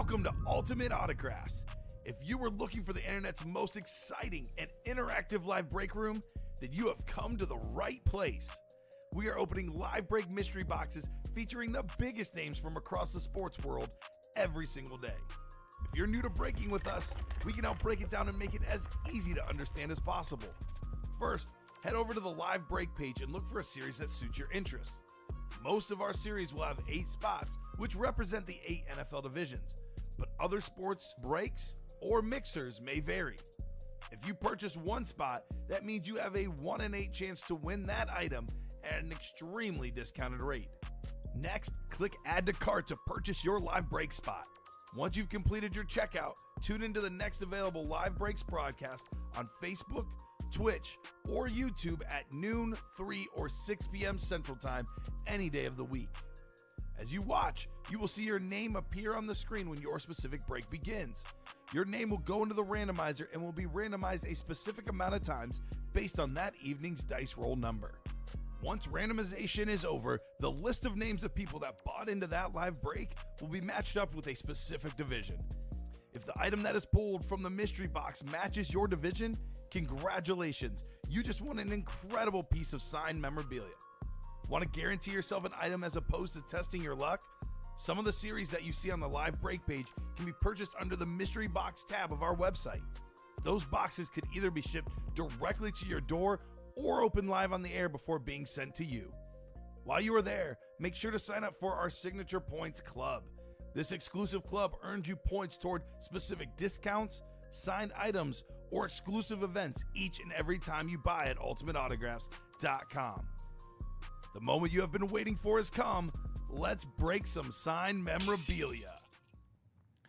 Welcome to Ultimate Autographs. If you were looking for the internet's most exciting and interactive live break room, then you have come to the right place. We are opening live break mystery boxes featuring the biggest names from across the sports world every single day. If you're new to breaking with us, we can help break it down and make it as easy to understand as possible. First, head over to the live break page and look for a series that suits your interests. Most of our series will have 8 spots, which represent the 8 NFL divisions, but other sports breaks or mixers may vary. If you purchase one spot, that means you have a 1 in 8 chance to win that item at an extremely discounted rate. Next, click Add to Cart to purchase your live break spot. Once you've completed your checkout, tune into the next available live breaks broadcast on Facebook, Twitch, or YouTube at noon, 3, or 6 p.m. Central Time any day of the week. As you watch, you will see your name appear on the screen when your specific break begins. Your name will go into the randomizer and will be randomized a specific amount of times based on that evening's dice roll number. Once randomization is over, the list of names of people that bought into that live break will be matched up with a specific division. If the item that is pulled from the mystery box matches your division, congratulations, you just won an incredible piece of signed memorabilia. Want to guarantee yourself an item as opposed to testing your luck? Some of the series that you see on the live break page can be purchased under the mystery box tab of our website. Those boxes could either be shipped directly to your door or open live on the air before being sent to you. While you are there, make sure to sign up for our Signature Points Club. This exclusive club earns you points toward specific discounts, signed items, or exclusive events each and every time you buy at ultimateautographs.com. The moment you have been waiting for has come. Let's break some signed memorabilia.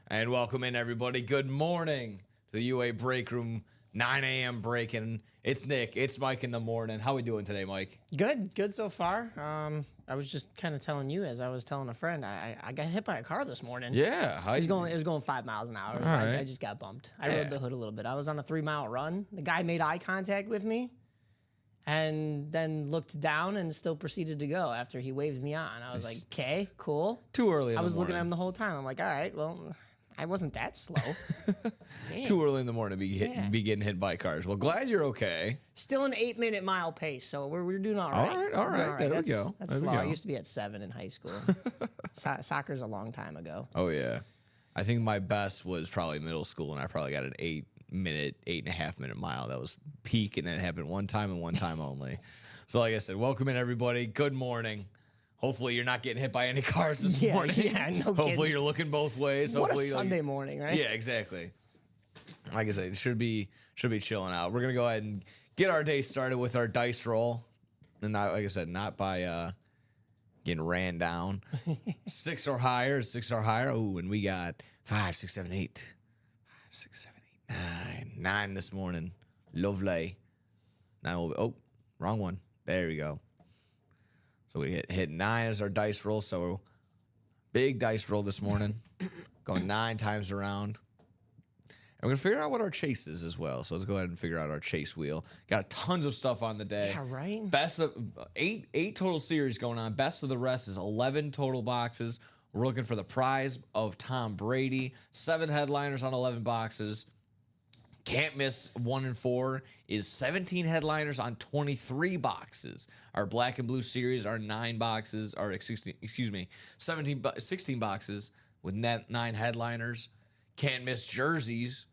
And welcome in, everybody. Good morning to the UA Break Room 9 a.m. break-in. It's Nick. It's Mike in the morning. How we doing today, Mike? Good so far. I was just kind of telling you, as I was telling a friend, I got hit by a car this morning. Yeah. It was going 5 miles an hour. I just got bumped. I rode the hood a little bit. I was on a 3-mile run. The guy made eye contact with me and then looked down and still proceeded to go after he waved me on. I was like, okay, cool. Too early in I the was looking morning. at him the whole time. I'm like, all right, well, I wasn't that slow. Too early in the morning to be getting hit by cars. Well, glad you're okay. Still an 8-minute mile pace, so we're doing all right. All right. There we go. That's There we slow. I go. used to be at 7 in high school. Soccer's a long time ago. Oh, yeah. I think my best was probably middle school, and I probably got an 8.5 minute mile. That was peak, and then it happened one time and one time only. So like I said, welcome in, everybody. Good morning. Hopefully you're not getting hit by any cars this morning. Yeah, no Hopefully kidding. you're looking both ways. What Hopefully a Sunday morning, right? Yeah, exactly. Like I said, it should be chilling out. We're gonna go ahead and get our day started with our dice roll, and not, like I said, not by getting ran down. 6 or higher. Ooh, and we got 5, 6, 7, 8. 5, 6, 7, 8, 9. 9 this morning. Lovely. 9 will be, oh, wrong one. There we go. So we hit 9 as our dice roll. So big dice roll this morning. Going 9 times around. And we're going to figure out what our chase is as well. So let's go ahead and figure out our chase wheel. Got tons of stuff on the day. Yeah, right? Best of 8 total series going on. Best of the rest is 11 total boxes. We're looking for the prize of Tom Brady. 7 headliners on 11 boxes. Can't miss 1 and 4 is 17 headliners on 23 boxes. Our black and blue series are 9 boxes, or 16 boxes with 9 headliners. Can't miss jerseys,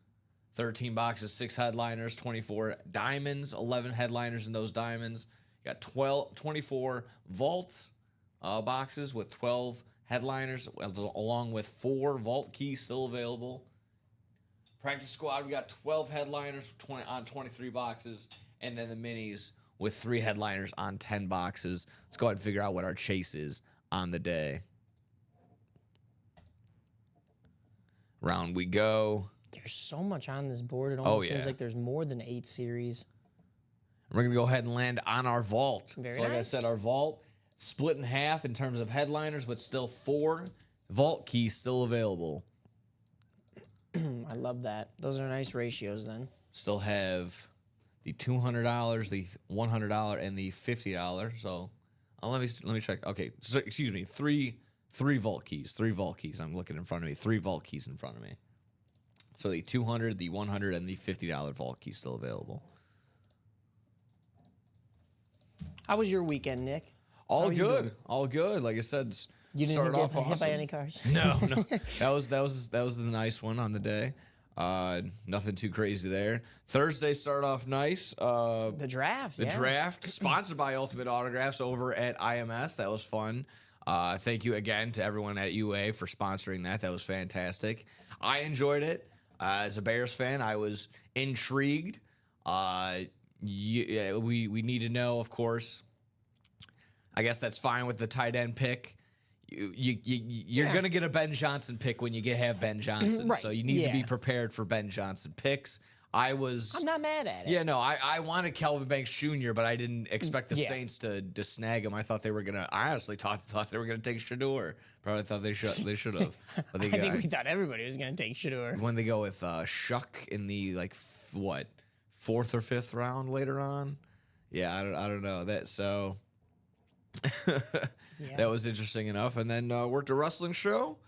13 boxes, 6 headliners, 24 diamonds, 11 headliners in those diamonds. You got 24 vault boxes with 12 headliners, along with 4 vault keys still available. Practice squad, we got 12 headliners on 23 boxes, and then the minis with 3 headliners on 10 boxes. Let's go ahead and figure out what our chase is on the day. Round we go. There's so much on this board. It almost seems like there's more than 8 series. We're going to go ahead and land on our vault. Very like I nice. said, our vault split in half in terms of headliners, but still 4 vault keys still available. I love that. Those are nice ratios then. Still have the $200, the $100, and the $50. So let me check. Okay, so, excuse me, 3 3 vault keys. 3 vault keys. I'm looking in front of me. 3 vault keys in front of me. So the 200, the 100, and the $50 vault key still available. How was your weekend, Nick? All good. All good. Like I said, You didn't started get off hit by awesome. any cars? No. That was the nice one on the day. Nothing too crazy there. Thursday started off nice. The draft. The draft, sponsored by Ultimate Autographs over at IMS. That was fun. Thank you again to everyone at UA for sponsoring that. That was fantastic. I enjoyed it. As a Bears fan, I was intrigued. We need to know, of course. I guess that's fine with the tight end pick. You're gonna get a Ben Johnson pick when you have Ben Johnson, Right. so you need to be prepared for Ben Johnson picks. I'm not mad at it. Yeah, no, I wanted Kelvin Banks Jr., but I didn't expect the Yeah. Saints to snag him. I thought they were gonna. I honestly thought they were gonna take Shador. Probably thought they should have. But I think we thought everybody was going to take Shador. when they go with Shuck in the what 4th or 5th round later on. Yeah, I don't know that. So that was interesting enough. And then worked a wrestling show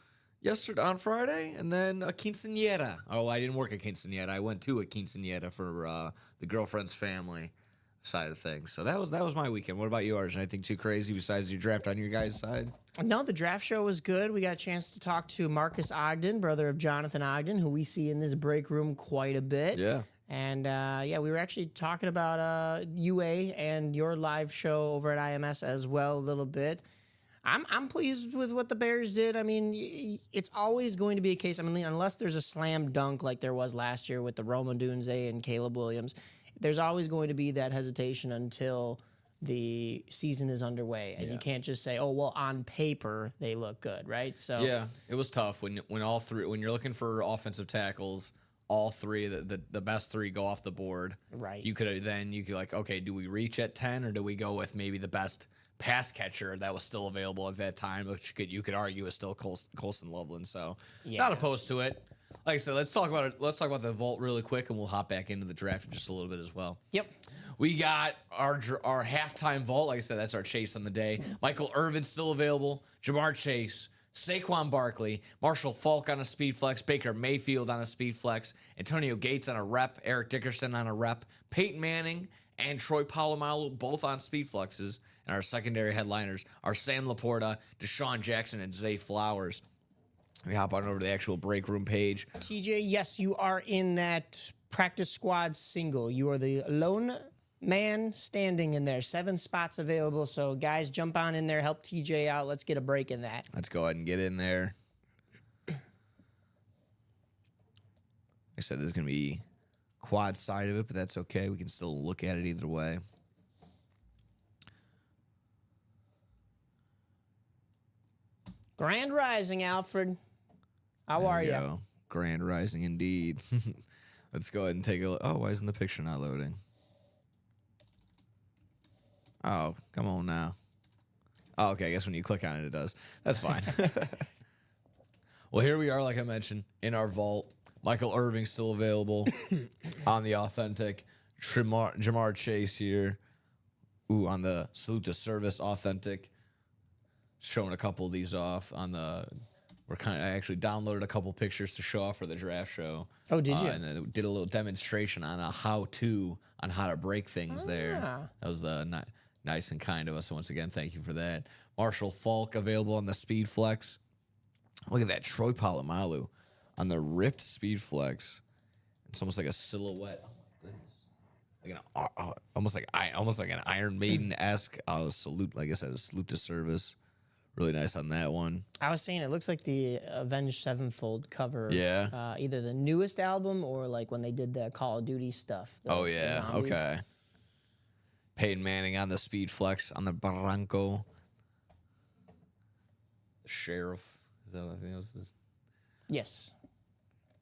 yesterday on Friday, and then a quinceañera. Oh, I didn't work a quinceañera. I went to a quinceañera for the girlfriend's family side of things. So that was my weekend. What about yours? Anything too crazy besides your draft on your guys' side? No, the draft show was good. We got a chance to talk to Marcus Ogden, brother of Jonathan Ogden, who we see in this break room quite a bit. Yeah. And we were actually talking about UA and your live show over at IMS as well a little bit. I'm pleased with what the Bears did. I mean, it's always going to be a case. I mean, unless there's a slam dunk like there was last year with the Roma Dunze and Caleb Williams, there's always going to be that hesitation until the season is underway, and you can't just say, "Oh, well, on paper they look good," right? So yeah, it was tough when all three, when you're looking for offensive tackles, all three, the best 3 go off the board. Right. You could like, okay, do we reach at 10, or do we go with maybe the best pass catcher that was still available at that time, which you could argue is still Colson Loveland. So not opposed to it. Like I said, let's talk about it. Let's talk about the vault really quick, and we'll hop back into the draft in just a little bit as well. Yep. We got our halftime vault. Like I said, that's our chase on the day. Michael Irvin's still available. Jamar Chase, Saquon Barkley, Marshall Faulk on a speed flex, Baker Mayfield on a speed flex, Antonio Gates on a rep, Eric Dickerson on a rep, Peyton Manning and Troy Polamalu both on speed flexes. And our secondary headliners are Sam Laporta, Deshaun Jackson, and Zay Flowers. We hop on over to the actual break room page. TJ, yes, you are in that practice squad single. You are the lone man standing in there. 7 spots available. So, guys, jump on in there. Help TJ out. Let's get a break in that. Let's go ahead and get in there. Like I said, there's going to be quad side of it, but that's okay. We can still look at it either way. Grand Rising, Alfred. How are you? Go. Grand Rising indeed. Let's go ahead and take a look. Oh, why isn't the picture not loading? Oh, come on now. Oh, okay. I guess when you click on it, it does. That's fine. Well, here we are, like I mentioned, in our vault. Michael Irving still available on the authentic. Jamar Chase here. Ooh, on the Salute to Service authentic. Showing a couple of these off on the. I actually downloaded a couple pictures to show off for the draft show. Oh, did you? And then did a little demonstration on a how-to on how to break things there. That was the nice and kind of us. So once again, thank you for that. Marshall Faulk available on the Speed Flex. Look at that, Troy Polamalu on the ripped Speed Flex. It's almost like a silhouette. Oh my goodness, almost like an Iron Maiden-esque. Salute, like I said, a salute to service. Really nice on that one. I was saying it looks like the Avenged Sevenfold cover. Yeah. Either the newest album or like when they did the Call of Duty stuff. Oh, yeah. Okay. Peyton Manning on the Speed Flex on the Barranco. The Sheriff. Is that what I think that was his? Yes.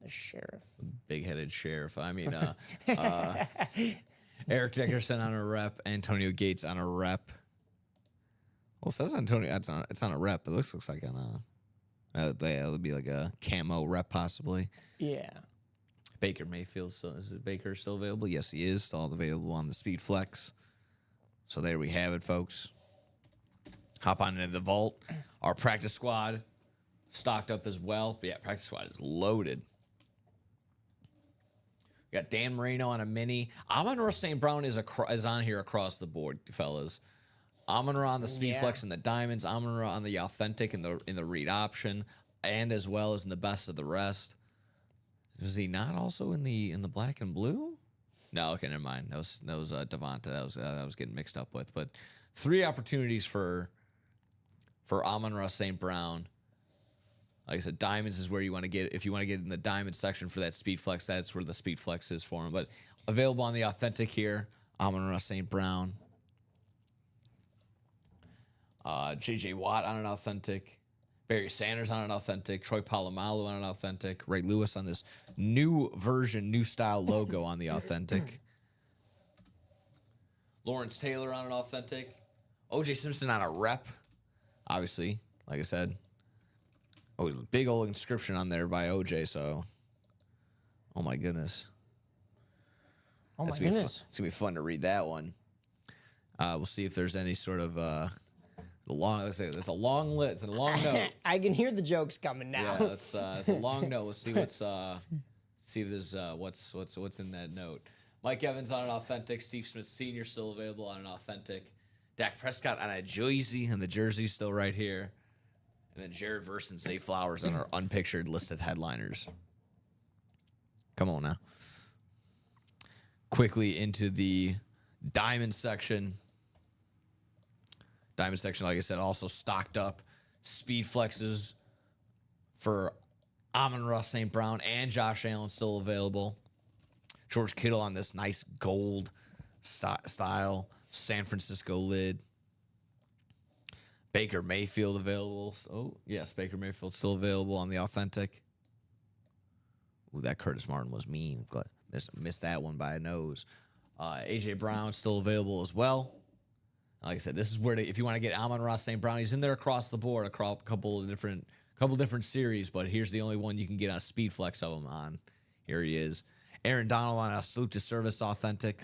The Sheriff. Big-headed Sheriff. I mean, Eric Dickerson on a rep. Antonio Gates on a rep. Well, it says Antonio. It's on a rep. It looks like on a. It would be like a camo rep, possibly. Yeah. Baker Mayfield. Is Baker still available? Yes, he is. Still available on the Speed Flex. So there we have it, folks. hop on into the vault. Our practice squad stocked up as well. But yeah, practice squad is loaded. We got Dan Marino on a mini. Amon-Ra St. Brown is on here across the board, fellas. Amon-Ra on the Speed Flex and the Diamonds. Amon-Ra on the Authentic in the Read option, and as well as in the Best of the Rest. Was he not also in the Black and Blue? No, okay, never mind. That was Devonta. That I was getting mixed up with. But 3 opportunities for Amon-Ra St. Brown. Like I said, Diamonds is where you want to get. If you want to get in the Diamond section for that Speed Flex, that's where the Speed Flex is for him. But available on the Authentic here, Amon-Ra St. Brown. J.J. Watt on an Authentic. Barry Sanders on an Authentic. Troy Polamalu on an Authentic. Ray Lewis on this new version, new style logo on the Authentic. Lawrence Taylor on an Authentic. O.J. Simpson on a rep. Obviously, like I said. Oh, big old inscription on there by OJ, so. Oh, my goodness. Oh, my goodness. It's going to be fun to read that one. We'll see if there's any sort of. Let's say it's a long list. It's a long note. I can hear the jokes coming now. Yeah, it's a long note. We'll see see if there's what's in that note. Mike Evans on an Authentic. Steve Smith Sr. still available on an Authentic. Dak Prescott on a jersey, and the jersey's still right here. And then Jared Verse and Zay Flowers on our unpictured listed headliners. Come on now. Quickly into the Diamond section. Diamond section, like I said, also stocked up. Speed Flexes for Amon-Ra St. Brown and Josh Allen still available. George Kittle on this nice gold style San Francisco lid. Baker Mayfield available. Oh, yes, Baker Mayfield still available on the Authentic. Ooh, that Curtis Martin was mean. Missed that one by a nose. A.J. Brown still available as well. Like I said, this is where if you want to get Amon-Ra St. Brown, he's in there across the board, a couple different series, but here's the only one you can get on a Speed Flex of him on. Here he is. Aaron Donald on a Salute to Service Authentic.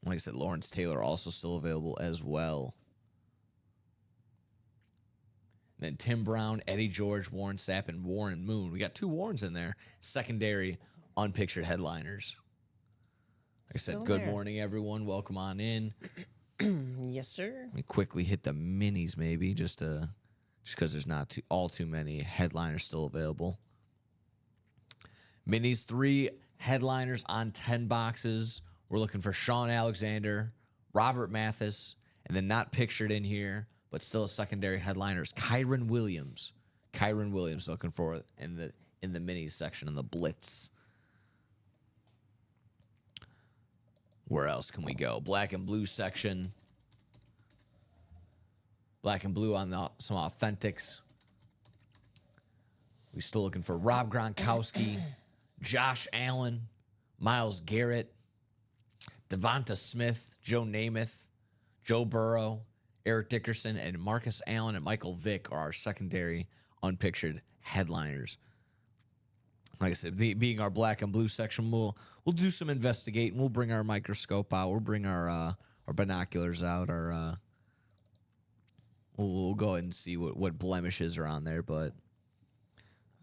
Like I said, Lawrence Taylor also still available as well. Then Tim Brown, Eddie George, Warren Sapp, and Warren Moon. We got 2 Warrens in there. Secondary, unpictured headliners. Like I said, good morning, everyone. Welcome on in. Yes, sir. Let me quickly hit the minis, maybe, just because there's not too many headliners still available. Minis, 3 headliners on 10 boxes. We're looking for Sean Alexander, Robert Mathis, and then not pictured in here, but still a secondary headliners, Kyron Williams. Kyron Williams looking for in the minis section in the Blitz. Where else can we go? Black and Blue section. Black and Blue on some Authentics. We're still looking for Rob Gronkowski, Josh Allen, Myles Garrett, Devonta Smith, Joe Namath, Joe Burrow, Eric Dickerson, and Marcus Allen and Michael Vick are our secondary unpictured headliners. Like I said, being our Black and Blue section, we'll do some investigating. We'll bring our microscope out. We'll bring our binoculars out. We'll go ahead and see what blemishes are on there, but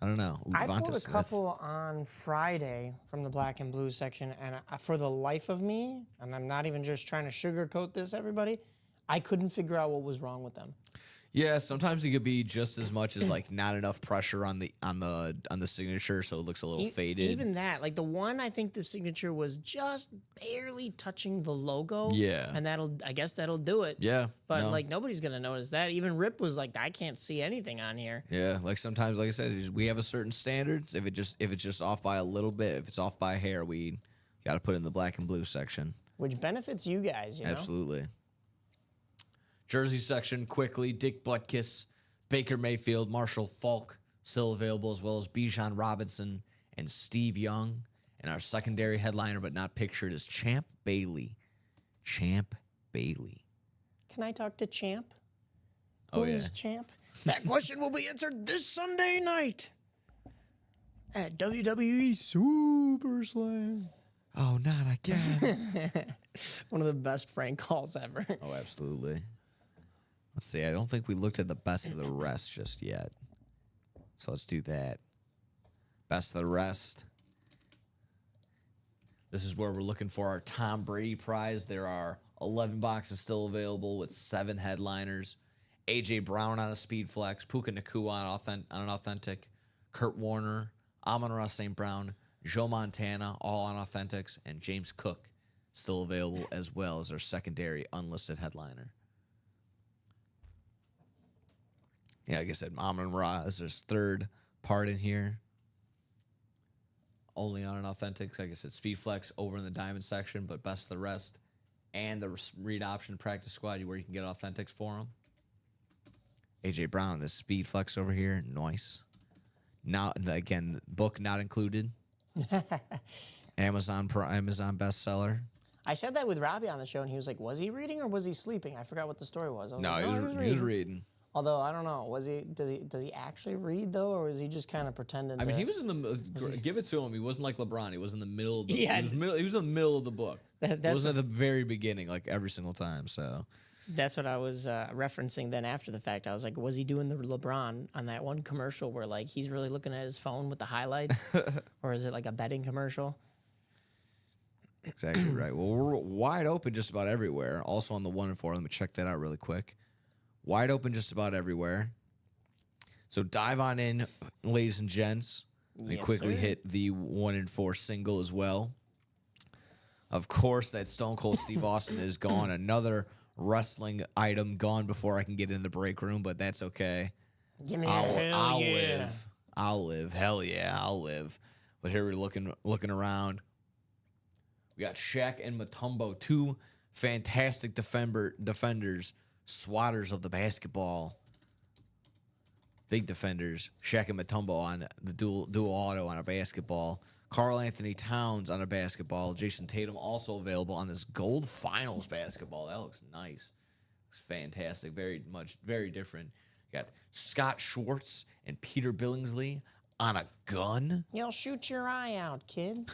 I don't know. I pulled a couple on Friday from the Black and Blue section, and for the life of me, and I'm not even just trying to sugarcoat this, everybody, I couldn't figure out what was wrong with them. Yeah, sometimes it could be just as much as like not enough pressure on the signature, so it looks a little faded. Even that, like the one, I think the signature was just barely touching the logo. Yeah, and I guess that'll do it. Yeah, but like nobody's gonna notice that. Even Rip was like, I can't see anything on here. Yeah, like sometimes, like I said, we have a certain standards. If it's just off by a little bit, if it's off by a hair, we got to put it in the Black and Blue section, which benefits you guys. You know? Absolutely. Jersey section, quickly, Dick Butkus, Baker Mayfield, Marshall Faulk, still available, as well as Bijan Robinson and Steve Young. And our secondary headliner, but not pictured, is Champ Bailey. Champ Bailey. Can I talk to Champ? Oh, yeah. Who's Champ? That question will be answered this Sunday night at WWE Super Slam. Oh, not again. One of the best Frank calls ever. Oh, absolutely. Let's see. I don't think we looked at the best of the rest just yet. So let's do that. Best of the rest. This is where we're looking for our Tom Brady prize. There are 11 boxes still available with 7 headliners. A.J. Brown on a speed flex. Puka Nacua on an authentic. Kurt Warner, Amon-Ra St. Brown, Joe Montana, all on authentics. And James Cook still available as well as our secondary unlisted headliner. Yeah, like I said, Amon-Ra is his third part in here. Only on an authentic. Like I said, Speed Flex over in the diamond section, but best of the rest. And the read option practice squad where you can get authentics for them. A.J. Brown, this Speed Flex over here. Nice. Now, again, book not included. Amazon bestseller. I said that with Robbie on the show, and he was like, was he reading or was he sleeping? I forgot what the story was. I was No, like, he was reading. Although I don't know, does he actually read though, or is he just kind of pretending? I mean, he was in the give it to him. He wasn't like LeBron. He was in the middle of the Yeah. he was in the middle of the book. It That's wasn't at the very beginning, like every single time. So That's what I was referencing then after the fact. I was like, was he doing the LeBron on that one commercial where like he's really looking at his phone with the highlights? Or is it like a betting commercial? exactly right. Well, we're wide open just about everywhere. Also on the 1 and 4. Let me check that out really quick. Wide open just about everywhere. So dive on in, ladies and gents. We Yes, quickly sir. hit the 1 and 4 single as well. Of course, that Stone Cold Steve Austin is gone. Another wrestling item gone before I can get in the break room, but that's okay. Give me I'll live. I'll live. Hell yeah, I'll live. But here we're looking around. We got Shaq and Mutombo, two fantastic defenders, swatters of the basketball. Big defenders. Shaq and Mutombo on the dual auto on a basketball. Karl Anthony Towns on a basketball. Jason Tatum also available on this gold finals basketball. That looks nice. Looks fantastic. Very different. You got Scott Schwartz and Peter Billingsley on a gun. You'll shoot your eye out, kid.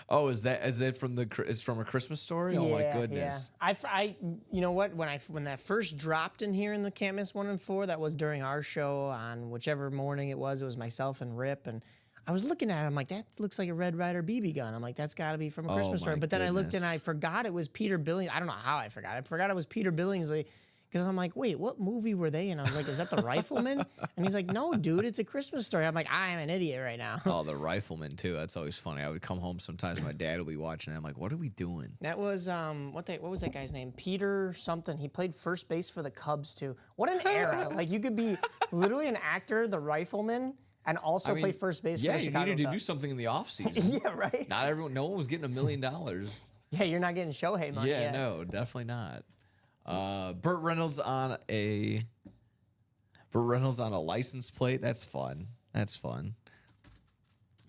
Oh, is that from it's from A Christmas Story? Oh my goodness. Yeah. I you know what, when that first dropped in here in the Can't Miss 1 and 4, that was during our show on whichever morning it was myself and Rip, and I was looking at it, I'm like, that looks like a Red Ryder BB gun. I'm like, that's got to be from A Christmas Story. But then I looked and I forgot it was Peter Billingsley. I don't know how I forgot. I forgot it was Peter Billingsley because I'm like, wait, what movie were they in? I was like, is that The Rifleman? And he's like, no, dude, it's A Christmas Story. I'm like, I am an idiot right now. Oh, The Rifleman too. That's always funny. I would come home sometimes. My dad would be watching. And I'm like, what are we doing? That was what was that guy's name? Peter something. He played first base for the Cubs too. What an era! Like you could be literally an actor, The Rifleman, and also play first base for the Chicago you needed to Cubs. do something in the offseason. Yeah, right. No one was getting $1 million. Yeah, you're not getting Shohei money. Yeah, yet. no, definitely not. Burt Reynolds on a license plate. That's fun. What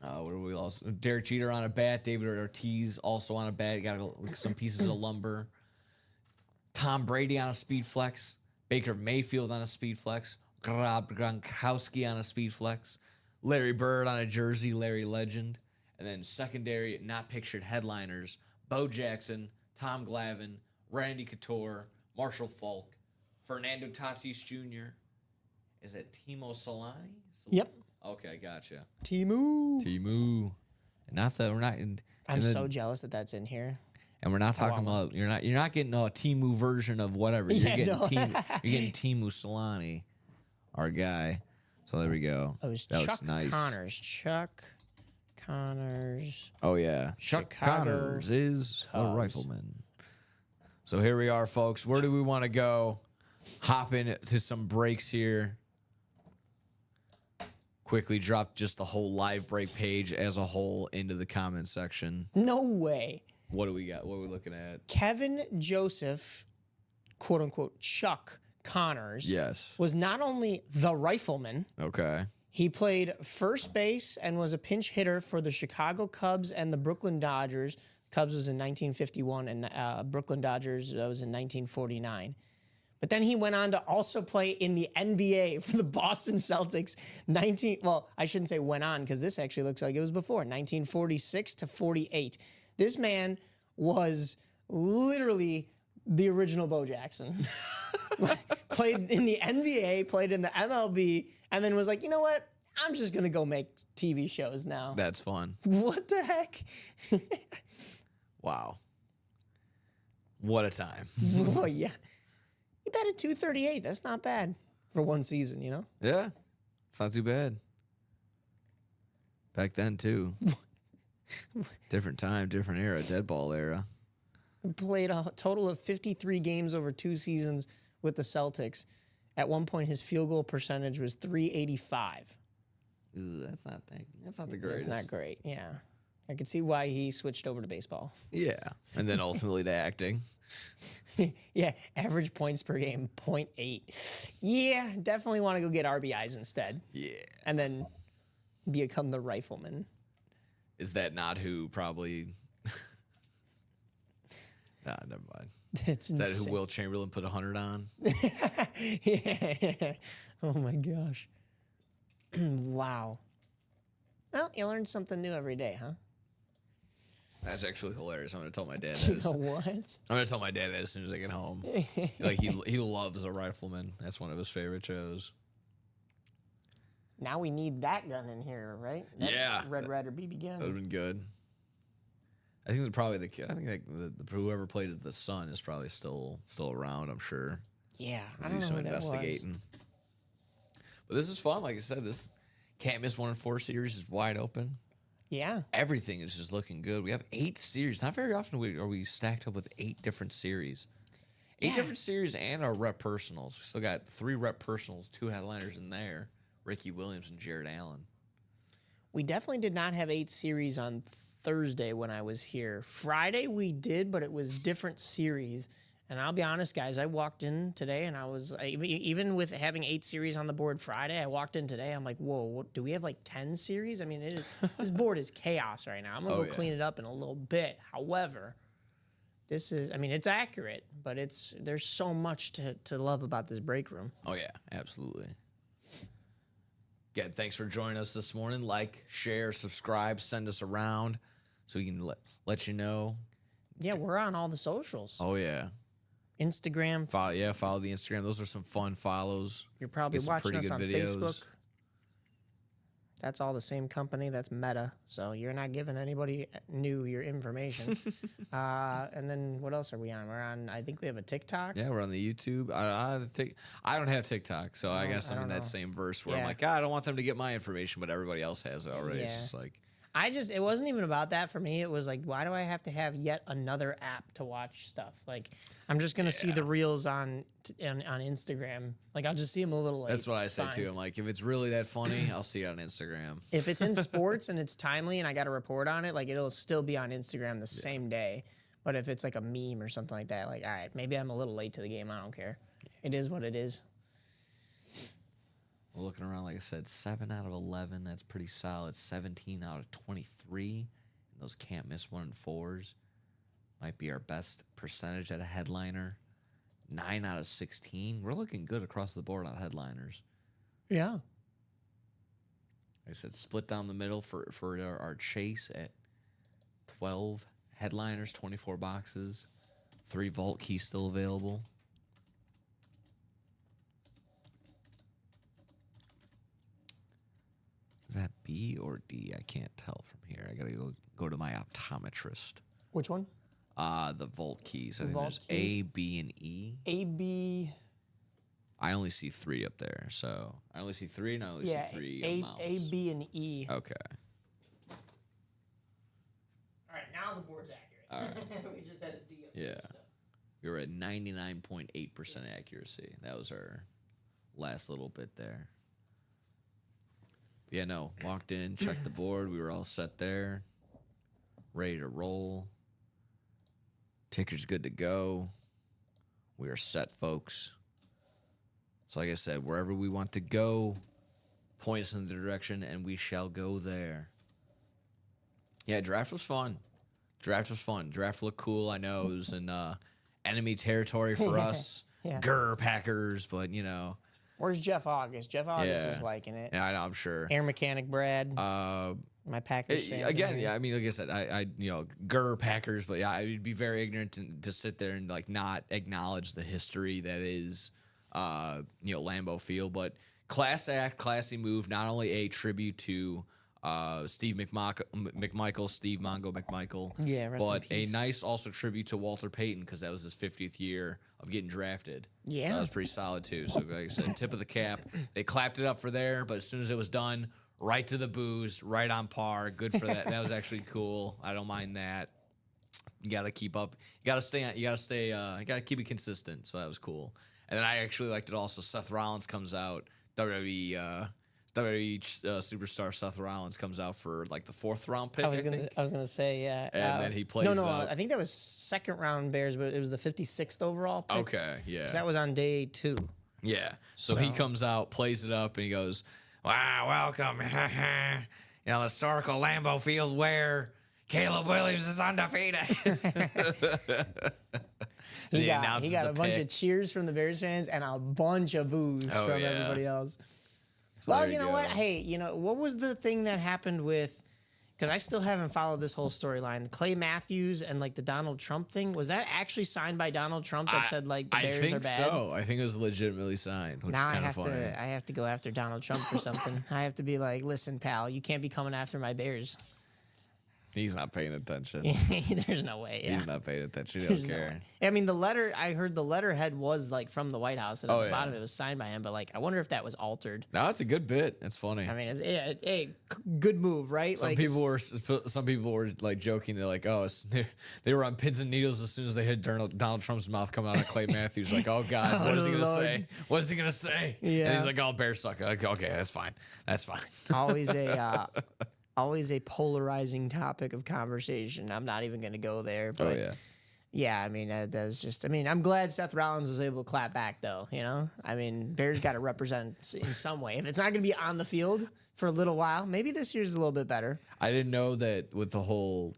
are we also? Derek Jeter on a bat. David Ortiz also on a bat. Got some pieces of lumber. Tom Brady on a speed flex. Baker Mayfield on a speed flex. Rob Gronkowski on a speed flex. Larry Bird on a jersey. Larry Legend. And then secondary, not pictured headliners. Bo Jackson, Tom Glavine, Randy Couture, Marshall Falk, Fernando Tatis Jr. Is it Timo Solani? Yep. Okay, gotcha. Timu. Timu. Not that we're not in. I'm so jealous that that's in here. And we're not talking about you're not getting a Timu version of whatever. You're getting Timu Solani, our guy. So there we go. Oh, it was that Chuck looks nice. Connors. Chuck Connors. Oh yeah, Chuck Chicago Connors is a Cubs. rifleman. So here we are, folks. Where do we want to go? Hop into some breaks here. Quickly drop just the whole live break page as a whole into the comment section. No way. What do we got? What are we looking at? Kevin Joseph, quote unquote, Chuck Connors, Yes. was not only the rifleman, Okay. he played first base and was a pinch hitter for the Chicago Cubs and the Brooklyn Dodgers. Cubs was in 1951 and Brooklyn Dodgers was in 1949. But then he went on to also play in the NBA for the Boston Celtics. I shouldn't say went on because this actually looks like it was before 1946 to 48. This man was literally the original Bo Jackson. Played in the NBA, played in the MLB, and then was like, you know what? I'm just going to go make TV shows now. That's fun. What the heck? Wow. What a time. Oh, yeah. He batted 238. That's not bad for one season, you know? Yeah. It's not too bad. Back then, too. Different time, different era, dead ball era. Played a total of 53 games over 2 seasons with the Celtics. At one point, his field goal percentage was .385. That's not the greatest. It's not great, yeah. I can see why he switched over to baseball. Yeah. And then ultimately to acting. Yeah, average points per game, 0.8. Yeah, definitely want to go get RBIs instead. Yeah. And then become the rifleman. Is that not who probably... Nah, never mind. Is that who Will Chamberlain put 100 on? Yeah. Oh my gosh. Wow. Well, you learn something new every day, huh? That's actually hilarious. I'm gonna tell my dad You that. know what? I'm gonna tell my dad that as soon as I get home. Like he loves a rifleman. That's one of his favorite shows. Now we need that gun in here, right? That Yeah. Red Ryder BB gun. That would have been good. I think probably the kid. I think whoever played the son is probably still around. I'm sure. Yeah, I Do don't know some who that was. investigating. But this is fun. Like I said, this can't miss 1 in 4 series is wide open. Yeah. Everything is just looking good. We have 8 series. Not very often are we stacked up with 8 different series. 8 different series and our rep personals. We still got 3 rep personals, 2 headliners in there. Ricky Williams and Jared Allen. We definitely did not have 8 series on Thursday when I was here. Friday we did, but it was different series. And I'll be honest, guys, I walked in today and I was, even with having 8 series on the board Friday, I walked in today, I'm like, whoa, what, do we have like 10 series? I mean, this board is chaos right now. I'm going to clean it up in a little bit. However, this is, I mean, it's accurate, but there's so much to love about this break room. Oh, yeah, absolutely. Again, thanks for joining us this morning. Like, share, subscribe, send us around so we can let you know. Yeah, we're on all the socials. Oh, yeah. Instagram. Follow the Instagram. Those are some fun follows. You're probably Get some watching pretty us on good videos. Facebook. That's all the same company. That's Meta. So you're not giving anybody new your information. And then what else are we on? We're on, I think we have a TikTok. Yeah, we're on the YouTube. I don't have TikTok, so I guess I'm in that same verse where I'm like, I don't want them to get my information, but everybody else has it already. It's just like... it wasn't even about that for me. It was like, why do I have to have yet another app to watch stuff? Like, I'm just going to see the reels on Instagram. Like, I'll just see them a little late. That's what I say too. I'm like, if it's really that funny, I'll see it on Instagram. If it's in sports and it's timely and I got to report on it, like, it'll still be on Instagram the same day. But if it's like a meme or something like that, like, all right, maybe I'm a little late to the game. I don't care. It is what it is. We're looking around, like I said, 7 out of 11. That's pretty solid. 17 out of 23. And those can't miss 1 in 4s. Might be our best percentage at a headliner. 9 out of 16. We're looking good across the board on headliners. Yeah. Like I said, split down the middle for our chase at 12 headliners, 24 boxes. 3 vault keys still available. Is that B or D? I can't tell from here. I gotta go to my optometrist. Which one? The vault keys. I think there's A, B, and E. A, B. I only see 3 up there, so I only see 3, and I only see 3 on mouse. A, B, and E. Okay. All right, now the board's accurate. All right. We just had a D up Yeah. there, so. We were at 99.8% accuracy. That was our last little bit there. Yeah, no. Walked in, checked the board. We were all set there. Ready to roll. Ticker's good to go. We are set, folks. So like I said, wherever we want to go, point us in the direction, and we shall go there. Yeah, draft was fun. Draft looked cool. I know it was in enemy territory for us. Yeah. Grr, Packers, but, you know. Where's Jeff August? Jeff August is liking it. Yeah, I know, I'm sure. Air Mechanic Brad. my Packers fans. Again, yeah, I mean, like I said, I Gurr Packers, but yeah, I'd be very ignorant to sit there and like not acknowledge the history that is, Lambeau Field. But class act, classy move. Not only a tribute to Steve McMichael, Steve Mongo McMichael, rest in but a peace. nice also tribute to Walter Payton because that was his 50th year of getting drafted. Yeah. That was pretty solid too. So like I said, tip of the cap. They clapped it up for there, but as soon as it was done, right to the booze, right on par. Good for that. That was actually cool. I don't mind that. You got to keep up. You got to keep it consistent. So that was cool. And then I actually liked it also. Seth Rollins comes out. WWE superstar Seth Rollins comes out for like the 4th round pick. I was gonna say, yeah. And then he plays. No, I think that was 2nd round Bears, but it was the 56th overall pick. Okay, yeah. 'Cause that was on day 2. Yeah. So he comes out, plays it up, and he goes, "Wow, welcome, historical Lambeau Field where Caleb Williams is undefeated." He got a bunch of cheers from the Bears fans and a bunch of boos from everybody else. So well, you know what? Hey, what was the thing that happened with? Because I still haven't followed this whole storyline. Clay Matthews and like the Donald Trump thing. Was that actually signed by Donald Trump that said like the Bears are bad? I think so. I think it was legitimately signed, which now is kind of funny. I have to go after Donald Trump for something. I have to be like, listen, pal, you can't be coming after my Bears. He's not paying attention. There's no way. Yeah. He's not paying attention. He don't care. I mean, I heard the letterhead was like from the White House, and at the bottom it was signed by him. But like, I wonder if that was altered. No, it's a good bit. It's funny. I mean, it's good move, right? Some people were like joking. They're like, oh, they were on pins and needles as soon as they hit Donald Trump's mouth coming out of Clay Matthews. Like, oh God, what is he gonna say? What is he gonna say? Yeah. And he's like, oh, Bears suck. Like, okay, that's fine. That's fine. Always a polarizing topic of conversation. I'm not even going to go there. But yeah, I mean, that was just, I mean, I'm glad Seth Rollins was able to clap back, though, I mean, Bears got to represent in some way. If it's not going to be on the field for a little while, maybe this year's a little bit better. I didn't know that with the whole,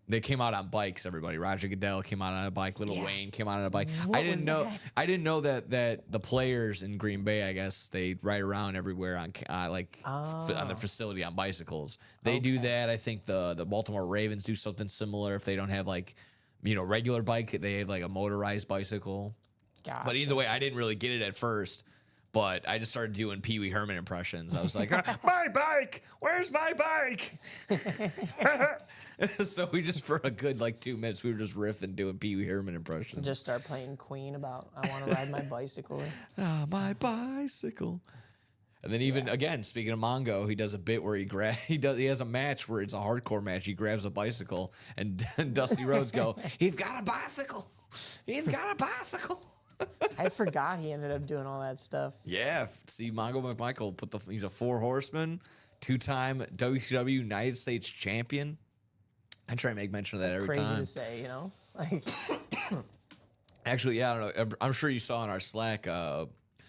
they came out on bikes, everybody. Roger Goodell came out on a bike. Lil Wayne came out on a bike. I didn't know that the players in Green Bay, I guess, they ride around everywhere on on the facility on bicycles. They do that. I think the Baltimore Ravens do something similar. If they don't have regular bike, they have like a motorized bicycle. Gotcha. But either way, I didn't really get it at first. But I just started doing Pee Wee Herman impressions. I was like, my bike! Where's my bike? So we just, for a good 2 minutes, we were just riffing doing Pee Wee Herman impressions. Just start playing Queen about, I want to ride my bicycle. My bicycle. And then again, speaking of Mongo, he does a bit where he has a match where it's a hardcore match. He grabs a bicycle and Dusty Rhodes he's got a bicycle. He's got a bicycle. I forgot he ended up doing all that stuff. Yeah, Steve Mongo McMichael he's a 4 horseman, 2-time WCW United States champion. I try to make mention of that every time. Crazy to say, Actually, yeah, I don't know. I'm sure you saw in our Slack,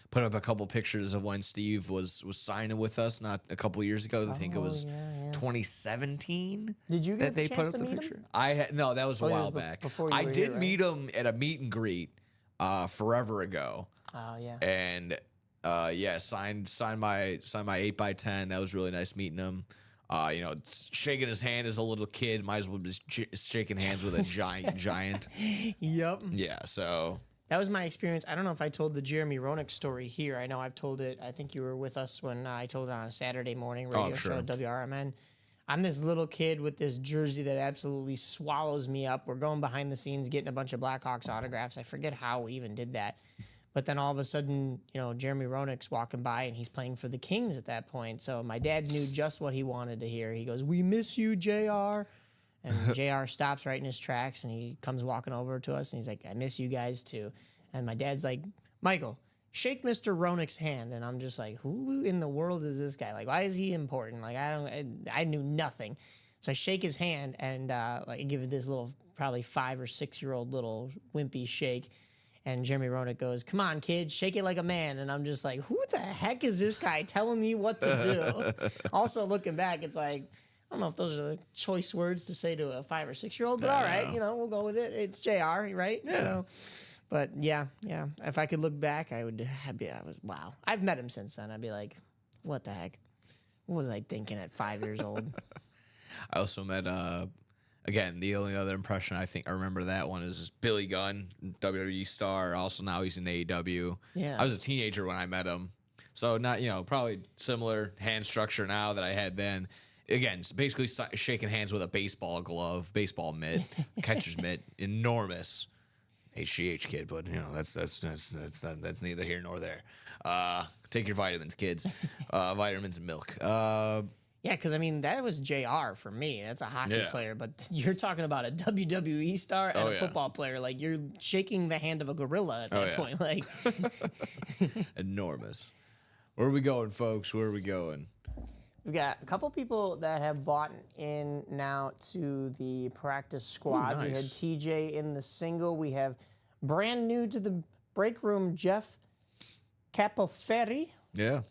put up a couple pictures of when Steve was signing with us, not a couple years ago. I think it was 2017. Did you get that a they chance put up to the meet picture? him? No, that was a while back. Before you I were did here, meet him at a meet and greet forever ago. Oh yeah. And signed my 8x10. That was really nice meeting him. Shaking his hand as a little kid, might as well be shaking hands with a giant. Yep. Yeah, so that was my experience. I don't know if I told the Jeremy Roenick story here. I know I've told it. I think you were with us when I told it on a Saturday morning radio show at WRMN. I'm this little kid with this jersey that absolutely swallows me up. We're going behind the scenes getting a bunch of Blackhawks autographs. I forget how we even did that. But then all of a sudden, Jeremy Roenick's walking by and he's playing for the Kings at that point. So my dad knew just what he wanted to hear. He goes, "We miss you, JR." And JR stops right in his tracks and he comes walking over to us and he's like, "I miss you guys too." And my dad's like, "Michael, shake Mr. Roenick's hand." And I'm just like, who in the world is this guy? Like, why is he important? Like, I knew nothing. So I shake his hand and I give it this little, probably 5 or 6 year old little wimpy shake. And Jeremy Roenick goes, "Come on, kid, shake it like a man." And I'm just like, who the heck is this guy telling me what to do? Also, looking back, it's like, I don't know if those are the choice words to say to a 5 or 6 year old, but all right, we'll go with it. It's JR, right? Yeah. So, but yeah. If I could look back, wow. I've met him since then. I'd be like, what the heck? What was I thinking at 5 years old? I also met again, the only other impression I remember that one is Billy Gunn, WWE star. Also now he's in AEW. Yeah. I was a teenager when I met him, so not probably similar hand structure now that I had then. Again, it's basically shaking hands with a baseball glove, baseball mitt, catcher's mitt, enormous. HGH kid, but that's neither here nor there. Take your vitamins, kids. Vitamins and milk. Yeah, because I mean that was JR for me. That's a hockey player, but you're talking about a WWE star and a football player. Like you're shaking the hand of a gorilla at that point. Like enormous. Where are we going, folks? Where are we going? We've got a couple people that have bought in now to the practice squads. Ooh, nice. We had TJ in the single. We have brand new to the break room, Jeff Capoferri. Yeah.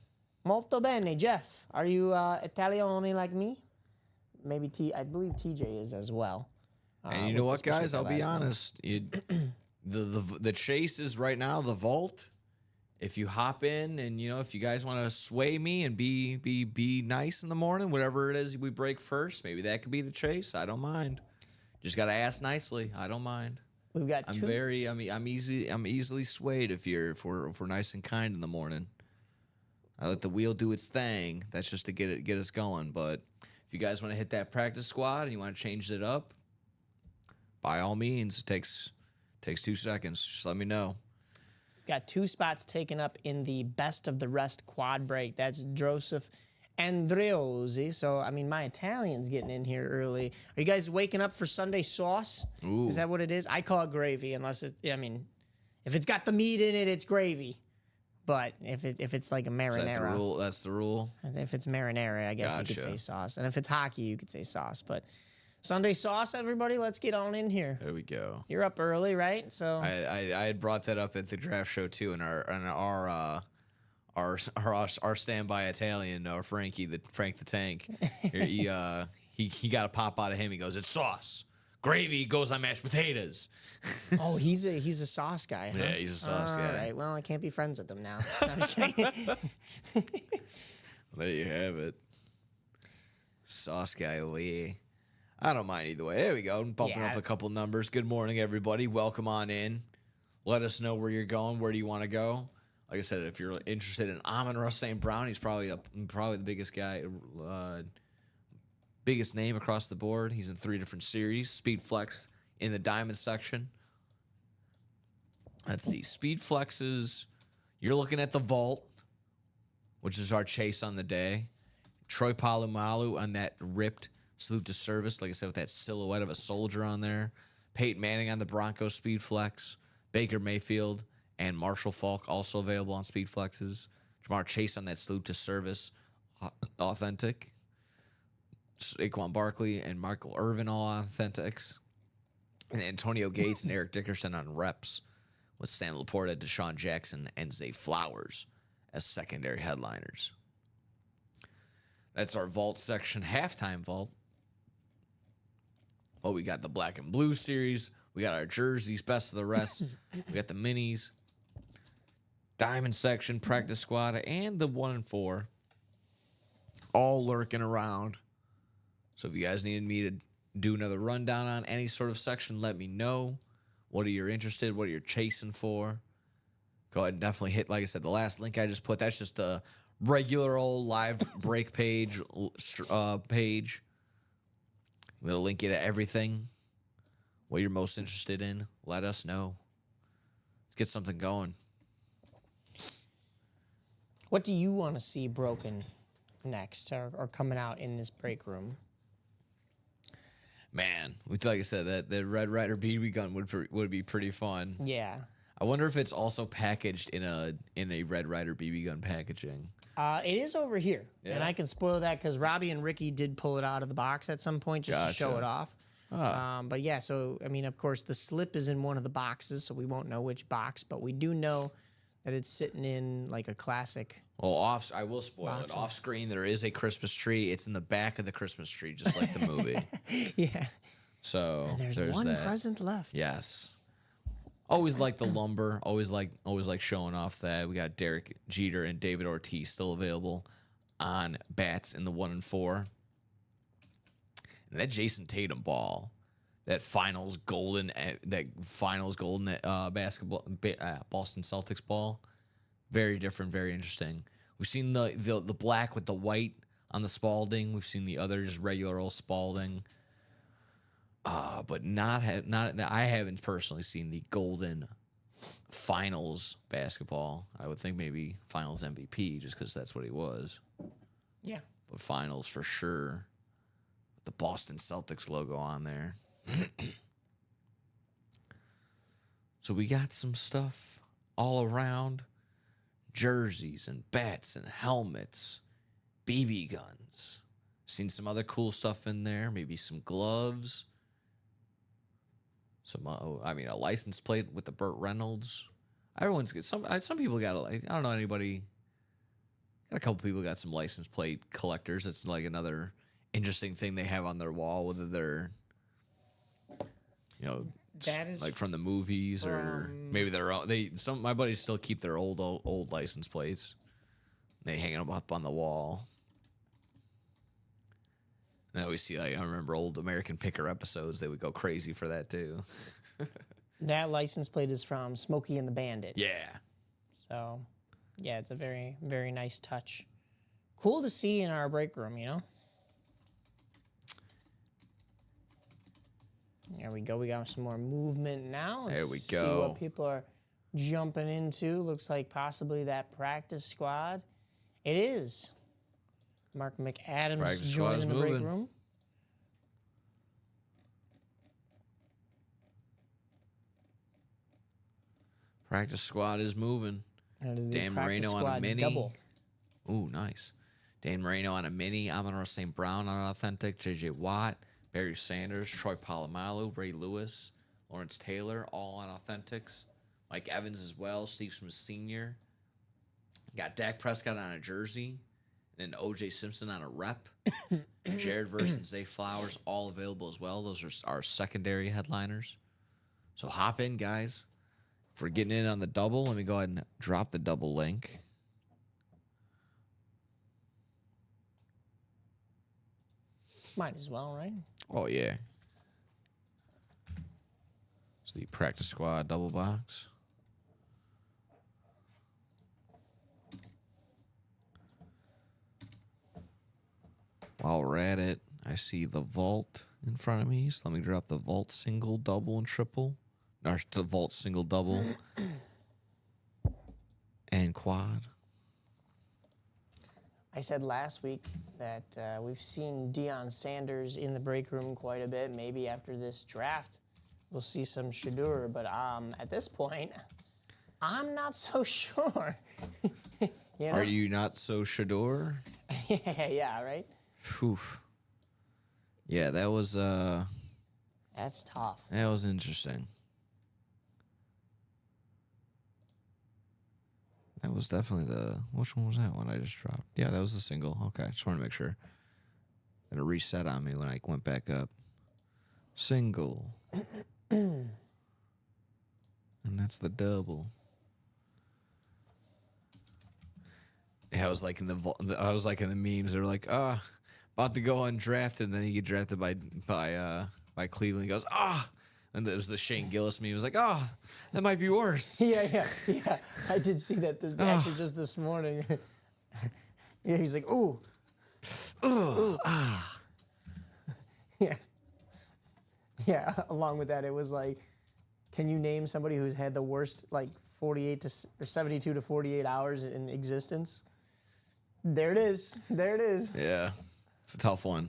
Molto bene, Jeff. Are you Italiano like me? Maybe I believe TJ is as well. And you know what, guys? I'll be honest. The chase is right now the vault. If you hop in and if you guys want to sway me and be nice in the morning, whatever it is we break first, maybe that could be the chase. I don't mind. Just gotta ask nicely. I don't mind. We've got I'm easily swayed if we're nice and kind in the morning. I let the wheel do its thing. That's just to get us going. But if you guys want to hit that practice squad and you want to change it up, by all means, it takes 2 seconds. Just let me know. Got 2 spots taken up in the best of the rest quad break. That's Joseph Andreozzi. So, I mean, my Italian's getting in here early. Are you guys waking up for Sunday sauce? Ooh. Is that what it is? I call it gravy, unless if it's got the meat in it, it's gravy. But if it's like a marinara. Is that the rule? That's the rule? If it's marinara, I guess you could say sauce. And if it's hockey, you could say sauce. But Sunday sauce, everybody, let's get on in here. There we go. You're up early, right? So I had brought that up at the draft show too, and our standby Italian, Frank the Tank. He got a pop out of him. He goes, "It's sauce. Gravy goes on mashed potatoes." Oh, he's a sauce guy, huh? Yeah, he's a sauce guy. All right. Well, I can't be friends with him now. I'm just kidding. There you have it. Sauce guy, oh yeah. I don't mind either way. There we go. Bumping up a couple numbers. Good morning, everybody. Welcome on in. Let us know where you're going. Where do you want to go? Like I said, if you're interested in Amon-Ra St. Brown, he's probably the biggest guy, biggest name across the board. He's in 3 different series. Speed Flex in the diamond section. Let's see. Speed Flexes. You're looking at the vault, which is our chase on the day. Troy Polamalu on that ripped salute to service, like I said, with that silhouette of a soldier on there. Peyton Manning on the Broncos Speed Flex. Baker Mayfield and Marshall Faulk also available on Speed Flexes. Jamar Chase on that salute to service, authentic. Saquon Barkley and Michael Irvin all authentics. And Antonio Gates and Eric Dickerson on reps, with Sam Laporta, Deshaun Jackson, and Zay Flowers as secondary headliners. That's our vault section, halftime vault. Well, we got the black and blue series. We got our jerseys, best of the rest. We got the minis, diamond section, practice squad, and the 1 and 4. All lurking around. So if you guys needed me to do another rundown on any sort of section, let me know. What are you interested? What are you chasing for? Go ahead and definitely hit, like I said, the last link I just put. That's just a regular old live break page. We'll link you to everything. What you're most interested in, let us know. Let's get something going. What do you want to see broken next or coming out in this break room? Man, like I said, that Red Ryder BB gun would be pretty fun. Yeah. I wonder if it's also packaged in a Red Ryder BB gun packaging. It is over here, Yeah. and I can spoil that because Robbie and Ricky did pull it out of the box at some point just to show it off. But yeah, so I mean, of course, the slip is in one of the boxes, so we won't know which box, but we do know that it's sitting in like a classic. Well, I will spoil it. Off screen, there is a Christmas tree. It's in the back of the Christmas tree, just like the movie. Yeah. So And there's one present left. Yes. Always like the lumber. Always like showing off that we got Derek Jeter and David Ortiz still available on bats in the 1 and 4. And that Jason Tatum ball, that finals golden basketball Boston Celtics ball, very different, very interesting. We've seen the black with the white on the Spalding. We've seen the other just regular old Spalding. But I haven't personally seen the golden finals basketball. I would think maybe finals MVP just because that's what he was. Yeah. But finals for sure. The Boston Celtics logo on there. So we got some stuff all around. Jerseys and bats and helmets. BB guns. Seen some other cool stuff in there. Maybe some gloves. A license plate with the Burt Reynolds. Everyone's good. Some people got I don't know anybody. Got a couple people got some license plate collectors. It's like another interesting thing they have on their wall, whether they're, that is like from the movies or maybe their own. My buddies still keep their old license plates. They hang them up on the wall. And I always see, I remember old American Picker episodes. They would go crazy for that too. That license plate is from Smokey and the Bandit. Yeah. So, yeah, it's a very, very nice touch. Cool to see in our break room, There we go. We got some more movement now. There we See go. what people are jumping into. Looks like possibly that practice squad. It is. Mark McAdams Practice squad is joining the break moving. room. Practice squad is moving. That is the Dan practice Marino on a squad mini. double. Ooh, nice. Dan Marino on a mini. Amon St. Brown on an authentic. J.J. Watt. Barry Sanders. Troy Polamalu. Ray Lewis. Lawrence Taylor. All on authentics. Mike Evans as well. Steve Smith Sr. Got Dak Prescott on a jersey. And O.J. Simpson on a rep. Jared Verse and Zay Flowers all available as well. Those are our secondary headliners. So hop in, guys. If we're getting in on the double, let me go ahead and drop the double link. Might as well, right? Oh, yeah. It's the practice squad double box. While we're at it, I see the vault in front of me. So let me drop the vault single, double, and triple. Or the vault single, double, and quad. I said last week that we've seen Deion Sanders in the break room quite a bit. Maybe after this draft, we'll see some Shedeur. But at this point, I'm not so sure. Are you not so Shedeur? Yeah, right? Whew. Yeah, that was That's tough. that was interesting. That was definitely which one was that one I just dropped? Yeah, that was the single. Okay, just want to make sure. And it reset on me when I went back up. Single. And that's the double. Yeah, I was like in the memes. They were like, about to go undrafted, and then he get drafted by Cleveland. He goes, and it was the Shane Gillis meme. He was like, that might be worse. Yeah. I did see that actually just this morning. Yeah, he's like, ooh. Yeah. Along with that, it was like, can you name somebody who's had the worst 72 to 48 hours in existence? There it is. Yeah, it's a tough one.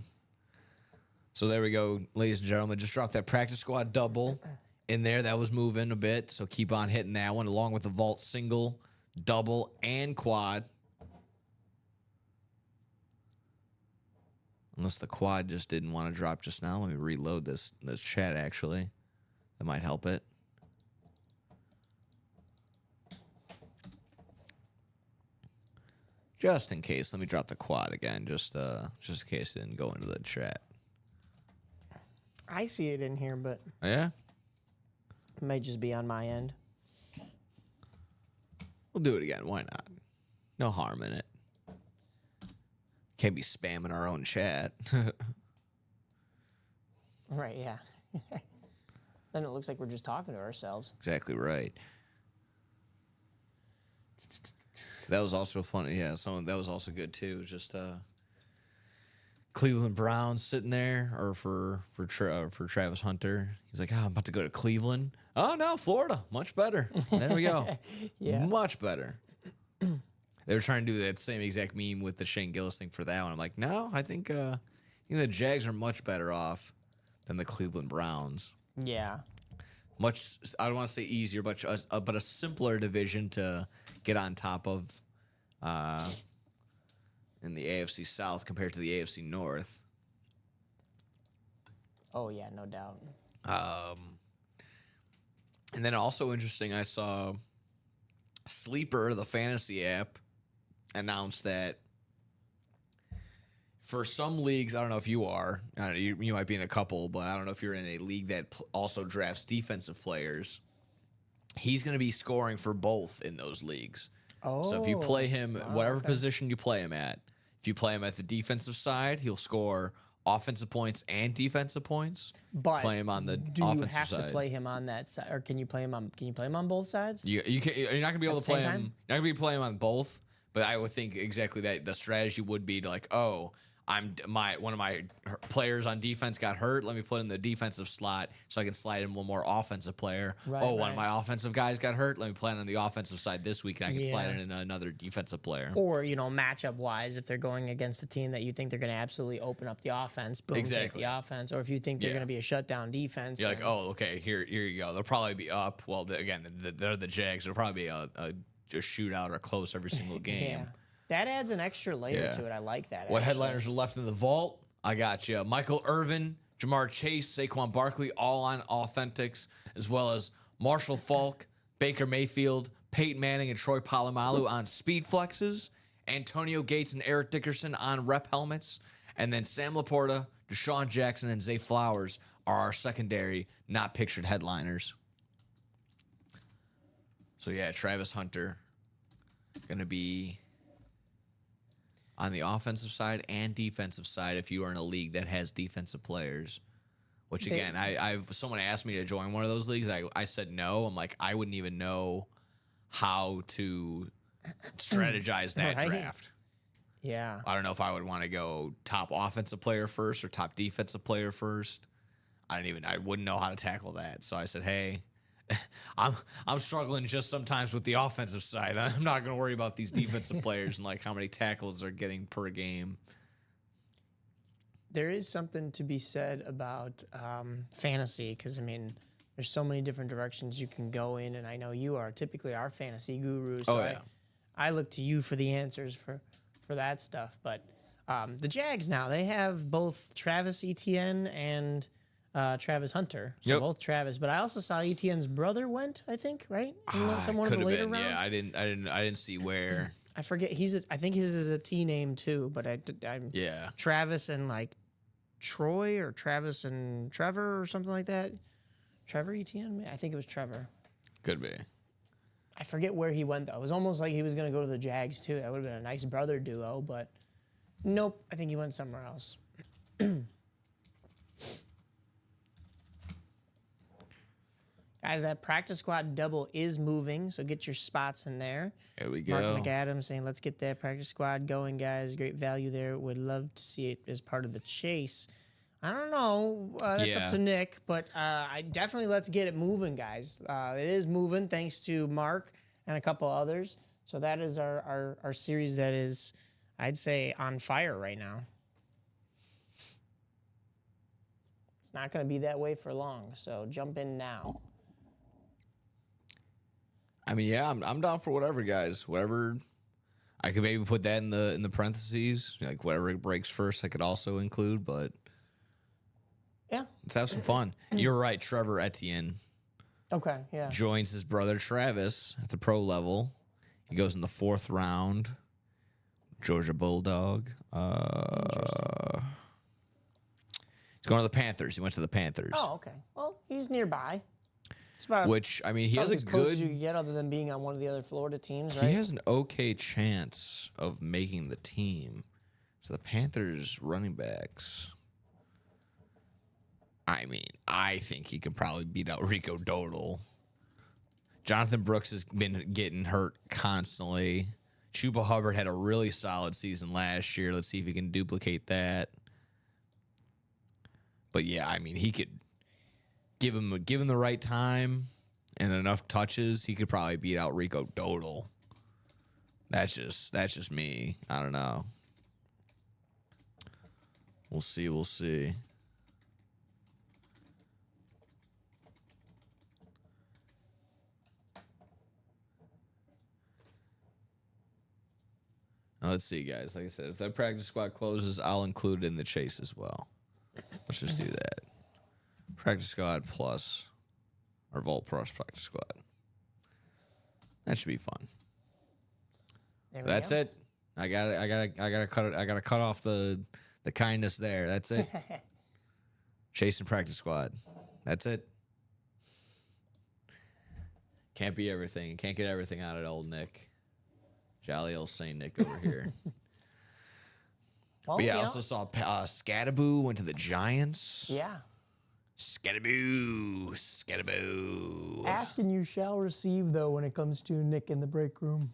So there we go, ladies and gentlemen. Just dropped that practice squad double in there. That was moving a bit, so keep on hitting that one along with the vault single, double, and quad. Unless the quad just didn't want to drop just now. Let me reload this chat, actually. That might help it. Just in case, let me drop the quad again, just in case it didn't go into the chat. I see it in here, but Yeah? it may just be on my end. We'll do it again. Why not? No harm in it. Can't be spamming our own chat. Right, yeah. Then it looks like we're just talking to ourselves. Exactly right. That was also funny. Yeah, that was also good too. Just Cleveland Browns sitting there, or for Travis Hunter. He's like, I'm about to go to Cleveland. Oh no, Florida, much better. There we go. Yeah. Much better. They were trying to do that same exact meme with the Shane Gillis thing for that one. I'm like, no, I think the Jags are much better off than the Cleveland Browns. Yeah. Much, I don't want to say easier, but a simpler division to get on top of in the AFC South compared to the AFC North. Oh, yeah, no doubt. And then also interesting, I saw Sleeper, the fantasy app, announced that for some leagues, I don't know if you are, you might be in a couple, but I don't know if you're in a league that also drafts defensive players. He's going to be scoring for both in those leagues. Oh. So if you play him, whatever position you play him at, if you play him at the defensive side, he'll score offensive points and defensive points. But play him on the do offensive you have side. to play him on that side, or can you play him on both sides? You're not gonna be able to the play same him. time? You're not gonna be playing him on both. But I would think exactly that the strategy would be to like, oh, one of my players on defense got hurt. Let me put in the defensive slot so I can slide in one more offensive player. Right, One of right. my offensive guys got hurt. Let me play on the offensive side this week, and I can slide in another defensive player. Or, matchup wise, if they're going against a team that you think they're going to absolutely open up the offense, boom, Exactly. take the offense. Or if you think they're Yeah. going to be a shutdown defense. You're like, oh, okay, here you go. They'll probably be up. Well, they're the Jags. There'll probably be a shootout or close every single game. Yeah. That adds an extra layer Yeah. to it. I like that. What actually. headliners are left in the vault? I got you. Michael Irvin, Jamar Chase, Saquon Barkley, all on Authentics, as well as Marshall Falk, Baker Mayfield, Peyton Manning, and Troy Polamalu on Speed Flexes, Antonio Gates and Eric Dickerson on Rep Helmets, and then Sam Laporta, Deshaun Jackson, and Zay Flowers are our secondary, not pictured headliners. So yeah, Travis Hunter going to be on the offensive side and defensive side if you are in a league that has defensive players. Which again, I've someone asked me to join one of those leagues. I said no. I'm like, I wouldn't even know how to strategize that Right. draft. Yeah. I don't know if I would want to go top offensive player first or top defensive player first. I wouldn't know how to tackle that. So I said, hey, I'm struggling just sometimes with the offensive side. I'm not going to worry about these defensive players and like how many tackles they're getting per game. There is something to be said about fantasy because, there's so many different directions you can go in, and I know you are typically our fantasy guru. So I look to you for the answers for that stuff. But the Jags now, they have both Travis Etienne and Travis Hunter. So both Travis. But I also saw Etienne's brother went, I think, right? In one of the later rounds. Yeah, I didn't see where. I forget. I think his is a T name too, but I'm Yeah. Travis and like Troy or Travis and Trevor or something like that. Trevor Etienne? I think it was Trevor. Could be. I forget where he went though. It was almost like he was going to go to the Jags too. That would have been a nice brother duo, but nope. I think he went somewhere else. Guys, that practice squad double is moving, so get your spots in there. There we go. Mark McAdams saying, let's get that practice squad going, guys. Great value there. Would love to see it as part of the chase. I don't know. That's up to Nick, but I definitely let's get it moving, guys. It is moving thanks to Mark and a couple others. So that is our series that is, I'd say, on fire right now. It's not going to be that way for long, so jump in now. I'm down for whatever, guys. Whatever. I could maybe put that in the parentheses, like whatever breaks first. I could also include, but Yeah. let's have some fun. You're right. Trevor Etienne Okay, yeah. joins his brother Travis at the pro level. He goes in the 4th round. Georgia Bulldog. He's going to the Panthers. He went to the Panthers. Oh, okay. Well, he's nearby. It's about Which, he has as a close as you good. can get other than being on one of the other Florida teams, right? He has an okay chance of making the team. So the Panthers running backs. I mean, I think he can probably beat out Rico Dowdle. Jonathan Brooks has been getting hurt constantly. Chuba Hubbard had a really solid season last year. Let's see if he can duplicate that. But yeah, I mean, he could give him the right time and enough touches. He could probably beat out Rico Dowdle. That's just me. I don't know. We'll see. Now, let's see, guys. Like I said, if that practice squad closes, I'll include it in the chase as well. Let's just do that. Practice squad plus our Vault Plus practice squad. That should be fun. That's it. I gotta cut it. I gotta cut off the kindness there. That's it. Chase and practice squad. That's it. Can't be everything. Can't get everything out of old Nick. Jolly old Saint Nick over here. Well, but yeah, I also saw Scattaboo went to the Giants. Yeah. Scattaboo. Ask and you shall receive, though, when it comes to Nick in the break room.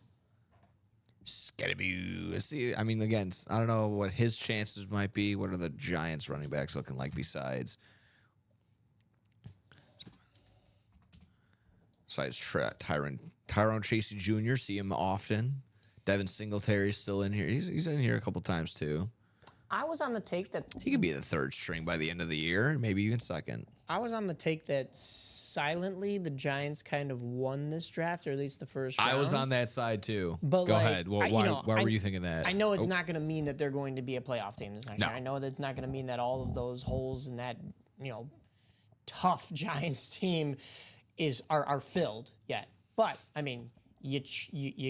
Scattaboo. Let's see. I mean, again, I don't know what his chances might be. What are the Giants running backs looking like besides Tyrone Chasey Jr.? See him often. Devin Singletary's still in here. He's in here a couple times too. I was on the take that he could be the third string by the end of the year, maybe even second. I was on the take that silently the Giants kind of won this draft, or at least the first round. I was on that side too. But Go ahead. Well, why were you thinking that? I know it's not going to mean that they're going to be a playoff team this next No. year. I know that it's not going to mean that all of those holes in that tough Giants team are filled yet. But I mean, you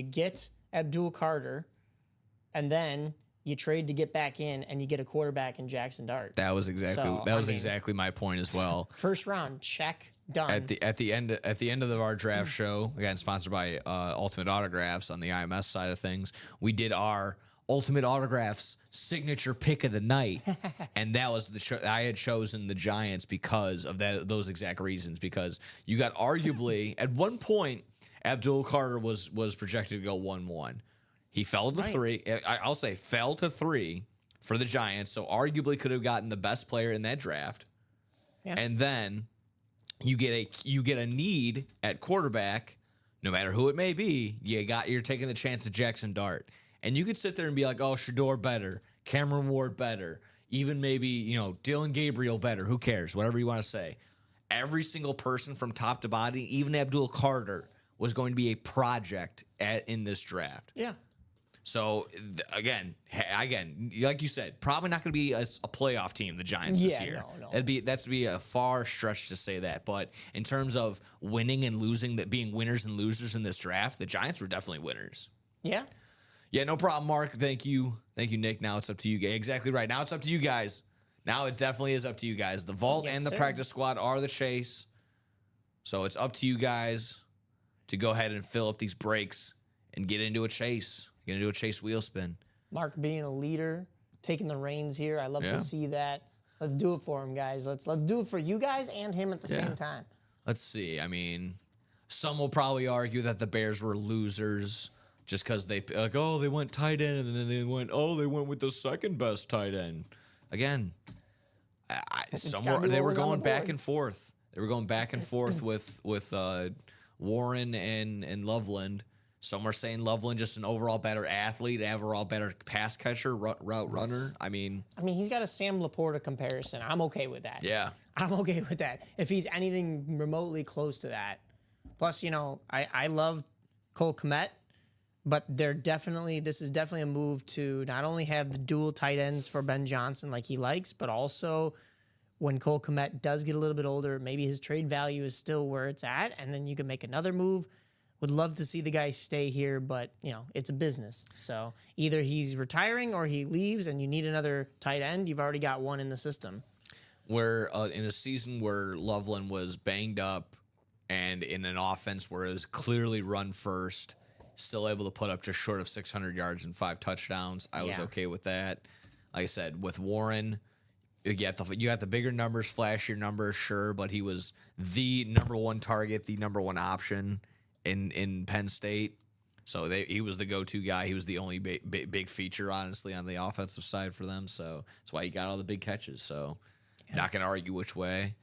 get Abdul Carter, and then you trade to get back in, and you get a quarterback in Jackson Dart. That was exactly my point as well. First round, check, done. At the end of our draft show, again sponsored by Ultimate Autographs on the IMS side of things, we did our Ultimate Autographs signature pick of the night, and that was I had chosen the Giants because of those exact reasons. Because you got arguably at one point, Abdul Carter was projected to go 1-1. He fell to 3. I'll say fell to 3 for the Giants, so arguably could have gotten the best player in that draft. Yeah. And then you get a need at quarterback, no matter who it may be. You're taking the chance of Jackson Dart, and you could sit there and be like, oh, Shador better, Cameron Ward better, even maybe Dylan Gabriel better. Who cares? Whatever you want to say. Every single person from top to bottom, even Abdul Carter, was going to be a project in this draft. Yeah. So again, like you said, probably not going to be a playoff team, the Giants this year. No. That's be a far stretch to say that. But in terms of winning and losing, that being winners and losers in this draft, the Giants were definitely winners. Yeah. Yeah, no problem, Mark. Thank you, Nick. Now it's up to you guys. Exactly right. Now it's up to you guys. Now it definitely is up to you guys. The Vault and the practice squad are the chase. So it's up to you guys to go ahead and fill up these breaks and get into a chase. You're going to do a chase wheel spin. Mark being a leader, taking the reins here. I love to see that. Let's do it for him, guys. Let's do it for you guys and him at the same time. Let's see. I mean, some will probably argue that the Bears were losers just because they went tight end, and then they went with the second best tight end. Again, they were going back and forth. They were going back and forth with Warren and Loveland. Some are saying Loveland just an overall better athlete, overall better pass catcher, route runner. I mean, he's got a Sam Laporta comparison. I'm okay with that. Yeah. I'm okay with that. If he's anything remotely close to that. Plus, I love Cole Kmet, but this is definitely a move to not only have the dual tight ends for Ben Johnson like he likes, but also when Cole Kmet does get a little bit older, maybe his trade value is still where it's at, and then you can make another move. Would love to see the guy stay here, but, it's a business. So either he's retiring or he leaves and you need another tight end. You've already got one in the system. Where in a season where Loveland was banged up and in an offense where it was clearly run first, still able to put up just short of 600 yards and 5 touchdowns, I was okay with that. like I said, with Warren, you got the bigger numbers, flashier numbers, sure, but he was the number one target, the number one option in Penn State. So he was the go-to guy. He was the only big feature, honestly, on the offensive side for them. So that's why he got all the big catches. So not going to argue which way.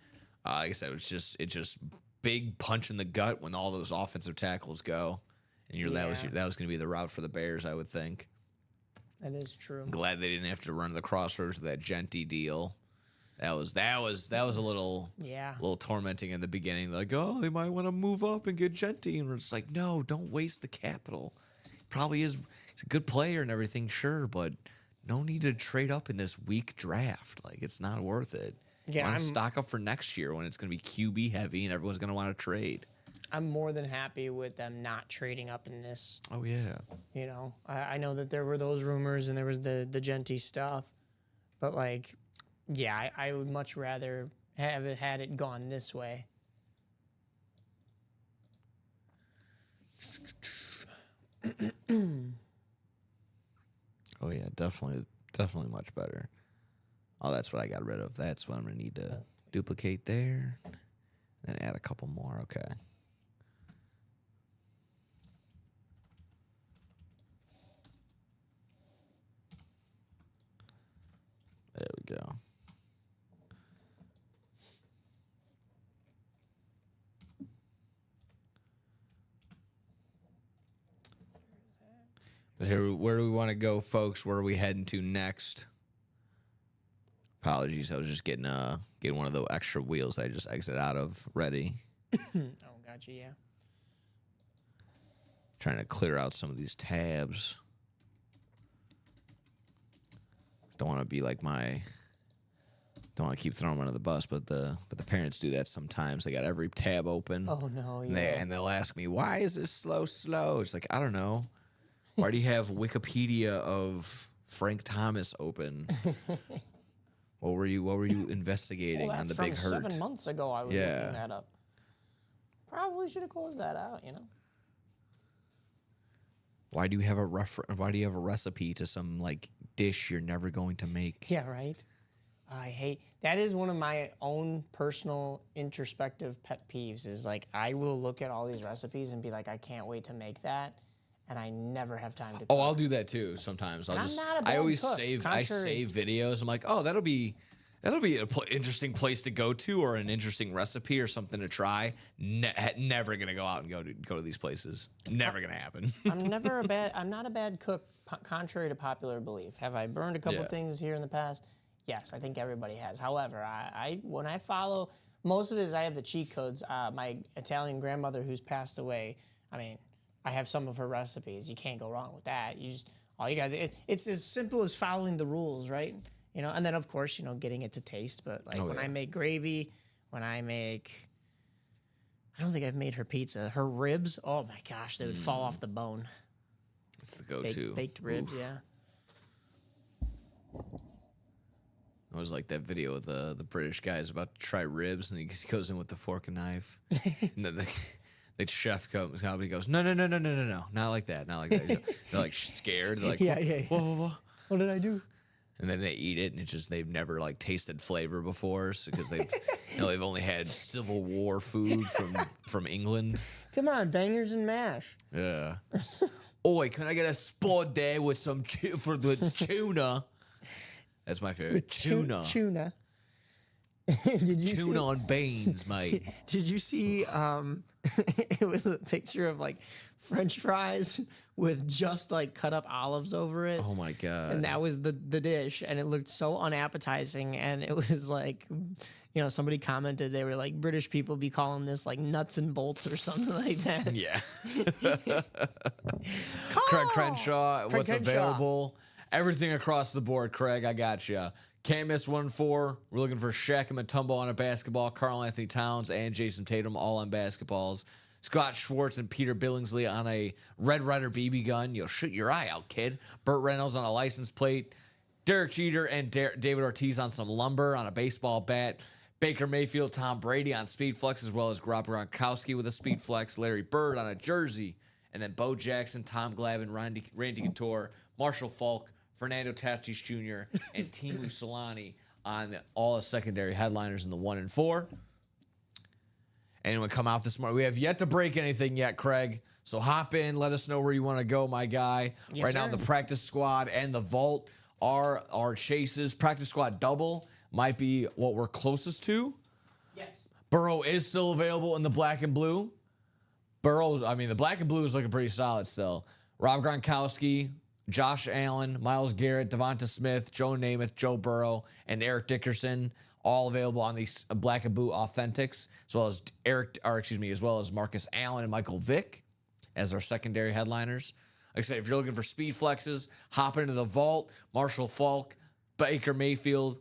Like I said, it's just big punch in the gut when all those offensive tackles go. And that was going to be the route for the Bears, I would think. That is true. I'm glad they didn't have to run to the crossroads with that Genty deal. That was a little tormenting in the beginning. Like, oh, they might want to move up and get Genty, and we're just like, no, don't waste the capital. Probably he's a good player and everything, sure, but no need to trade up in this weak draft. Like, it's not worth it. Yeah, I'm stock up for next year when it's going to be QB heavy and everyone's going to want to trade. I'm more than happy with them not trading up in this. Oh yeah. You know, I know that there were those rumors and there was the Genty stuff, but like. Yeah, I would much rather have had it gone this way. Oh yeah, definitely much better. Oh, that's what I got rid of. That's what I'm gonna need to duplicate there, then add a couple more. Okay. There we go. But here, where do we want to go, folks? Where are we heading to next? Apologies, I was just getting one of the extra wheels I just exited out of ready. Oh, gotcha, yeah. Trying to clear out some of these tabs. Don't want to be like don't want to keep throwing them under the bus, but the parents do that sometimes. They got every tab open. Oh no, yeah. And they'll ask me, why is this slow? It's like, I don't know. Why do you have Wikipedia of Frank Thomas open? What were you investigating on the Big Hurt? 7 months ago I was looking that up. Probably should have closed that out, you know. Why do you have a recipe to some like dish you're never going to make? Yeah, right. I hate that. Is one of my own personal introspective pet peeves. Is like I will look at all these recipes and be like, I can't wait to make that, and I never have time to cook. Oh, I'll do that too sometimes. I'm not a bad I always cook, save contrary. videos. I'm like, oh, that'll be an interesting place to go to, or an interesting recipe, or something to try. Never gonna go out and go to these places. Never gonna happen. I'm not a bad cook, contrary to popular belief. Have I burned a couple things here in the past? Yes, I think everybody has. However, when I follow, most of it is I have the cheat codes. My Italian grandmother who's passed away, I mean, I have some of her recipes. You can't go wrong with that. All you got to do, it's as simple as following the rules, right? You know, and then of course, you know, getting it to taste. But like I make gravy, I don't think I've made her pizza. Her ribs, oh my gosh, they would fall off the bone. It's the go-to. Baked ribs, yeah. It was like that video of the British guy's about to try ribs, and he goes in with the fork and knife, and then the chef comes out and he goes, no, not like that. They're like scared. They're like, whoa. What did I do? And then they eat it, and they've never like tasted flavor before, because they've they've only had Civil War food from England. Come on, bangers and mash. Yeah. Oi, can I get a spud there with some for the tuna? That's my favorite. Tuna. Tuna. Did you tuna on beans, mate? Did you see? It was a picture of like French fries with just like cut up olives over it. Oh my god! And that was the dish, and it looked so unappetizing. And it was like, you know, somebody commented they were like, British people be calling this like nuts and bolts or something like that. Yeah. Craig Crenshaw, what's available? Everything across the board, Craig. I got you. Can't miss 1-4. We're looking for Shaq and Mutombo on a basketball. Karl Anthony Towns and Jason Tatum all on basketballs. Scott Schwartz and Peter Billingsley on a Red Ryder BB gun. You'll shoot your eye out, kid. Burt Reynolds on a license plate. Derek Jeter and David Ortiz on some lumber on a baseball bat. Baker Mayfield, Tom Brady on speed flex, as well as Rob Gronkowski with a speed flex. Larry Bird on a jersey. And then Bo Jackson, Tom Glavine, Randy Couture, Marshall Falk Fernando Tatis Jr., and Timu Solani on all the secondary headliners in the 1 and 4. Anyone come out this morning? We have yet to break anything yet, Craig. So hop in. Let us know where you want to go, my guy. Yes, right now, sir. the practice squad and the vault are our chases. Practice squad double might be what we're closest to. Yes. Burrow is still available in the black and blue. The black and blue is looking pretty solid still. Rob Gronkowski, Josh Allen, Myles Garrett, Devonta Smith, Joe Namath, Joe Burrow, and Eric Dickerson, all available on these black and blue authentics, as well as Marcus Allen and Michael Vick as our secondary headliners. Like I said, if you're looking for speed flexes, hop into the vault. Marshall Faulk, Baker Mayfield,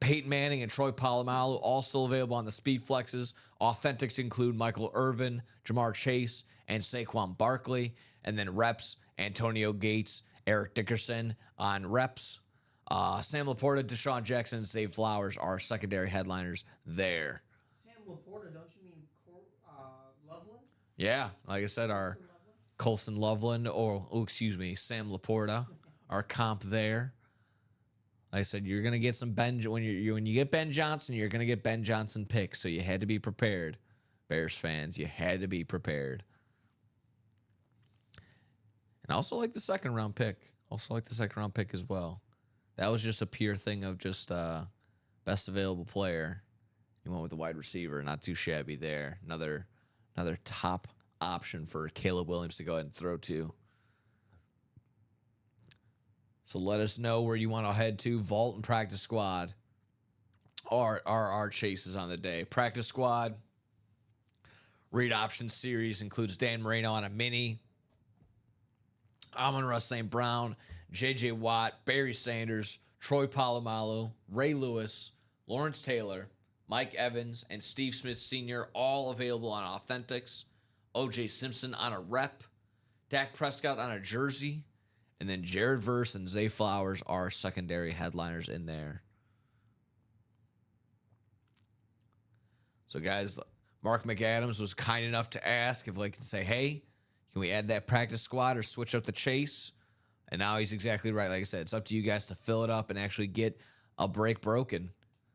Peyton Manning, and Troy Polamalu, all still available on the speed flexes. Authentics include Michael Irvin, Jamar Chase, and Saquon Barkley. And then reps, Antonio Gates, Eric Dickerson on reps. Sam Laporta, Deshaun Jackson, and Zay Flowers are secondary headliners there. Sam Laporta, don't you mean Loveland? Yeah, like I said, our Colson Loveland, Sam Laporta, our comp there. Like I said, you're gonna get some Ben when you get Ben Johnson, you're gonna get Ben Johnson picks. So you had to be prepared, Bears fans. You had to be prepared. And I also like the second round pick. As well. That was just a pure thing of just best available player. You went with the wide receiver, not too shabby there. Another top option for Caleb Williams to go ahead and throw to. So let us know where you want to head to. Vault and practice squad are our chases on the day. Practice squad read option series includes Dan Marino on a mini, Amon-Ra St. Brown, J.J. Watt, Barry Sanders, Troy Polamalu, Ray Lewis, Lawrence Taylor, Mike Evans, and Steve Smith Sr. all available on authentics. O.J. Simpson on a rep, Dak Prescott on a jersey, and then Jared Verse and Zay Flowers are secondary headliners in there. So, guys, Mark McAdams was kind enough to ask if can say, hey, can we add that practice squad or switch up the chase? And now he's exactly right. Like I said, it's up to you guys to fill it up and actually get a break broken.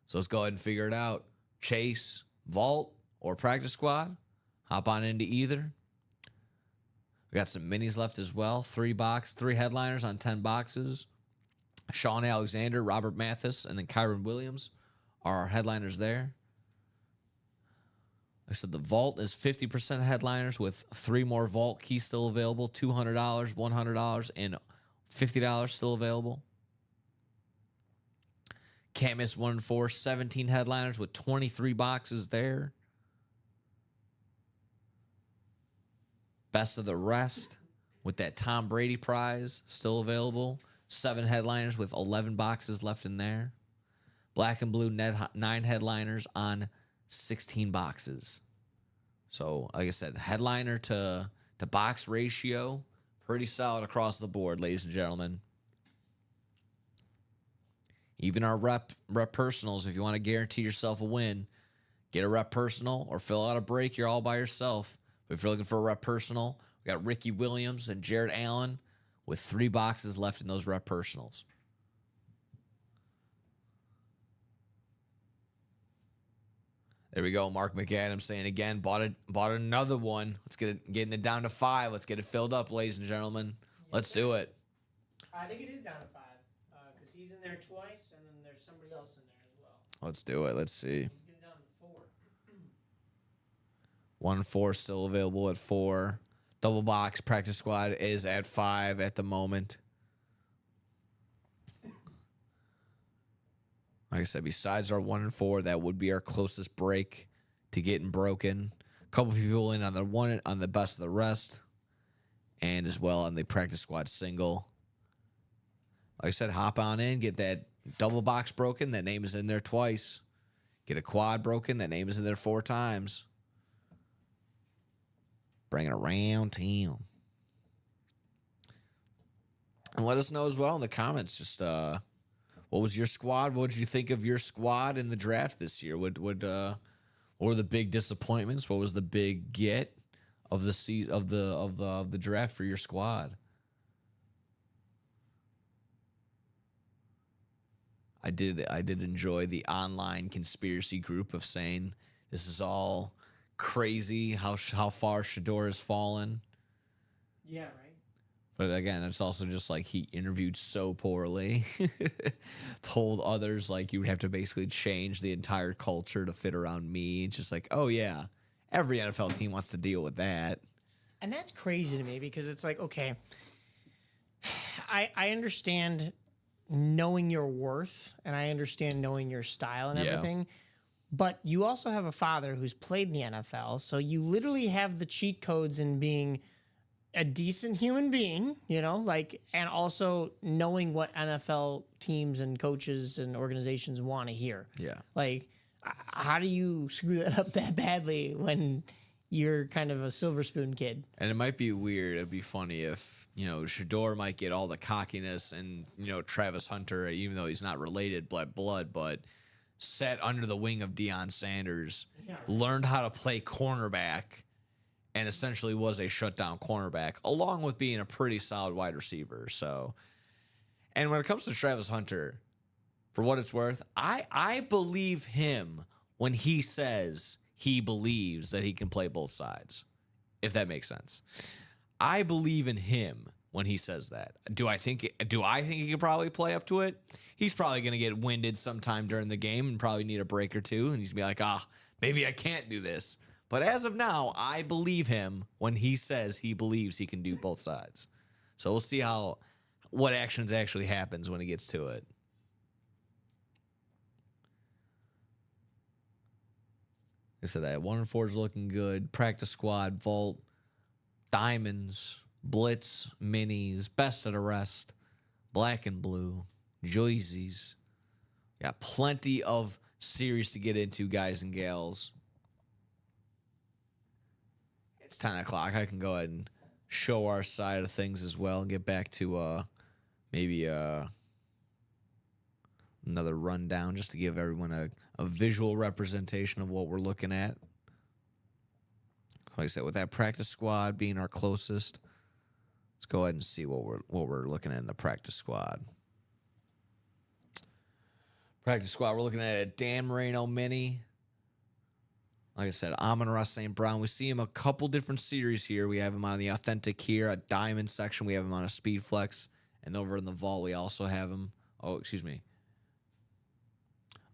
So let's go ahead and figure it out. Chase, vault, or practice squad. Hop on into either. We got some minis left as well. 3 headliners on 10 boxes. Sean Alexander, Robert Mathis, and then Kyron Williams are our headliners there. Like I said, the vault is 50% headliners with 3 more vault keys still available. $200, $100, and $50 still available. Can't miss 1 and 4, 17 headliners with 23 boxes there. Best of the rest with that Tom Brady prize still available. 7 headliners with 11 boxes left in there. Black and blue 9 headliners on 16 boxes. So, like I said, headliner to box ratio, pretty solid across the board, ladies and gentlemen. Even our rep personals, if you want to guarantee yourself a win, get a rep personal or fill out a break. You're all by yourself. But if you're looking for a rep personal, we got Ricky Williams and Jared Allen with 3 boxes left in those rep personals. There we go. Mark McAdams saying again, bought another one. Let's getting it down to 5. Let's get it filled up, ladies and gentlemen. Let's do it. I think it is down to 5 because he's in there twice, and then there's somebody else in there as well. Let's do it. Let's see. He's getting down to 4. 1 and 4 still available at 4. Double box practice squad is at 5 at the moment. Like I said, besides our 1 and 4, that would be our closest break to getting broken. A couple people in on the best of the rest, and as well on the practice squad single. Like I said, hop on in, get that double box broken. That name is in there twice. Get a quad broken. That name is in there 4 times. Bring it around town. And let us know as well in the comments. Just what was your squad? What did you think of your squad in the draft this year? What were the big disappointments? What was the big get of the season of the draft for your squad? I did enjoy the online conspiracy group of saying this is all crazy, how far Shedeur has fallen. Yeah, right. But again, it's also just like he interviewed so poorly. Told others like you would have to basically change the entire culture to fit around me. It's just like, oh yeah, every NFL team wants to deal with that. And that's crazy to me because it's like, okay, I understand knowing your worth and I understand knowing your style and everything. But you also have a father who's played in the NFL. So you literally have the cheat codes in being a decent human being, you know, like, and also knowing what NFL teams and coaches and organizations want to hear. Yeah. Like, how do you screw that up that badly when you're kind of a silver spoon kid? And it might be weird. It'd be funny if, you know, Shedeur might get all the cockiness and, you know, Travis Hunter, even though he's not related blood, but sat under the wing of Deion Sanders, learned how to play cornerback, and essentially was a shutdown cornerback, along with being a pretty solid wide receiver. So, and when it comes to Travis Hunter, for what it's worth, I believe him when he says he believes that he can play both sides, if that makes sense. I believe in him when he says that. Do I think he could probably play up to it? He's probably going to get winded sometime during the game and probably need a break or two, and he's going to be like, maybe I can't do this. But as of now, I believe him when he says he believes he can do both sides. So we'll see what actions actually happens when he gets to it. I said that 1-4 is looking good. Practice squad, vault, diamonds, blitz, minis, best of the rest, black and blue, jerseys. Got plenty of series to get into, guys and gals. It's 10 o'clock. I can go ahead and show our side of things as well and get back to maybe another rundown just to give everyone a visual representation of what we're looking at. Like I said, with that practice squad being our closest, let's go ahead and see what we're looking at in the practice squad. Practice squad, we're looking at a Dan Marino mini. Like I said, Amon-Ra St. Brown. We see him a couple different series here. We have him on the Authentic here, a Diamond section. We have him on a Speed Flex. And over in the Vault, we also have him. Oh, excuse me.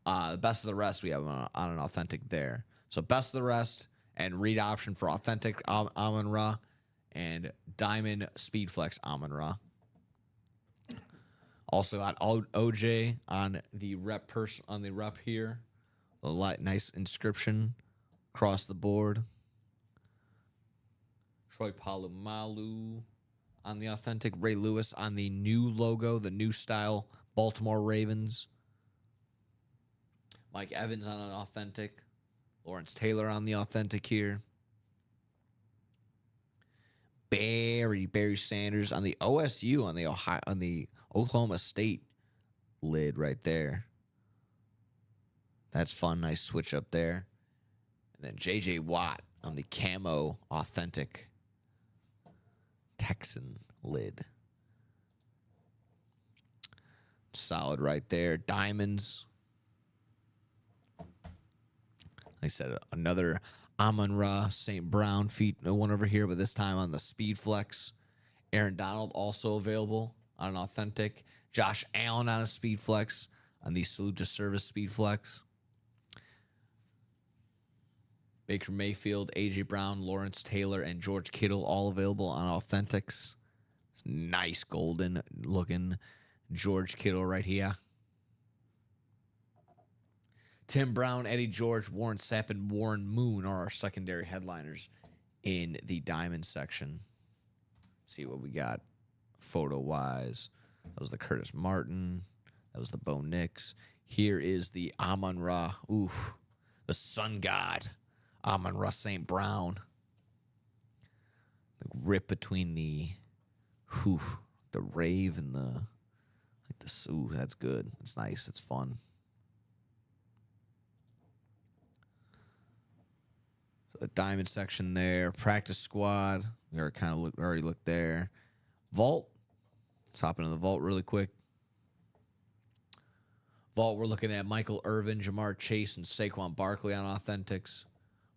The Best of the Rest, we have him on an Authentic there. So Best of the Rest and read option for Authentic Amon-Ra and Diamond Speed Flex Amon-Ra. Also got OJ on the rep here. A nice inscription across the board. Troy Polamalu on the Authentic. Ray Lewis on the new logo, the new style Baltimore Ravens. Mike Evans on an Authentic. Lawrence Taylor on the Authentic here. Barry Sanders on the OSU on the Oklahoma State lid right there. That's fun. Nice switch up there. And then J.J. Watt on the camo Authentic Texan lid. Solid right there. Diamonds. Like I said, another Amon-Ra St. Brown one over here, but this time on the Speed Flex. Aaron Donald also available on an Authentic. Josh Allen on a Speed Flex on the Salute to Service Speed Flex. Baker Mayfield, A.J. Brown, Lawrence Taylor, and George Kittle all available on Authentics. Nice golden looking George Kittle right here. Tim Brown, Eddie George, Warren Sapp, and Warren Moon are our secondary headliners in the Diamond section. See what we got photo-wise. That was the Curtis Martin. That was the Bo Nix. Here is the Amon-Ra. Oof. The Sun God. Amon-Ra St. Brown. The rip between the rave and ooh, that's good. It's nice. It's fun. So the Diamond section there. Practice squad. We already looked there. Vault. Let's hop into the Vault really quick. Vault, we're looking at Michael Irvin, Jamar Chase, and Saquon Barkley on Authentics.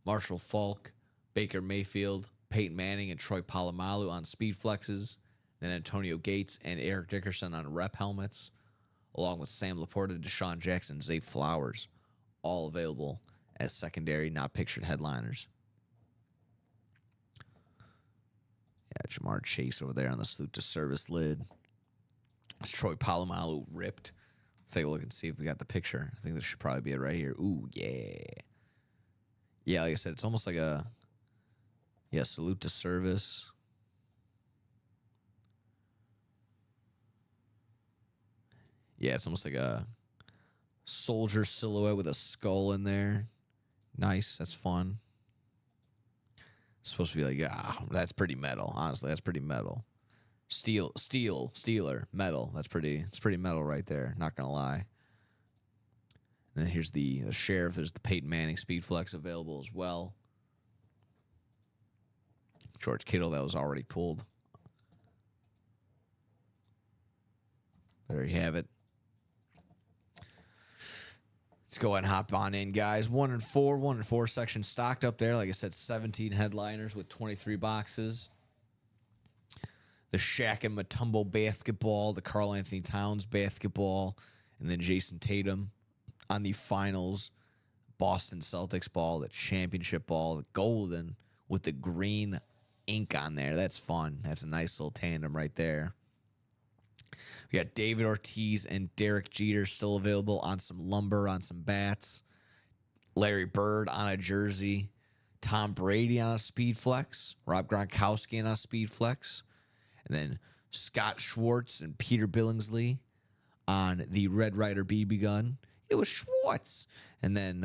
Marshall Faulk, Baker Mayfield, Peyton Manning, and Troy Polamalu on Speed Flexes. Then Antonio Gates and Eric Dickerson on rep helmets, along with Sam Laporta, Deshaun Jackson, Zay Flowers, all available as secondary, not pictured headliners. Yeah, Jamar Chase over there on the Salute to Service lid. It's Troy Polamalu ripped. Let's take a look and see if we got the picture. I think this should probably be it right here. Ooh, yeah. Yeah, like I said, it's almost like a, Salute to Service. Yeah, it's almost like a soldier silhouette with a skull in there. Nice. That's fun. It's supposed to be like, that's pretty metal. Honestly, that's pretty metal. Steeler, metal. It's pretty metal right there. Not going to lie. And then here's the Sheriff. There's the Peyton Manning Speed Flex available as well. George Kittle, that was already pulled. There you have it. Let's go ahead and hop on in, guys. 1 and 4 section stocked up there. Like I said, 17 headliners with 23 boxes. The Shaq and Mutombo basketball, the Karl Anthony Towns basketball, and then Jason Tatum on the finals. Boston Celtics ball, the championship ball, the golden with the green ink on there. That's fun. That's a nice little tandem right there. We got David Ortiz and Derek Jeter still available on some lumber, on some bats. Larry Bird on a jersey. Tom Brady on a Speed Flex. Rob Gronkowski on a Speed Flex. And then Scott Schwartz and Peter Billingsley on the Red Ryder BB gun. It was Schwartz. And then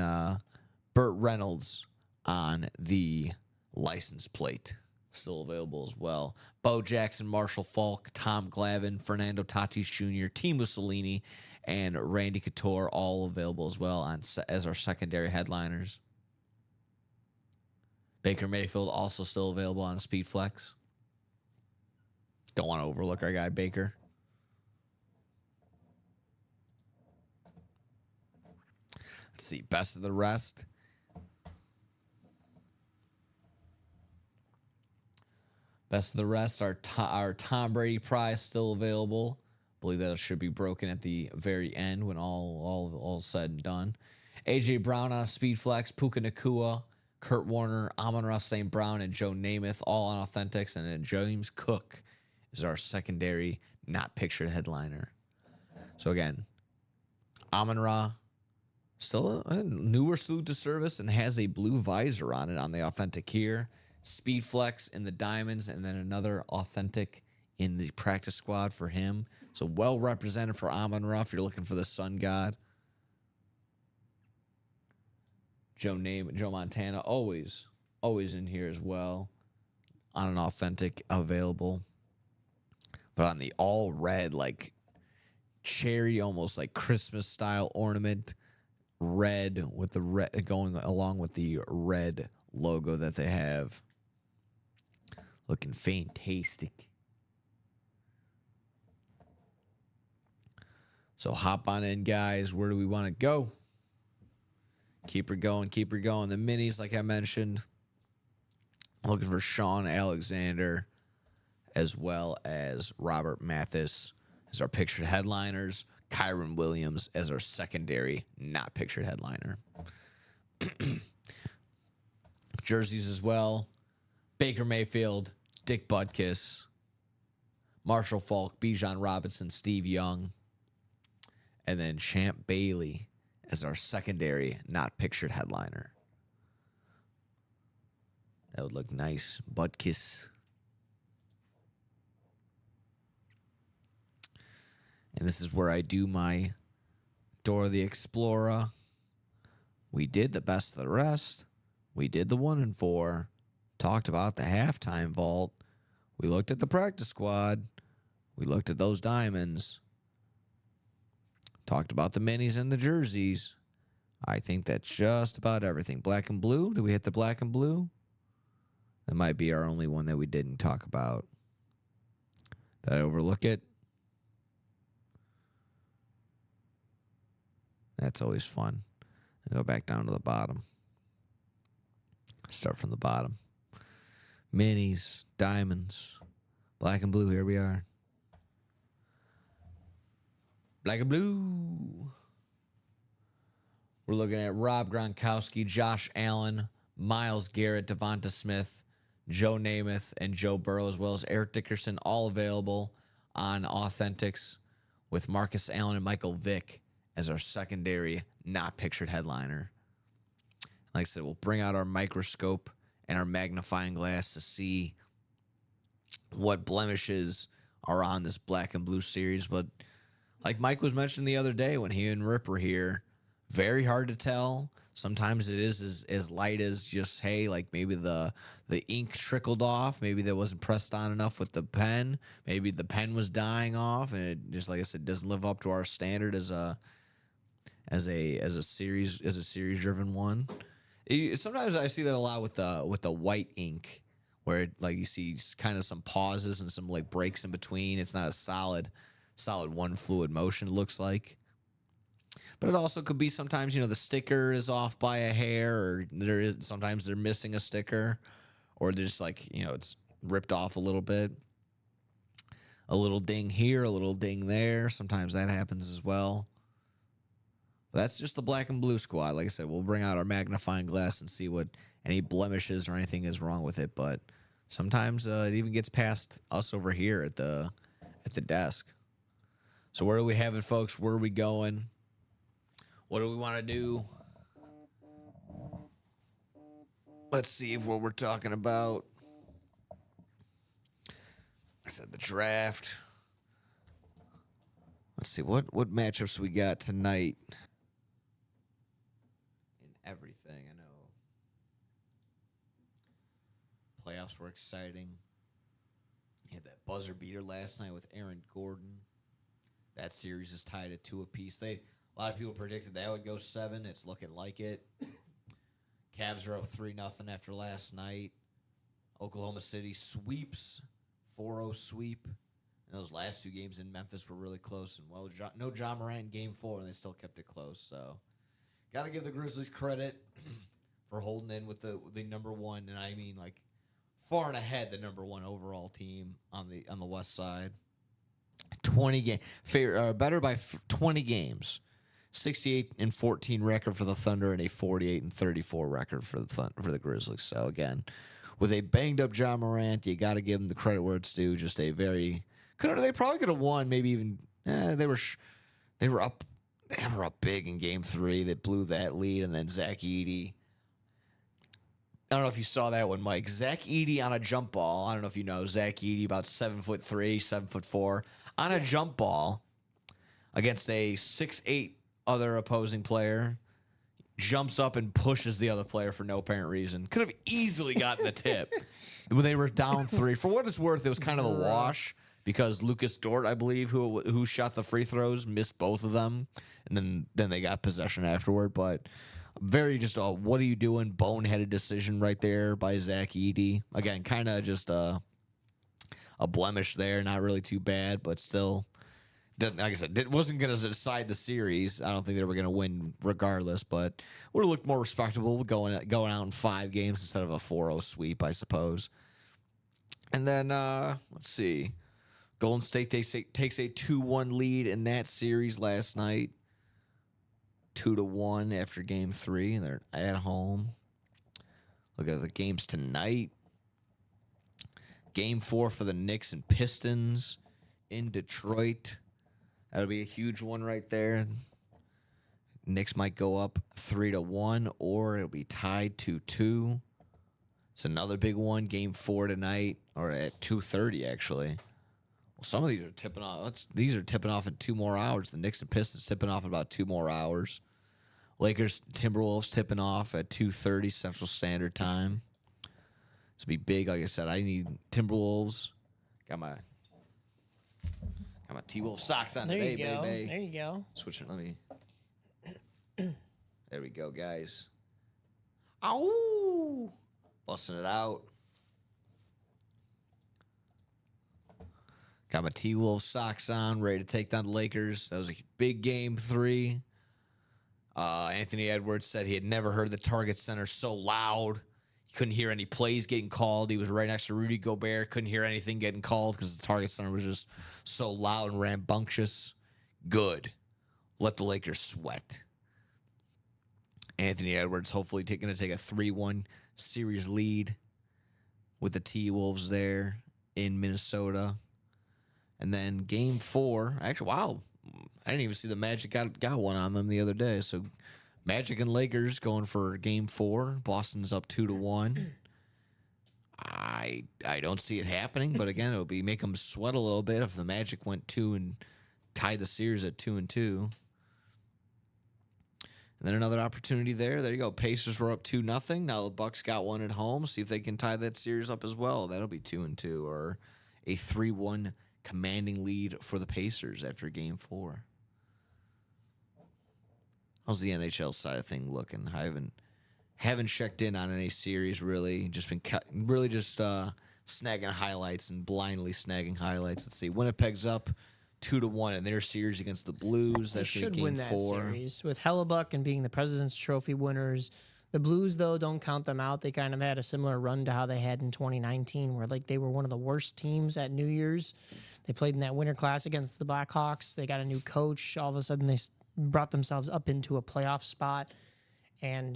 Burt Reynolds on the license plate. Still available as well. Bo Jackson, Marshall Faulk, Tom Glavine, Fernando Tatis Jr., T. Mussolini, and Randy Couture all available as well as our secondary headliners. Baker Mayfield also still available on a Speed Flex. Don't want to overlook our guy Baker. Let's see. Best of the rest. Best of the rest, our Tom Brady prize still available. I believe that it should be broken at the very end when all said and done. A.J. Brown on a Speed Flex, Puka Nacua, Kurt Warner, Amon-Ra St. Brown, and Joe Namath all on Authentics. And then James Cook is our secondary, not pictured headliner. So again, Amon-Ra, still a newer Salute to Service and has a blue visor on it on the Authentic here. Speed Flex in the diamonds, and then another Authentic in the practice squad for him. So well represented for Amon-Ra if you're looking for the Sun God. Joe Montana, always in here as well on an Authentic available. But on the all red, like cherry, almost like Christmas style ornament, red with the red going along with the red logo that they have. Looking fantastic. So hop on in, guys. Where do we want to go? Keep her going. The minis, like I mentioned. Looking for Sean Alexander as well as Robert Mathis as our pictured headliners. Kyron Williams as our secondary, not pictured headliner. Jerseys as well. Baker Mayfield, Dick Butkus, Marshall Faulk, Bijan Robinson, Steve Young, and then Champ Bailey as our secondary, not pictured headliner. That would look nice. Butkus. And this is where I do my Dora the Explorer. We did the best of the rest. We did the 1 and 4. Talked about the halftime vault. We looked at the practice squad. We looked at those diamonds. Talked about the minis and the jerseys. I think that's just about everything. Black and blue. Did we hit the black and blue? That might be our only one that we didn't talk about. Did I overlook it? That's always fun. And go back down to the bottom. Start from the bottom. Minis, diamonds, black and blue. Here we are. Black and blue. We're looking at Rob Gronkowski, Josh Allen, Myles Garrett, Devonta Smith, Joe Namath, and Joe Burrow, as well as Eric Dickerson, all available on Authentics with Marcus Allen and Michael Vick as our secondary, not pictured headliner. Like I said, we'll bring out our microscope and our magnifying glass to see what blemishes are on this black and blue series. But like Mike was mentioning the other day when he and Rip were here, very hard to tell. Sometimes it is as light as just, hey, like maybe the ink trickled off. Maybe that wasn't pressed on enough with the pen. Maybe the pen was dying off, and it just, like I said, doesn't live up to our standard as a series driven one. Sometimes I see that a lot with the white ink, where like you see kind of some pauses and some like breaks in between. It's not a solid one fluid motion, it looks like. But it also could be sometimes, the sticker is off by a hair, or sometimes they're missing a sticker, or they're just like, it's ripped off a little bit. A little ding here, a little ding there. Sometimes that happens as well. That's just the black and blue squad. Like I said, we'll bring out our magnifying glass and see what any blemishes or anything is wrong with it. But sometimes it even gets past us over here at the desk. So where do we have it, folks? Where are we going? What do we want to do? Let's see what we're talking about. I said the draft. Let's see what matchups we got tonight. In everything, I know. Playoffs were exciting. You had that buzzer beater last night with Aaron Gordon. That series is tied at 2 apiece. A lot of people predicted that would go 7. It's looking like it. Cavs are up 3-0 after last night. Oklahoma City sweeps, 4-0 sweep. And those last 2 games in Memphis were really close. And, well, no Ja Morant in Game 4, and they still kept it close. So, got to give the Grizzlies credit for holding in with the number 1, and I mean, like, far and ahead the number 1 overall team on the West Side. 20 games, better by 20 games. 68-14 record for the Thunder and a 48-34 record for the Grizzlies. So again, with a banged up Ja Morant, you got to give them the credit where it's due. Just a very they probably could have won. Maybe even they were up big in Game 3. They blew that lead, and then Zach Edey. I don't know if you saw that one, Mike. Zach Edey on a jump ball. I don't know if you know Zach Edey, about 7'3", 7'4", on a jump ball against a 6'8" other opposing player, jumps up and pushes the other player for no apparent reason. Could have easily gotten the tip when they were down 3. For what it's worth, it was kind of a wash because Lucas Dort, I believe, who shot the free throws, missed both of them, and then they got possession afterward. But very just a what are you doing boneheaded decision right there by Zach Edey. Again, kind of just a blemish there, not really too bad, but still. Like I said, it wasn't going to decide the series. I don't think they were going to win regardless, but would have looked more respectable going out in 5 games instead of a 4-0 sweep, I suppose. And then, let's see. Golden State takes a 2-1 lead in that series last night. 2-1 after Game 3. They're at home. Look at the games tonight. Game 4 for the Knicks and Pistons in Detroit. That'll be a huge one right there. Knicks might go up 3-1, or it'll be tied 2-2. It's another big one. Game 4 tonight, or at 2:30 actually. Well, some of these are tipping off. These are tipping off in 2 more hours. The Knicks and Pistons tipping off in about 2 more hours. Lakers Timberwolves tipping off at 2:30 Central Standard Time. This will be big. Like I said, I need Timberwolves. Got my T-Wolf socks on today, baby. There you go. Switch it. Let me. There we go, guys. Ow! Busting it out. Got my T-Wolf socks on, ready to take down the Lakers. That was a big Game 3. Anthony Edwards said he had never heard the Target Center so loud. He couldn't hear any plays getting called. He was right next to Rudy Gobert. Couldn't hear anything getting called because the Target Center was just so loud and rambunctious. Good. Let the Lakers sweat. Anthony Edwards hopefully going to take a 3-1 series lead with the T-Wolves there in Minnesota. And then game 4. Actually, wow. I didn't even see the Magic got one on them the other day. So Magic and Lakers going for game 4. Boston's up 2-1. I don't see it happening, but again, it would be make them sweat a little bit if the Magic went 2 and tied the series at 2-2. And then another opportunity there. There you go. Pacers were up 2-0. Now the Bucks got one at home. See if they can tie that series up as well. That'll be 2-2 or a 3-1 commanding lead for the Pacers after game 4. How's the NHL side of thing looking? I haven't checked in on any series really. Just been snagging highlights and blindly snagging highlights. Let's see. Winnipeg's up 2-1 in their series against the Blues. That should game win that 4 series with Hellebuck and being the President's Trophy winners. The Blues, though, don't count them out. They kind of had a similar run to how they had in 2019, where like they were one of the worst teams at New Year's. They played in that Winter Class against the Blackhawks. They got a new coach. All of a sudden, they brought themselves up into a playoff spot. And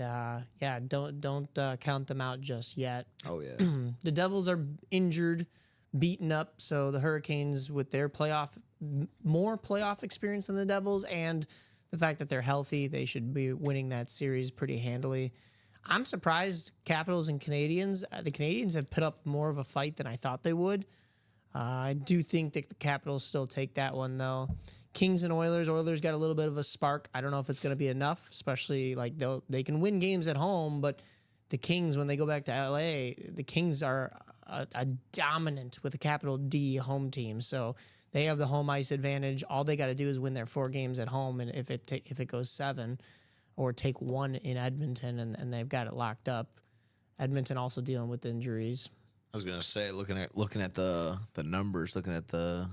don't count them out just yet. Oh yeah. The Devils are injured, beaten up. So the Hurricanes, with their more playoff experience than the Devils, and the fact that they're healthy, they should be winning that series pretty handily. I'm surprised Capitals and Canadiens. The Canadiens have put up more of a fight than I thought they would. I do think that the Capitals still take that one, though. Kings and Oilers. Oilers got a little bit of a spark. I don't know if it's going to be enough, especially like they can win games at home, but the Kings, when they go back to LA, the Kings are a dominant with a capital D home team. So they have the home ice advantage. All they got to do is win their 4 games at home, and if it goes 7, or take 1 in Edmonton, and they've got it locked up. Edmonton also dealing with injuries. I was gonna say, looking at the numbers, looking at the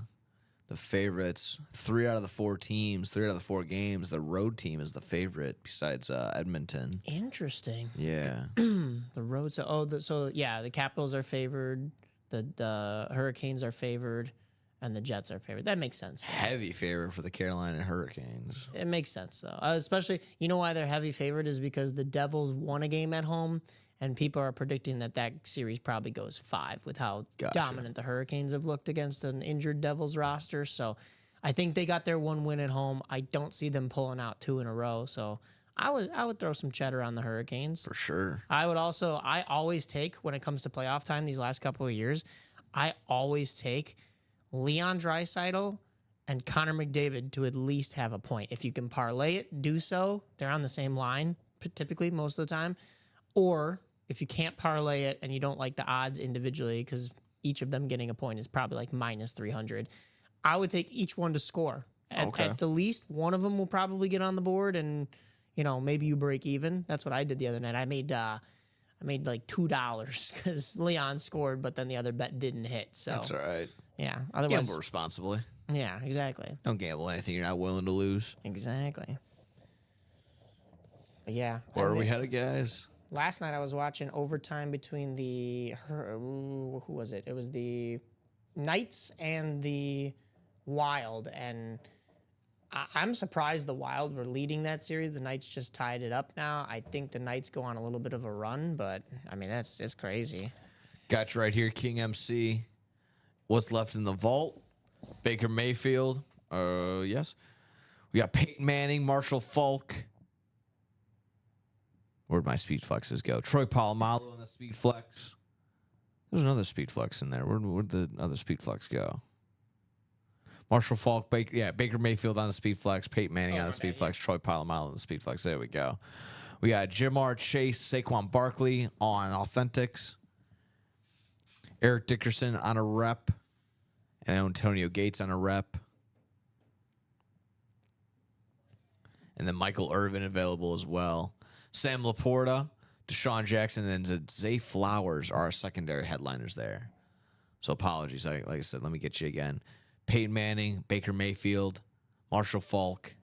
favorites, 3 out of the 4 teams, 3 out of the 4 games, the road team is the favorite besides Edmonton. Interesting. Yeah. The road. The Capitals are favored. The Hurricanes are favored, and the Jets are favored. That makes sense. Heavy favorite for the Carolina Hurricanes. It makes sense though. Especially, you know why they're heavy favored is because the Devils won a game at home. And people are predicting that series probably goes 5 with how dominant the Hurricanes have looked against an injured Devils roster. So I think they got their 1 win at home. I don't see them pulling out 2 in a row. So I would throw some cheddar on the Hurricanes. For sure. I always take, when it comes to playoff time these last couple of years, I always take Leon Draisaitl and Connor McDavid to at least have a point. If you can parlay it, do so. They're on the same line, typically, most of the time. Or if you can't parlay it and you don't like the odds individually, because each of them getting a point is probably like minus 300, I would take each one to score. At the least, one of them will probably get on the board, and maybe you break even. That's what I did the other night. I made like $2 because Leon scored, but then the other bet didn't hit. So that's all right. Yeah. Otherwise, gamble responsibly. Yeah, exactly. Don't gamble anything you're not willing to lose. Exactly. But yeah. Where are we headed, guys? Last night I was watching overtime between who was it? It was the Knights and the Wild, and I'm surprised the Wild were leading that series. The Knights just tied it up now. I think the Knights go on a little bit of a run, but I mean it's crazy. Got you right here, King MC. What's left in the vault? Baker Mayfield. Yes. We got Peyton Manning, Marshall Faulk. Where'd my speed flexes go? Troy Polamalu on the speed flex. There's another speed flex in there. Where'd the other speed flex go? Marshall Faulk, Baker Mayfield on the speed flex, Peyton Manning on the speed flex, Troy Polamalu on the speed flex. There we go. We got Jamar Chase, Saquon Barkley on Authentics, Eric Dickerson on a rep, and Antonio Gates on a rep. And then Michael Irvin available as well. Sam Laporta, Deshaun Jackson, and Zay Flowers are our secondary headliners there. So apologies. Like I said, let me get you again. Peyton Manning, Baker Mayfield, Marshall Faulk,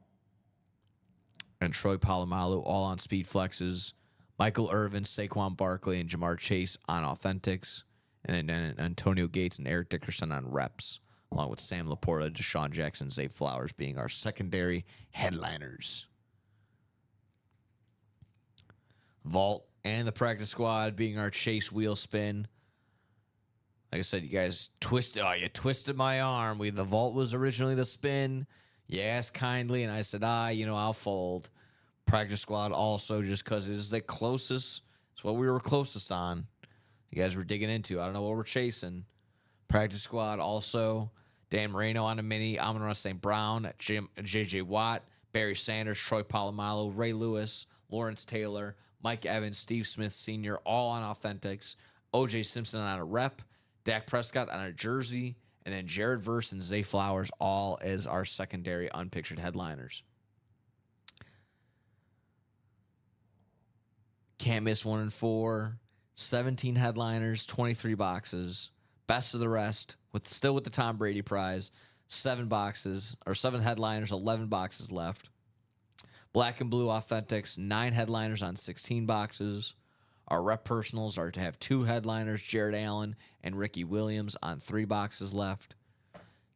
and Troy Polamalu all on speed flexes. Michael Irvin, Saquon Barkley, and Jamar Chase on authentics. And then Antonio Gates and Eric Dickerson on reps, along with Sam Laporta, Deshaun Jackson, Zay Flowers being our secondary headliners. Vault and the practice squad being our chase wheel spin. Like I said, you guys you twisted my arm. The vault was originally the spin. You asked kindly, and I said, I'll fold. Practice squad also, just because it is the closest. It's what we were closest on. You guys were digging into. I don't know what we're chasing. Practice squad also. Dan Marino on a mini. Amon-Ra St. Brown. J.J. Watt. Barry Sanders. Troy Polamalu. Ray Lewis. Lawrence Taylor. Mike Evans. Steve Smith Sr. all on authentics. O.J. Simpson on a rep. Dak Prescott on a jersey. And then Jared Verse and Zay Flowers all as our secondary unpictured headliners. Can't miss 1 and 4. 17 headliners, 23 boxes. Best of the rest, still with the Tom Brady prize. 7 headliners, 11 boxes left. Black and blue authentics, 9 headliners on 16 boxes. Our rep personals are to have 2 headliners, Jared Allen and Ricky Williams on 3 boxes left.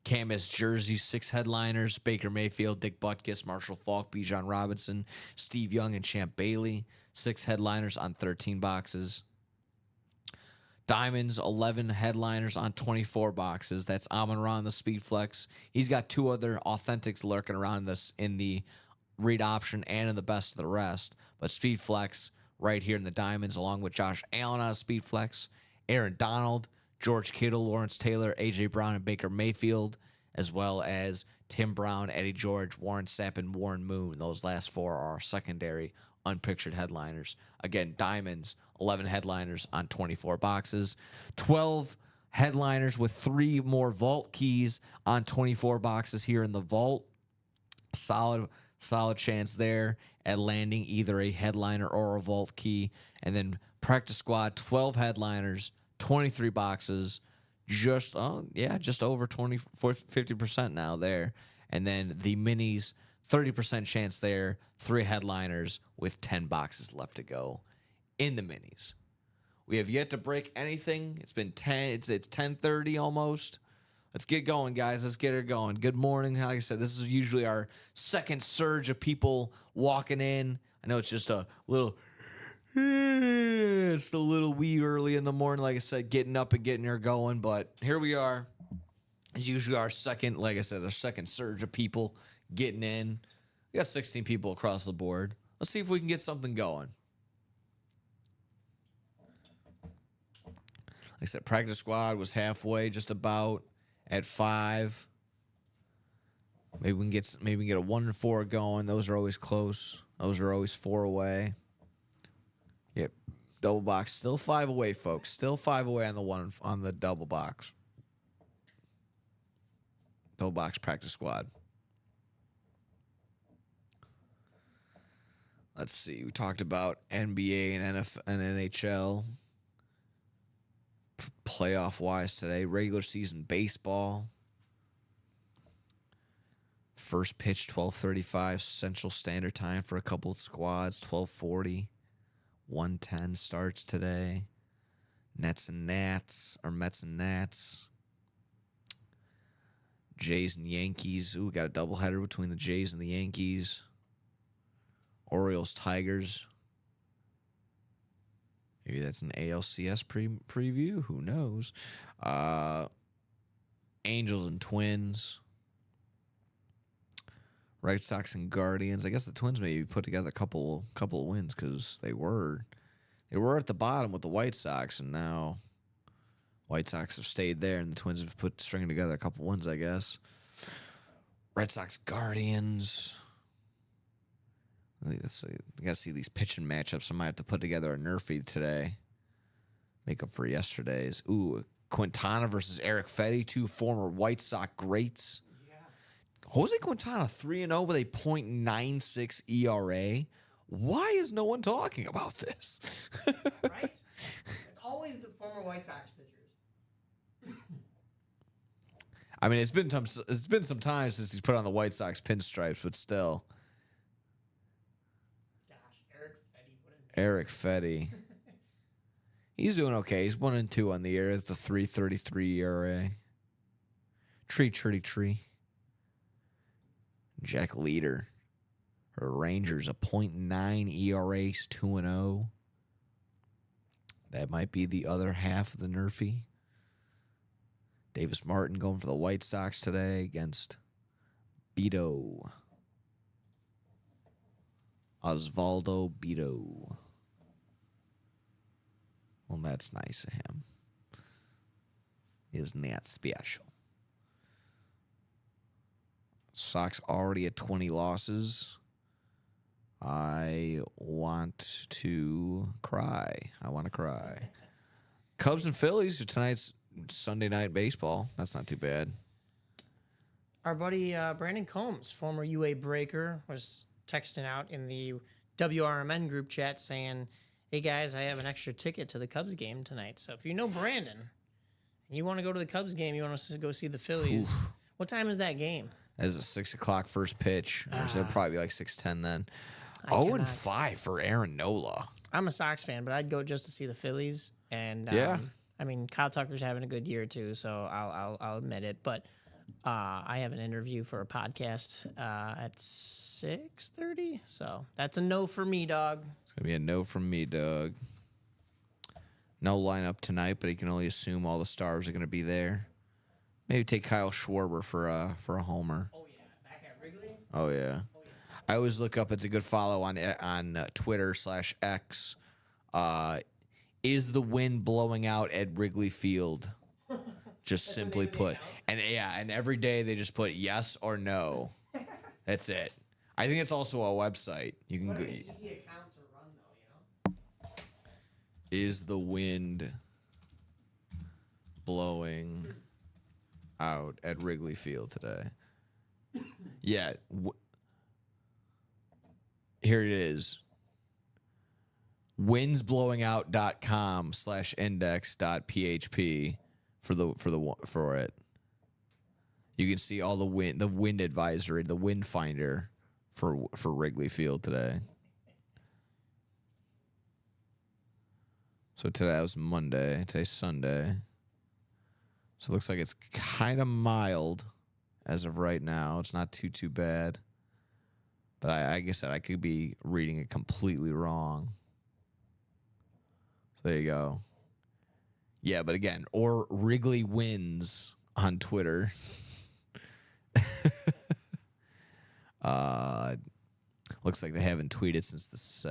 Can't miss jerseys, 6 headliners, Baker Mayfield, Dick Butkus, Marshall Faulk, Bijan Robinson, Steve Young, and Champ Bailey. 6 headliners on 13 boxes. Diamonds, 11 headliners on 24 boxes. That's Amon-Ra on the Speed Flex. He's got 2 other authentics lurking around this in the read option and in the best of the rest. But Speed Flex right here in the Diamonds, along with Josh Allen on a Speed Flex, Aaron Donald, George Kittle, Lawrence Taylor, A.J. Brown, and Baker Mayfield, as well as Tim Brown, Eddie George, Warren Sapp, and Warren Moon. Those last 4 are our secondary unpictured headliners. Again, Diamonds, 11 headliners on 24 boxes. 12 headliners with 3 more vault keys on 24 boxes here in the vault. Solid chance there at landing either a headliner or a vault key. And then practice squad, 12 headliners, 23 boxes, just over 50% now there. And then the minis, 30% chance there, 3 headliners with 10 boxes left to go in the minis. We have yet to break anything. It's 10:30 almost. Let's get going, guys. Let's get it going. Good morning. Like I said, this is usually our second surge of people walking in. I know it's just a little wee early in the morning, like I said, getting up and getting her going, but here we are. It's usually our second, like I said, our second surge of people getting in. We got 16 people across the board. Let's see if we can get something going. Like I said, practice squad was halfway, just about at 5. Maybe we can get a 1 and 4 going. Those are always close. Those are always 4 away. Yep, double box still 5 away, folks. Still 5 away on the double box. Double box practice squad. Let's see. We talked about NBA and NFL and NHL playoff wise today. Regular season baseball. First pitch 12:35 Central Standard Time for a couple of squads. 12:40. 1:10 starts today. Mets and Nats. Jays and Yankees. Ooh, got a doubleheader between the Jays and the Yankees. Orioles, Tigers. Maybe that's an ALCS preview. Who knows? Angels and Twins. Red Sox and Guardians. I guess the Twins maybe put together a couple of wins because they were at the bottom with the White Sox, and now White Sox have stayed there, and the Twins have stringing together a couple wins, I guess. Red Sox, Guardians. Let's see. You gotta see these pitching matchups. I might have to put together a Nerf feed today. Make up for yesterday's. Ooh, Quintana versus Eric Fetty, 2 former White Sox greats. Yeah. Jose Quintana 3-0 with a .96 ERA. Why is no one talking about this? Right? It's always the former White Sox pitchers. I mean, it's been some time since he's put on the White Sox pinstripes, but still. Eric Fetty. He's doing okay. He's 1-2 on the year at the 3.33 ERA. Tree. Jack Leader. Her Rangers a .9 ERA, 2-0. That might be the other half of the Nerfy. Davis Martin going for the White Sox today against Beto. Osvaldo Beto. Well, that's nice of him. Isn't that special? Sox already at 20 losses. I want to cry. Cubs and Phillies tonight's Sunday night baseball. That's not too bad. Our buddy Brandon Combs, former UA Breaker, was texting out in the WRMN group chat saying, "Hey guys, I have an extra ticket to the Cubs game tonight. So if you know Brandon and you want to go to the Cubs game, you want to go see the Phillies, what time is that game?" As a 6 o'clock first pitch. So it'll probably be like 6:10 then. I 0-5 for Aaron Nola. I'm a Sox fan, but I'd go just to see the Phillies. And Yeah. I mean, Kyle Tucker's having a good year too, so I'll admit it. But I have an interview for a podcast at 6:30, so that's a no for me, dog. It's gonna be a no from me, Doug. No lineup tonight, but he can only assume all the stars are gonna be there. Maybe take Kyle Schwarber for a homer. Oh yeah, back at Wrigley. Oh yeah. I always look up. It's a good follow on Twitter/X. Is the wind blowing out at Wrigley Field? Just simply put, and every day they just put yes or no. That's it. I think it's also a website. You can go. Easy account to run though, you know. Is the wind blowing out at Wrigley Field today? Yeah. Here it is. windsblowingout.com/index.php for it. You can see all the wind advisory, the wind finder for Wrigley Field today. So today was Monday. Today's Sunday. So it looks like it's kind of mild as of right now. It's not too bad. But I guess I could be reading it completely wrong. So there you go. Yeah, but again, or Wrigley Wins on Twitter. Looks like they haven't tweeted since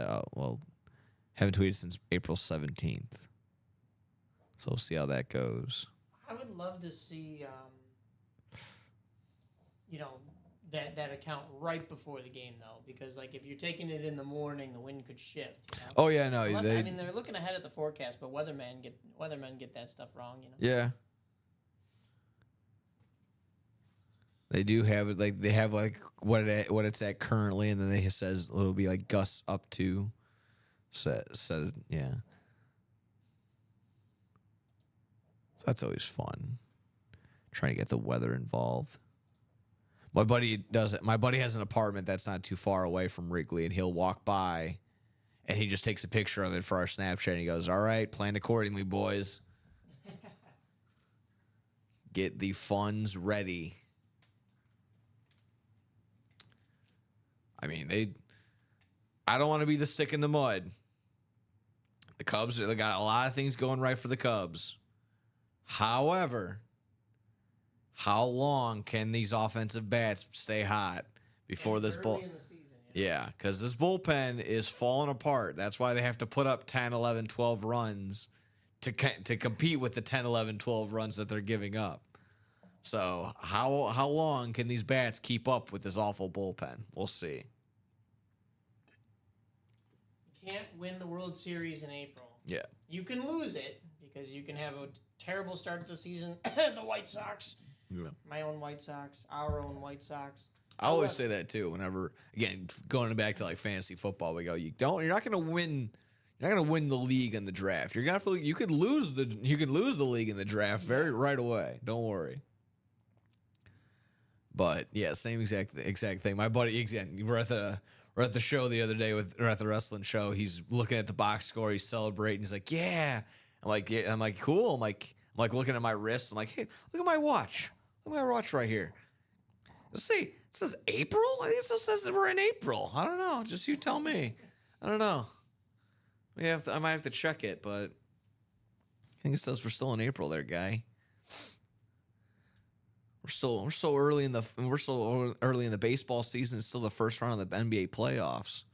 haven't tweeted since April 17th. So we'll see how that goes. I would love to see, that account right before the game though, because like if you're taking it in the morning, the wind could shift. You know? Oh yeah, no. They're looking ahead at the forecast, but weathermen get that stuff wrong. You know. Yeah. They do have it. Like they have like what it's at currently, and then it says it'll be like gusts up to. Yeah. So that's always fun. Trying to get the weather involved. My buddy does it. My buddy has an apartment that's not too far away from Wrigley, and he'll walk by, and he just takes a picture of it for our Snapchat. And he goes, "All right, plan accordingly, boys. Get the funds ready." I mean, I don't want to be the stick in the mud. The Cubs, they got a lot of things going right for the Cubs. However, how long can these offensive bats stay hot before this bull? Yeah, because this bullpen is falling apart. That's why they have to put up 10, 11, 12 runs to compete with the 10, 11, 12 runs that they're giving up. So how long can these bats keep up with this awful bullpen? We'll see. You can't win the World Series in April. Yeah. You can lose it because you can have a terrible start to the season. The White Sox. Yeah. My own White Sox. Our own White Sox. I always say that too. Whenever, again, going back to like fantasy football, we go, you're not going to win. You're not going to win the league in the draft. You could lose the league in the draft right away. Don't worry. But yeah, same exact thing. My buddy, we're we're at the show the other day or at the wrestling show. He's looking at the box score. He's celebrating. He's like, yeah. I'm like, yeah. I'm like, cool. I'm like looking at my wrist. I'm like, hey, look at my watch. Look at my watch right here. Let's see. It says April? I think it still says that we're in April. I don't know. Just you tell me. I don't know. I might have to check it, but I think it says we're still in April there, guy. We're so early in the baseball season. It's still the first round of the NBA playoffs.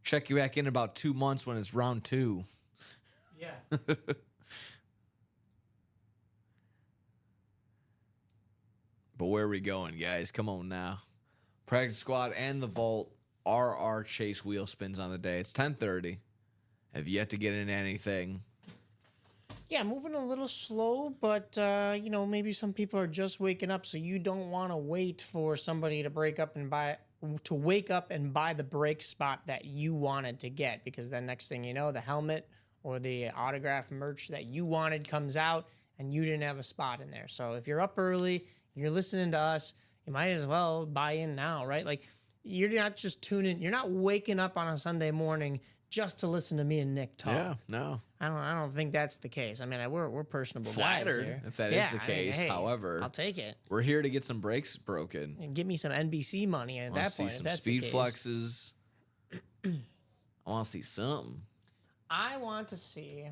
Check you back in about 2 months when it's round 2. Yeah. But where are we going, guys? Come on now. Practice squad and the vault are our chase wheel spins on the day. It's 10:30. Have yet to get into anything. Yeah, moving a little slow, but maybe some people are just waking up, so you don't want to wait for somebody to wake up and buy the break spot that you wanted to get, because then next thing you know, the helmet or the autograph merch that you wanted comes out and you didn't have a spot in there. So if you're up early, you're listening to us, you might as well buy in now, right? Like, you're not just tuning, you're not waking up on a Sunday morning just to listen to me and Nick talk. Yeah, no. I don't think that's the case. I mean, we're personable guys Flattered here. if that is the case. Hey, however, I'll take it. We're here to get some breaks broken. And give me some NBC money at that point. See If some that's speed the case. flexes. I want to see something. I want to see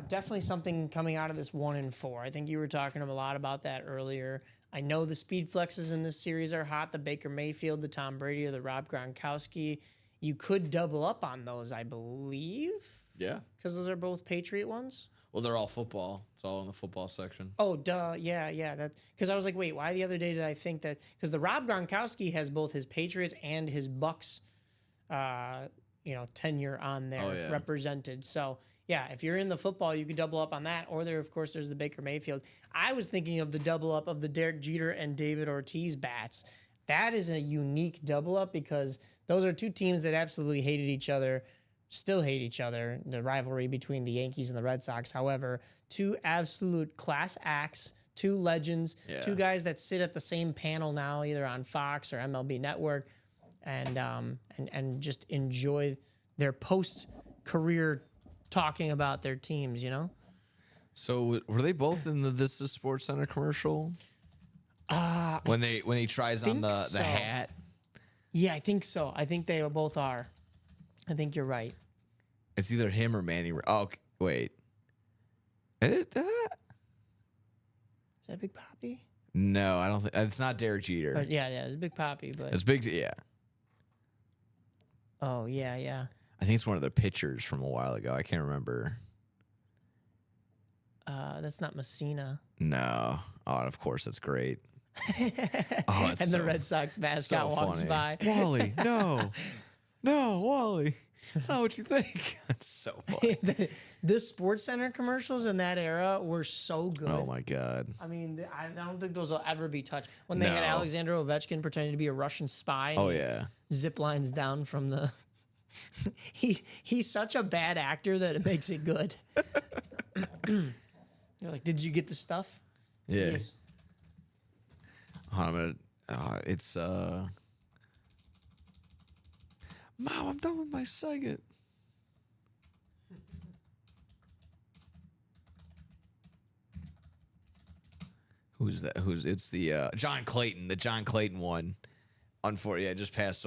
definitely something coming out of this 1 and 4. I think you were talking a lot about that earlier. I know the speed flexes in this series are hot. The Baker Mayfield, the Tom Brady, or the Rob Gronkowski. You could double up on those, I believe. Yeah. Because those are both Patriot ones. Well, they're all football. It's all in the football section. Oh, duh. Yeah. That because I was like, wait, why the other day did I think that? Because the Rob Gronkowski has both his Patriots and his Bucks, tenure on there represented. So yeah, if you're in the football, you could double up on that. Or there's the Baker Mayfield. I was thinking of the double up of the Derek Jeter and David Ortiz bats. That is a unique double up because those are two teams that absolutely hated each other, still hate each other, the rivalry between the Yankees and the Red Sox. However, two absolute class acts, two legends, two guys that sit at the same panel now, either on Fox or MLB Network, and just enjoy their post-career talking about their teams, So were they both in the This Is Sports Center commercial? When he tries on the hat? Yeah, I think so. I think they both are. I think you're right. It's either him or Manny. Oh, wait. Is Is that Big Papi? No, I don't think it's not Derek Jeter. Yeah, it's Big Papi, but It's big. Yeah. Oh yeah. I think it's one of the pitchers from a while ago. I can't remember. That's not Messina. No. Oh, and of course, that's great. And the Red Sox mascot walks by. Wally, no, Wally. That's not what you think. That's so funny. The Sports Center commercials in that era were so good. Oh my god. I mean, I don't think those will ever be touched. When they had Alexander Ovechkin pretending to be a Russian spy. Oh yeah. Zip lines down from the. He's such a bad actor that it makes it good. They're like, did you get the stuff? Yeah. Yes. It's Mom, I'm done with my segment. Who's that? It's the John Clayton, the John Clayton one. Unfortunately, just passed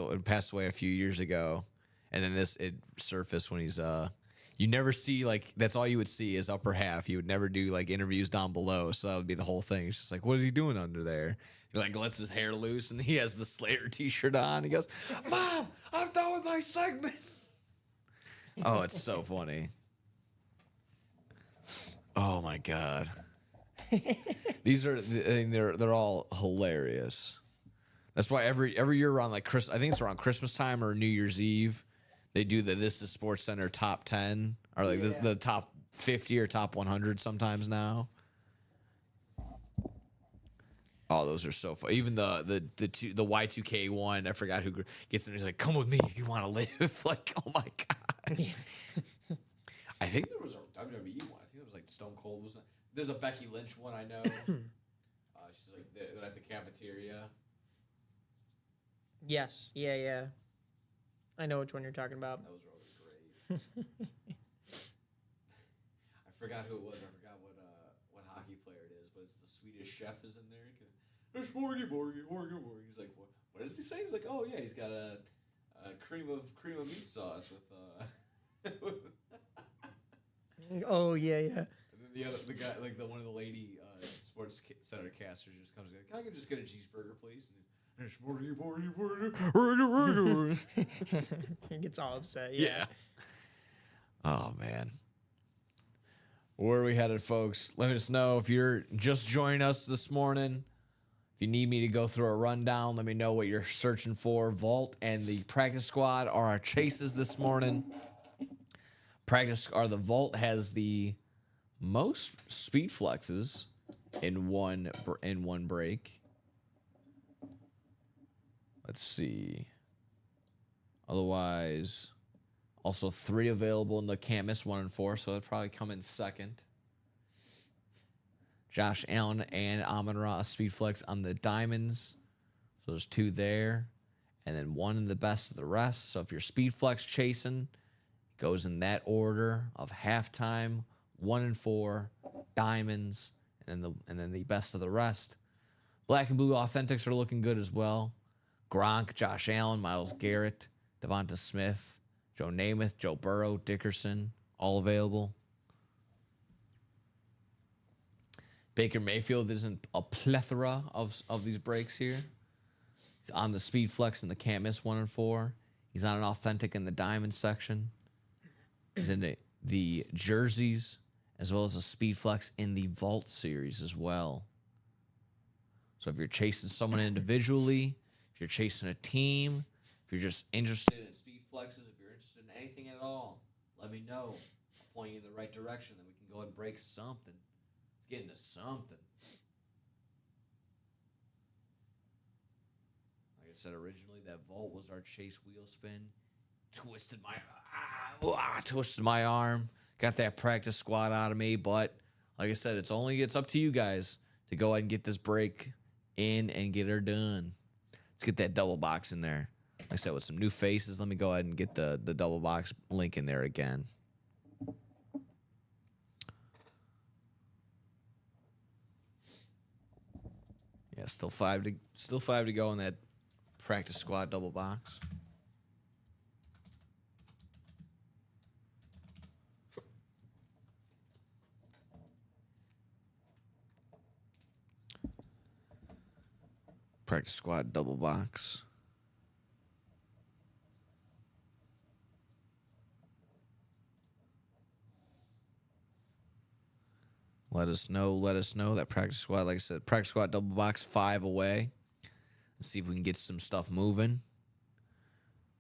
away a few years ago. And then it surfaced when he's you never see, like, that's all you would see is upper half. You would never do like interviews down below. So that would be the whole thing. It's just like, what is he doing under there? He like lets his hair loose and he has the Slayer t-shirt on. He goes, Mom, I'm done with my segment. Oh, it's so funny. Oh my God. They're all hilarious. That's why every year around like I think it's around Christmas time or New Year's Eve, they do the This Is Sports Center top 10 or like the top 50 or top 100 sometimes now. Oh, those are so fun. Even the Y2K one, I forgot who gets in. He's like, "Come with me if you want to live." Like, oh my God. Yeah. I think there was a WWE one. I think there was like Stone Cold. There's a Becky Lynch one I know. She's like they're at the cafeteria. Yes. Yeah. I know which one you're talking about. That was really great. I forgot who it was. I forgot what hockey player it is, but it's the Swedish chef is in there. It's Borgie. He's like, what does he say? He's like, oh yeah, he's got a cream of meat sauce with Oh yeah. And then the guy, like one of the lady sports center casters just comes like, I can just get a cheeseburger, please. And it's Borgie. He gets all upset. Yeah. Oh man. Where are we headed, folks? Let us know if you're just joining us this morning. If you need me to go through a rundown, let me know what you're searching for. Vault and the practice squad are our chases this morning. The Vault has the most speed flexes in one break. Let's see. Otherwise, also 3 available in the can't miss 1 and 4, so it'd probably come in second. Josh Allen and Amon-Ra speed flex on the diamonds. So there's 2 there. And then 1 in the best of the rest. So if you're speed flex chasing, it goes in that order of halftime, 1 and 4, diamonds, and then the best of the rest. Black and blue authentics are looking good as well. Gronk, Josh Allen, Myles Garrett, Devonta Smith, Joe Namath, Joe Burrow, Dickerson, all available. Baker Mayfield isn't a plethora of these breaks here. He's on the speed flex in the can't miss 1 and 4. He's on an authentic in the diamond section. He's in the jerseys as well as a speed flex in the vault series as well. So if you're chasing someone individually, if you're chasing a team, if you're just interested in speed flexes, if you're interested in anything at all, let me know. I'll point you in the right direction, then we can go and break something. Let's get into something. Like I said originally, that vault was our chase wheel spin. Twisted my arm. Got that practice squad out of me, but like I said, it's up to you guys to go ahead and get this break in and get her done. Let's get that double box in there. Like I said, with some new faces, let me go ahead and get the double box link in there again. Yeah, still five to go in that practice squad double box. Practice squad double box. Let us know that practice squad, like I said, practice squad double box 5 away. Let's see if we can get some stuff moving.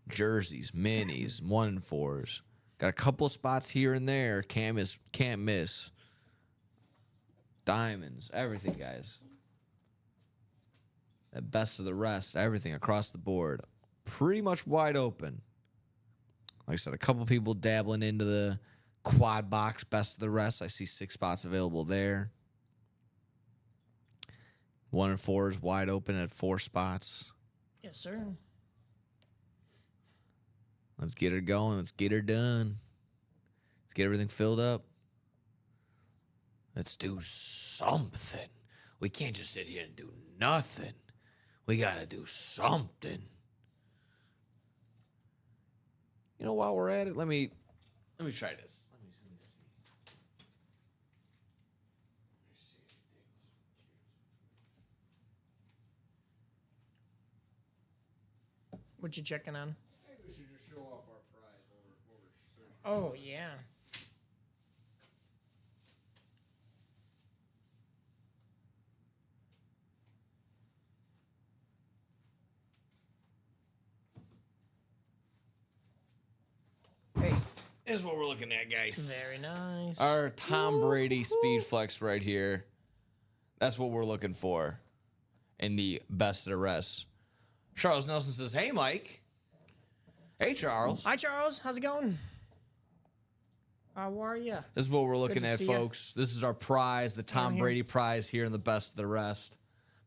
Jerseys, minis, 1 and 4s. Got a couple of spots here and there. Can't miss. Diamonds, everything, guys. At best of the rest, everything across the board. Pretty much wide open. Like I said, a couple people dabbling into the quad box, best of the rest. I see 6 spots available there. 1 and 4 is wide open at 4 spots. Yes, sir. Let's get her going. Let's get her done. Let's get everything filled up. Let's do something. We can't just sit here and do nothing. We gotta do something. You know, while we're at it, let me try this. What you checking on? I think we should just show off our prize while we're searching. Oh, yeah. Hey, This is what we're looking at, guys. very nice. Our Tom Brady speed flex right here. That's what we're looking for in the best of the rest. Charles Nelson says, hey, Mike. Hey, Charles. Hi, Charles. How's it going? How are you? This is what we're looking to at, see ya. folks. This is our prize, the Tom here. Brady prize here in the best of the rest.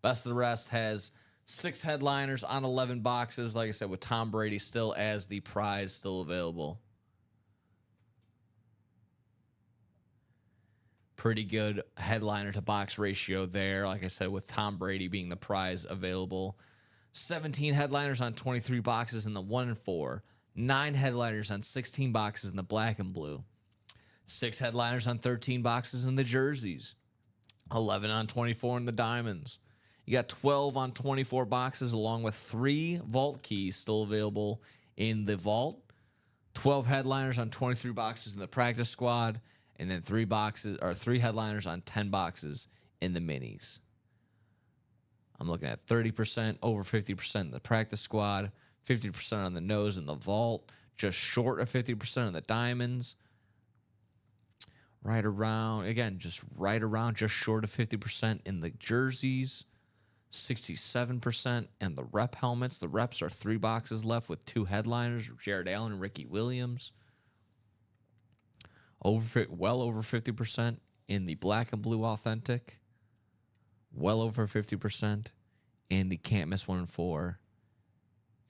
Best of the rest has 6 headliners on 11 boxes. Like I said, with Tom Brady still as the prize, still available. Pretty good headliner to box ratio there. Like I said, with Tom Brady being the prize available. 17 headliners on 23 boxes in the 1 and 4. 9 headliners on 16 boxes in the black and blue. 6 headliners on 13 boxes in the jerseys. 11 on 24 in the diamonds. You got 12 on 24 boxes along with 3 vault keys still available in the vault. 12 headliners on 23 boxes in the practice squad. And then 3 headliners on 10 boxes in the minis. I'm looking at 30%, over 50% in the practice squad, 50% on the nose in the vault, just short of 50% in the diamonds. Right around, just short of 50% in the jerseys, 67% and the rep helmets. The reps are 3 boxes left with 2 headliners, Jared Allen and Ricky Williams. Well over 50% in the black and blue authentic. Well over 50% in the can't miss 1 and 4.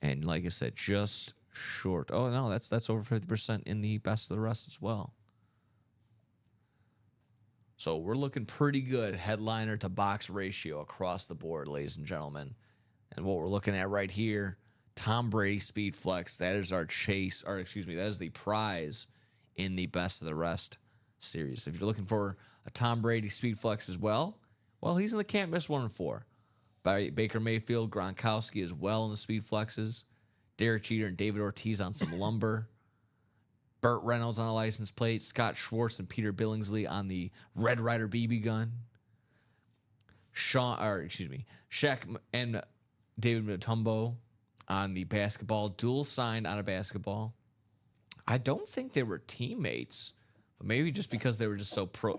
And like I said, just short. Oh no, that's over 50% in the best of the rest as well. So we're looking pretty good headliner to box ratio across the board, ladies and gentlemen. And what we're looking at right here, Tom Brady Speed Flex, that is that is the prize in the best of the rest series. If you're looking for a Tom Brady Speed Flex as well, he's in the can't miss 1 and 4. Baker Mayfield, Gronkowski as well in the Speed Flexes. Derek Jeter and David Ortiz on some lumber. Burt Reynolds on a license plate. Scott Schwartz and Peter Billingsley on the Red Ryder BB gun. Shaq and David Mutombo on the basketball. Dual signed on a basketball. I don't think they were teammates, but maybe just because they were just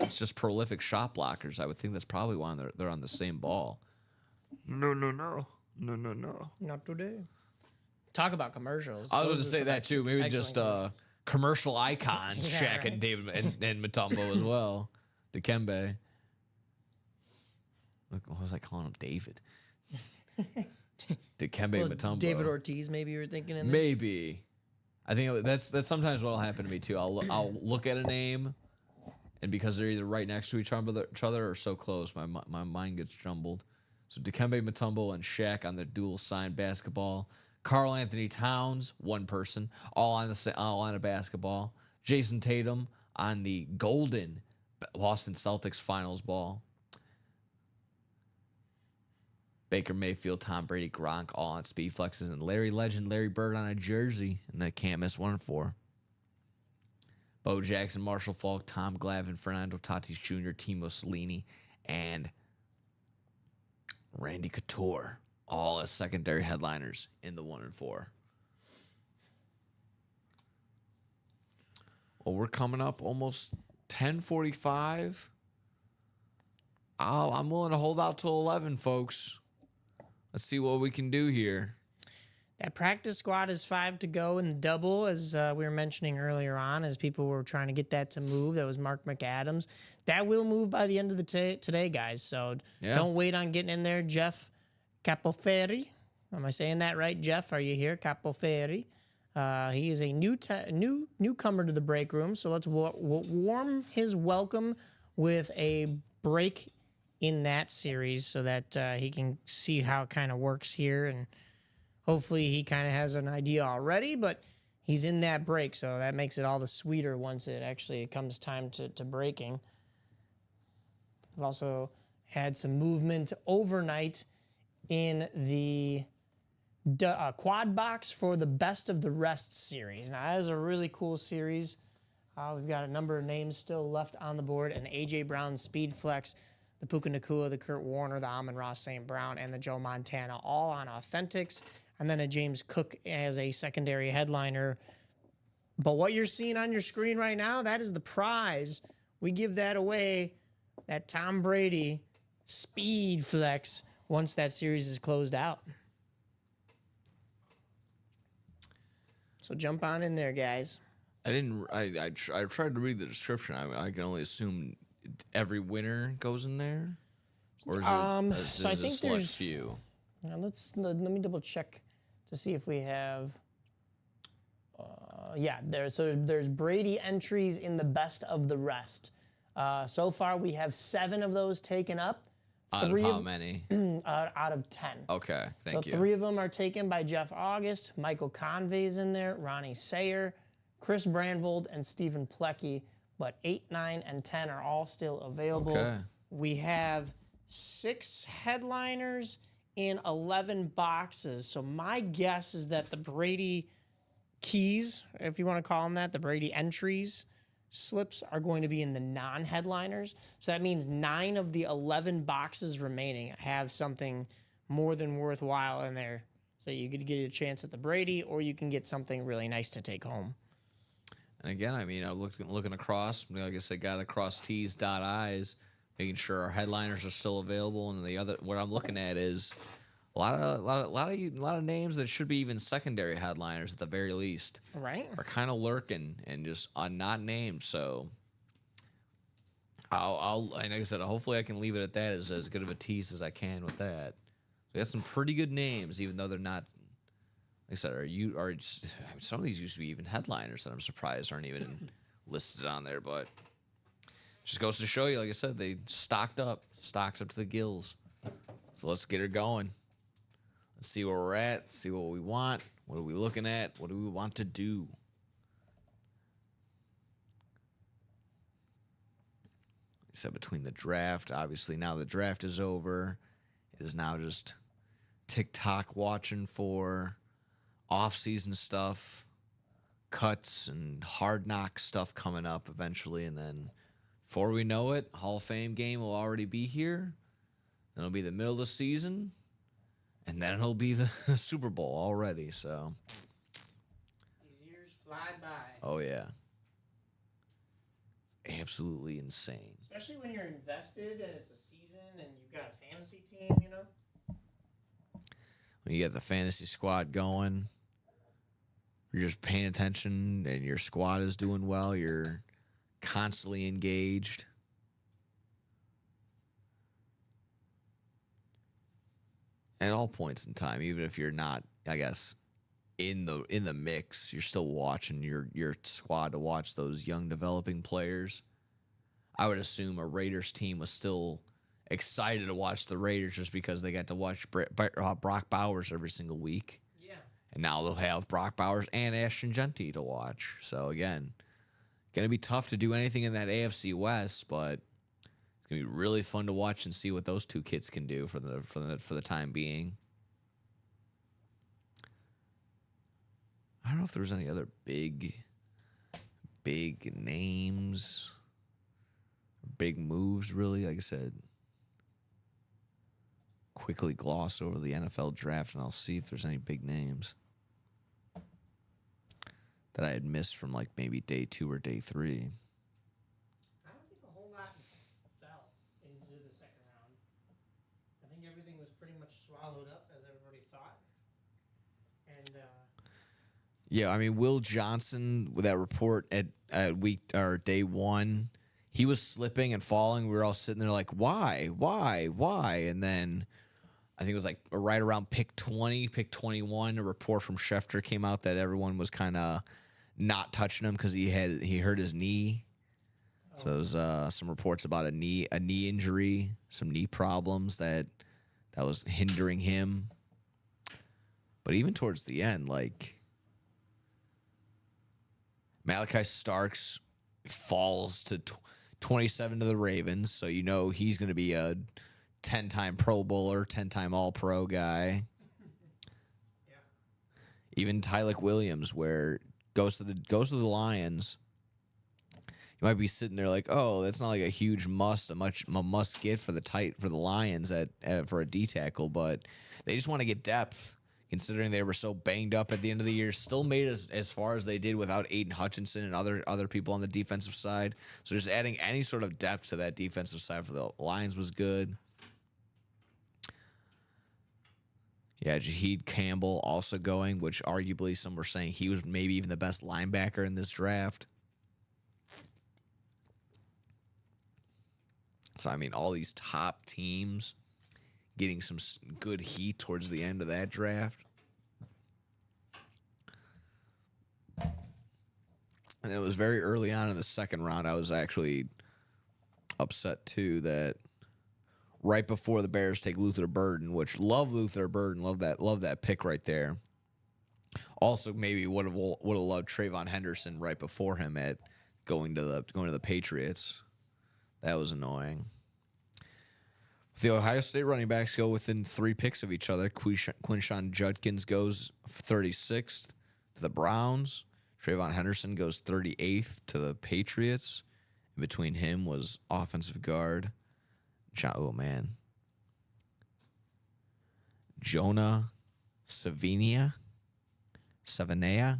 just prolific shot blockers. I would think that's probably why they're on the same ball. No. Not today. Talk about commercials. I was going to say that too. Maybe just commercial icons, yeah, Shaq right. And David and Mutombo as well. Dikembe. What was I calling him? David. Dikembe Mutombo. David Ortiz, maybe you were thinking in there? Maybe. I think that's sometimes what'll happen to me too. I'll look at a name, and because they're either right next to each other or so close, my mind gets jumbled. So Dikembe Mutombo and Shaq on the dual signed basketball. Karl Anthony Towns, one person, all on a basketball. Jason Tatum on the golden Boston Celtics finals ball. Baker Mayfield, Tom Brady, Gronk, all on speed flexes, and Larry Legend, Larry Bird on a jersey, and they can't miss 1 and 4. Bo Jackson, Marshall Faulk, Tom Glavine, Fernando Tatis Jr., Timo Cellini, and Randy Couture, all as secondary headliners in the 1 and 4. Well, we're coming up almost 10:45. I'm willing to hold out till 11, folks. Let's see what we can do here. That practice squad is 5 to go in the double, as we were mentioning earlier on, as people were trying to get that to move. That was Mark McAdams. That will move by the end of the today, guys. So Don't wait on getting in there. Jeff Capoferri. Am I saying that right, Jeff? Are you here? Capoferri. He is a newcomer to the break room. So let's warm his welcome with a break in that series so that he can see how it kind of works here, and hopefully he kind of has an idea already, but he's in that break, so that makes it all the sweeter once it actually comes time to breaking. We've also had some movement overnight in the quad box for the Best of the Rest series. Now, that is a really cool series. We've got a number of names still left on the board, and A.J. Brown Speed Flex, the Puka Nacua, the Kurt Warner, the Amon-Ra St. Brown, and the Joe Montana, all on Authentics, and then a James Cook as a secondary headliner. But what you're seeing on your screen right now, that is the prize. We give that away, that Tom Brady Speed Flex, once that series is closed out. So jump on in there, guys. I tried to read the description. I can only assume every winner goes in there, or is it so I think a select few? Now let me double check to see if we have. There's Brady entries in the best of the rest. So far, we have 7 of those taken up. Out of how many? Out of 10. Okay, thank you. So 3 of them are taken by Jeff August. Michael Convey's in there, Ronnie Sayer, Chris Brandvold, and Stephen Plecky. But 8, 9, and 10 are all still available. Okay. We have 6 headliners in 11 boxes. So my guess is that the Brady keys, if you want to call them that, the Brady entries slips are going to be in the non-headliners. So that means 9 of the 11 boxes remaining have something more than worthwhile in there. So you could get a chance at the Brady, or you can get something really nice to take home. And again, I mean, looking across, like I said, got across T's, dot I's, making sure our headliners are still available. And the other, what I'm looking at is a lot of names that should be even secondary headliners at the very least. Right. Are kind of lurking and just are not named. So and like I said, hopefully I can leave it at that as good of a tease as I can with that. We got some pretty good names, even though they're not. Like I said, some of these used to be even headliners that I'm surprised aren't even listed on there. But just goes to show you, like I said, they stocked up to the gills. So let's get her going. Let's see where we're at, see what we want, what are we looking at, what do we want to do. Like I said, between the draft, obviously now the draft is over. It is now just TikTok watching for off-season stuff, cuts, and hard knock stuff coming up eventually. And then before we know it, Hall of Fame game will already be here. Then it'll be the middle of the season. And then it'll be the Super Bowl already, so. These years fly by. Oh, yeah. It's absolutely insane. Especially when you're invested and it's a season and you've got a fantasy team, you know? When you get the fantasy squad going, you're just paying attention and your squad is doing well, you're constantly engaged. At all points in time, even if you're not, I guess, in the mix, you're still watching your squad to watch those young developing players. I would assume a Raiders team was still excited to watch the Raiders just because they got to watch Brock Bowers every single week. Yeah. And now they'll have Brock Bowers and Ashton Genty to watch. So again, gonna be tough to do anything in that AFC West, but it's gonna be really fun to watch and see what those two kids can do for the time being. I don't know if there's any other big names, big moves. Really, like I said, quickly gloss over the NFL draft, and I'll see if there's any big names that I had missed from like maybe day 2 or day 3. I don't think a whole lot fell into the second round. I think everything was pretty much swallowed up as everybody thought. And yeah, I mean, Will Johnson with that report at week or day 1, he was slipping and falling. We were all sitting there like, why? And then I think it was like right around pick 20, pick 21, a report from Schefter came out that everyone was kind of not touching him because he hurt his knee. So there was some reports about a knee injury, some knee problems that was hindering him. But even towards the end, like Malachi Starks falls to 27 to the Ravens, so you know he's going to be a 10-time Pro Bowler, 10-time All-Pro guy. yeah. Even Tyleik Williams, where goes to the Lions. You might be sitting there like, oh, that's not like a huge must, a must get for the Lions for a D tackle, but they just want to get depth. Considering they were so banged up at the end of the year, still made as far as they did without Aiden Hutchinson and other people on the defensive side. So just adding any sort of depth to that defensive side for the Lions was good. Yeah, Jaheed Campbell also going, which arguably some were saying he was maybe even the best linebacker in this draft. So, I mean, all these top teams getting some good heat towards the end of that draft. And then it was very early on in the second round. I was actually upset too that right before the Bears take Luther Burden, which love Luther Burden, love that pick right there. Also, maybe would have loved Trayvon Henderson right before him at going to the Patriots. That was annoying. The Ohio State running backs go within 3 picks of each other. Quinshon Judkins goes 36th to the Browns. Trayvon Henderson goes 38th to the Patriots. In between him was offensive guard Jonah Savinea. I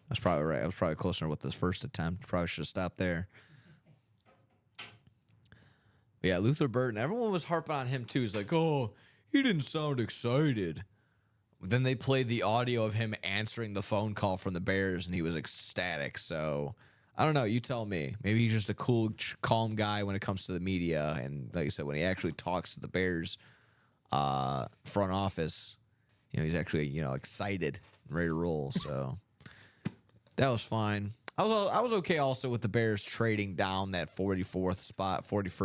was probably right. I was probably closer with this first attempt. Probably should have stopped there. But yeah, Luther Burden. Everyone was harping on him too. He's like, oh, he didn't sound excited. Then they played the audio of him answering the phone call from the Bears, and he was ecstatic. So I don't know. You tell me. Maybe he's just a cool, calm guy when it comes to the media. And like I said, when he actually talks to the Bears front office, he's actually excited, and ready to roll. So that was fine. I was okay also with the Bears trading down that 41st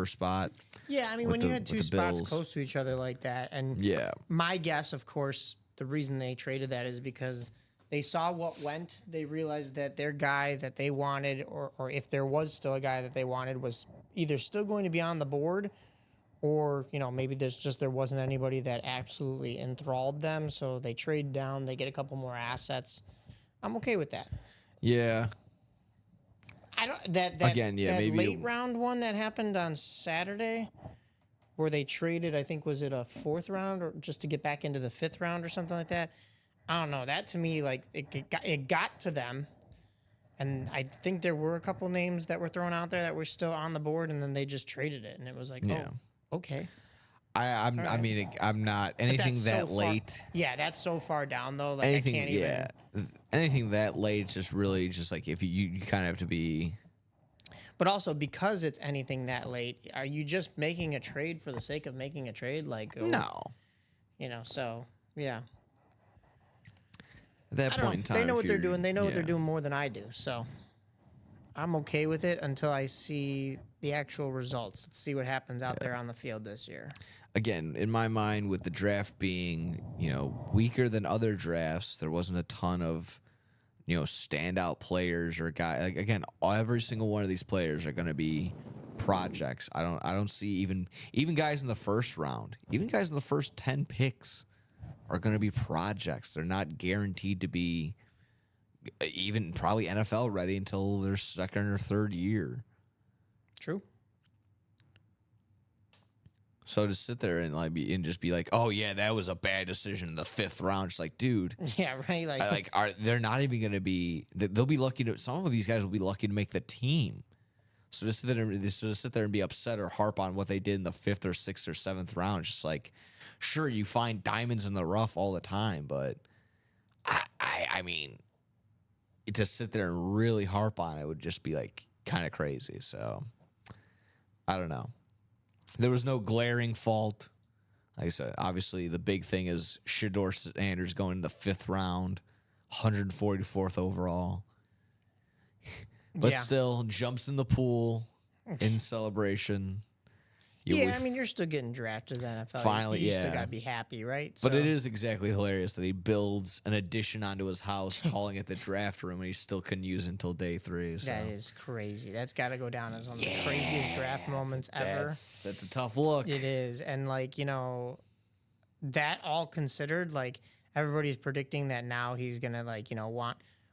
spot. Yeah, I mean, when you had 2 spots close to each other like that, and my guess, of course, the reason they traded that is because they saw what went. They realized that their guy that they wanted, or if there was still a guy that they wanted, was either still going to be on the board, or maybe there wasn't anybody that absolutely enthralled them. So they trade down, they get a couple more assets. I'm okay with that. Yeah. I don't that maybe late round one that happened on Saturday, where they traded, I think, was it a 4th round or just to get back into the 5th round or something like that? I don't know. That to me, like it got to them, and I think there were a couple names that were thrown out there that were still on the board, and then they just traded it, and it was like, oh, okay. I mean, I'm not anything that late. Yeah, that's so far down though. Like anything, I can't even. Anything that late, it's just really just like if you kind of have to be. But also because it's anything that late, are you just making a trade for the sake of making a trade? Like no, so yeah. At that point in time, they know what they're doing. They know what they're doing more than I do. So I'm okay with it until I see the actual results. Let's see what happens out there on the field this year. Again, in my mind, with the draft being, weaker than other drafts, there wasn't a ton of, standout players or guys. Like, again, every single one of these players are going to be projects. I don't see even guys in the first round, even guys in the first 10 picks are going to be projects. They're not guaranteed to be even probably NFL ready until their 2nd or 3rd year. True. So to sit there and just be like, oh yeah, that was a bad decision in the 5th round. Just like, dude. Yeah, right. They're not even going to be. They'll be lucky to. Some of these guys will be lucky to make the team. So to sit there and be upset or harp on what they did in the 5th or 6th or 7th round, just like, sure, you find diamonds in the rough all the time, but I mean, to sit there and really harp on it would just be like kind of crazy. So I don't know. There was no glaring fault. Like I said, obviously the big thing is Shedeur Sanders going in the 5th round, 144th overall. But still, jumps in the pool in celebration. I mean, you're still getting drafted to the NFL. Finally, you still got to be happy, right? But it is exactly hilarious that he builds an addition onto his house, calling it the draft room, and he still couldn't use it until day 3. So. That is crazy. That's got to go down as one of the craziest draft moments ever. That's a tough look. It is. And, that all considered, everybody's predicting that now he's going to,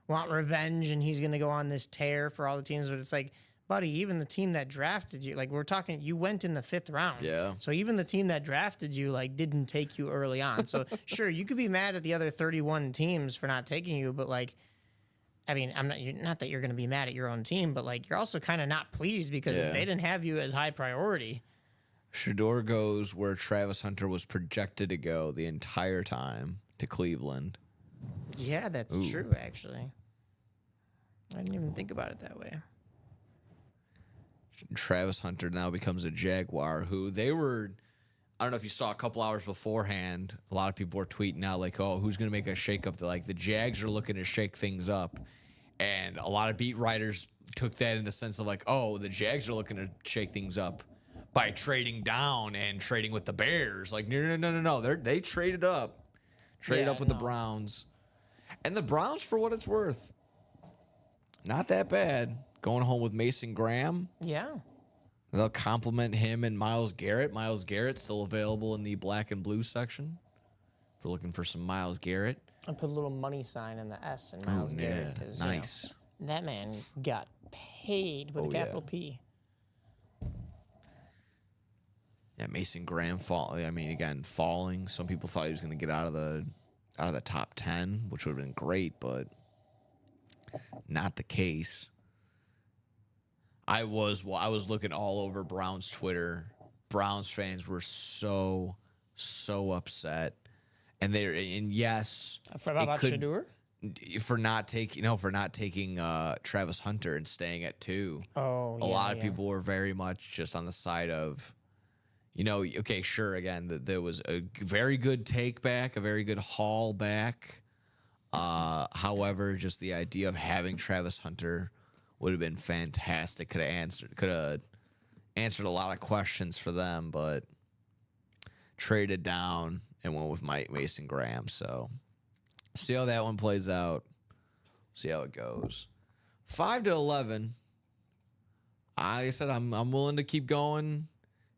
want revenge and he's going to go on this tear for all the teams. But it's like, buddy, even the team that drafted you, we're talking, you went in the 5th round. Yeah. So even the team that drafted you, didn't take you early on. So sure, you could be mad at the other 31 teams for not taking you, but I mean, not that you're going to be mad at your own team, but you're also kind of not pleased because they didn't have you as high priority. Shedeur goes where Travis Hunter was projected to go the entire time, to Cleveland. Yeah, that's true, actually. I didn't even think about it that way. Travis Hunter now becomes a Jaguar, who they were I don't know if you saw a couple hours beforehand, a lot of people were tweeting out like, oh, who's going to make a shakeup? Like the Jags are looking to shake things up. And a lot of beat writers took that in the sense of like, oh, the Jags are looking to shake things up by trading down and trading with the Bears. Like, no. They traded up. Traded up with the Browns. And the Browns, for what it's worth, not that bad. Going home with Mason Graham. Yeah. They'll compliment him and Myles Garrett. Myles Garrett still available in the black and blue section. If we're looking for some Myles Garrett. I put a little money sign in the S in Myles Garrett. Cause, nice. That man got paid with a capital P. Yeah, Mason Graham falling. Some people thought he was going to get out of the top 10, which would have been great, but not the case. I was looking all over Browns Twitter. Browns fans were so upset, and yes, about Shedeur? for not taking Travis Hunter and staying at 2. Oh, a lot of people were very much just on the side of, okay, sure. Again, there was a very good take back, a very good haul back. However, just the idea of having Travis Hunter would have been fantastic. Could have answered a lot of questions for them, but traded down and went with Mason Graham. So see how that one plays out. See how it goes. 5-11. I said I'm willing to keep going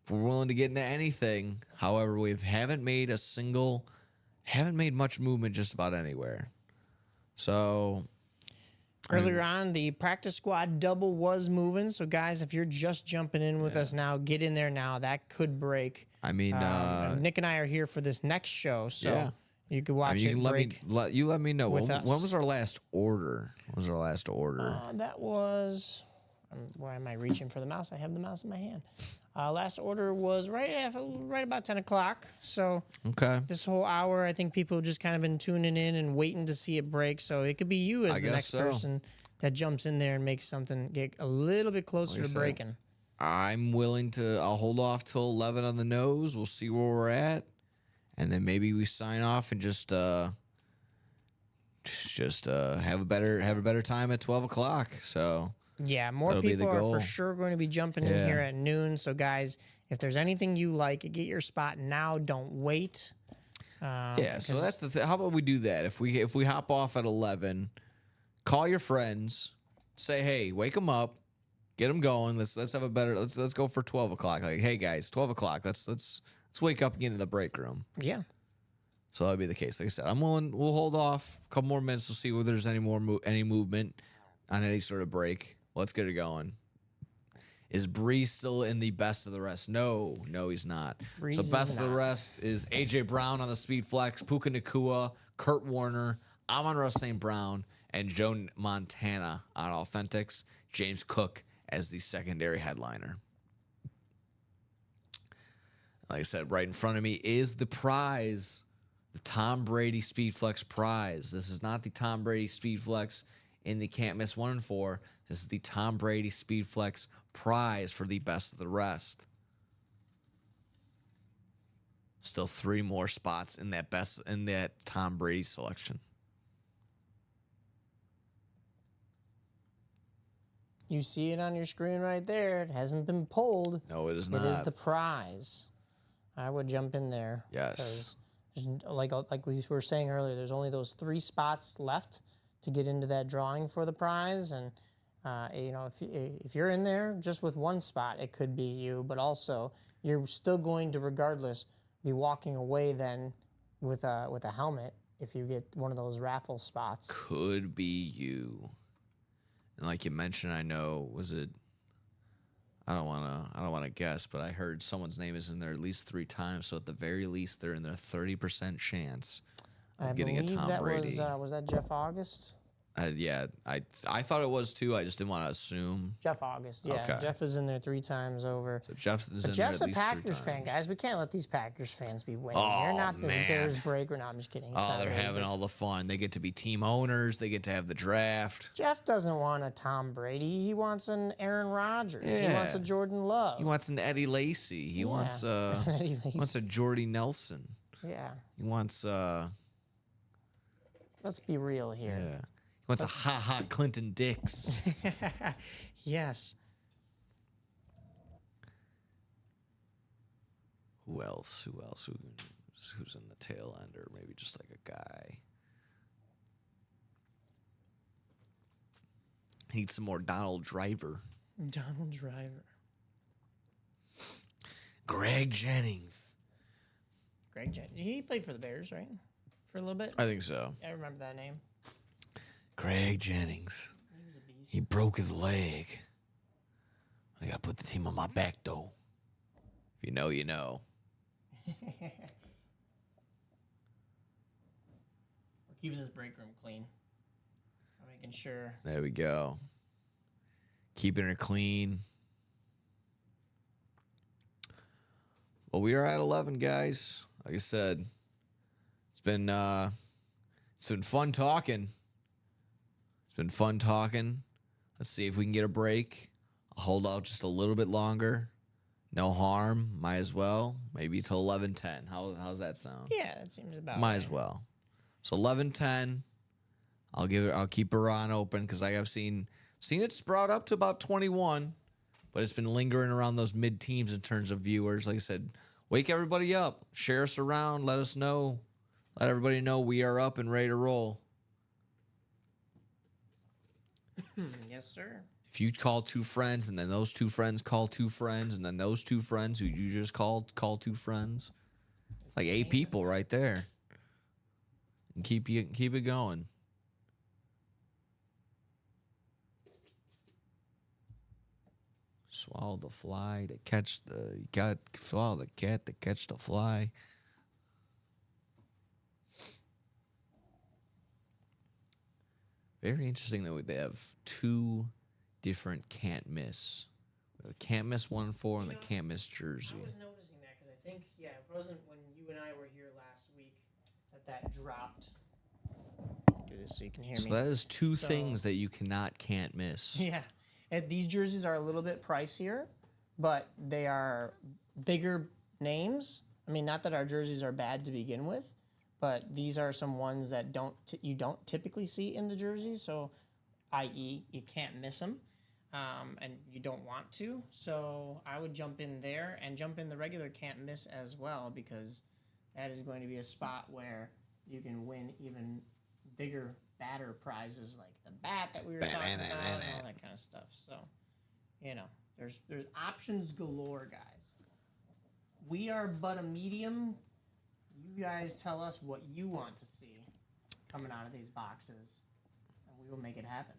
if we're willing to get into anything. However, we haven't made much movement just about anywhere. So earlier on, the practice squad double was moving. So, guys, if you're just jumping in with us now, get in there now. That could break. I mean, Nick and I are here for this next show, so you can watch it break. Let me know. When was our last order? That was. Why am I reaching for the mouse? I have the mouse in my hand. Last order was right about 10 o'clock. So this whole hour, I think people have just kind of been tuning in and waiting to see it break. So it could be you as the next person that jumps in there and makes something get a little bit closer to breaking. I'm willing to. I'll hold off till 11 on the nose. We'll see where we're at, and then maybe we sign off and just have a better time at 12 o'clock. So. Yeah, more people are for sure going to be jumping in here at noon. So, guys, if there's anything you like, get your spot now. Don't wait. So that's the thing. How about we do that? If we hop off at 11, call your friends, say, hey, wake them up, get them going. Let's have a better. Let's go for 12 o'clock. Like, hey guys, 12 o'clock. Let's wake up and get in the break room. Yeah. So that'll be the case. Like I said, I'm willing. We'll hold off a couple more minutes. We'll see whether there's any movement on any sort of break. Let's get it going. Is Breeze still in the best of the rest? No, he's not. So best of the rest is A.J. Brown on the Speed Flex, Puka Nacua, Kurt Warner, Amon-Ra St. Brown, and Joe Montana on Authentics. James Cook as the secondary headliner. Like I said, right in front of me is the prize, the Tom Brady Speed Flex prize. This is not the Tom Brady Speed Flex in the Can't Miss 1 and 4. This is the Tom Brady Speed Flex prize for the best of the rest. Still 3 more spots in that Tom Brady selection. You see it on your screen right there. It hasn't been pulled. No, it is not. It is the prize. I would jump in there. Yes. Like we were saying earlier, there's only those 3 spots left to get into that drawing for the prize, and if you're in there just with 1 spot, it could be you, but also you're still going to regardless be walking away then with a helmet if you get one of those raffle spots. Could be you. And like you mentioned, I know, was it? I don't want to guess, but I heard someone's name is in there at least 3 times. So at the very least, they're in their 30% chance of getting a Tom Brady. Was that Jeff August? Yeah, I thought it was too. I just didn't want to assume. Jeff August. Yeah, Okay. Jeff is in there 3 times over. So Jeff's But in Jeff's there a at least 3 Packers fan, times. guys. We can't let these Packers fans be winning. Oh, You're not this man. Bears breaker. No, I'm just kidding. It's Oh, not they're Bears having break. all the fun. They get to be team owners. They get to have the draft. Jeff doesn't want a Tom Brady. He wants an Aaron Rodgers. He wants a Yeah. Jordan Love. He wants an Eddie Lacy. He wants Eddie Lacy. wants a Jordy Nelson. Yeah. He wants Let's be real here. yeah. He wants a ha Clinton Dix. Yes. Who else? Who's in the tail end, or maybe just like a guy? Need some more Donald Driver. Donald Driver. Greg Jennings. Greg Jennings. He played for the Bears, right? For a little bit. I think so. I remember that name. Greg Jennings. He broke his leg. I gotta put the team on my back, though. If you know, you know. We're keeping this break room clean. I'm making sure. There we go. Keeping her clean. Well, we are at 11, guys. Like I said, it's been fun talking. It's been fun talking. Let's see if we can get a break. I'll hold out just a little bit longer. No harm. Might as well. Maybe till 11:10. How's that sound? Yeah, that seems about Might right. as well. So 11:10. I'll keep Iran open because I've seen it sprout up to about 21, but it's been lingering around those mid teams in terms of viewers. Like I said, wake everybody up, share us around, let us know, let everybody know we are up and ready to roll. Yes, sir. If you call 2 friends and then those 2 friends call 2 friends and then those 2 friends who you just called call 2 friends, it's like 8 people right there. And keep it going. Swallow the fly to catch swallow the cat to catch the fly. Very interesting that they have 2 different can't miss. We have a can't miss 1 and 4 and the can't miss jersey. I was noticing that because I think, yeah, it wasn't when you and I were here last week that dropped. Do this so you can hear So me. that is 2 things that you can't miss. Yeah. And these jerseys are a little bit pricier, but they are bigger names. I mean, not that our jerseys are bad to begin with, but these are some ones that you don't typically see in the jerseys. So, i.e., you can't miss them, and you don't want to. So I would jump in there and jump in the regular can't miss as well, because that is going to be a spot where you can win even bigger, badder prizes like the bat that we were talking about and all that kind of stuff. So, there's options galore, guys. We are but a medium. You guys tell us what you want to see coming out of these boxes, and we will make it happen.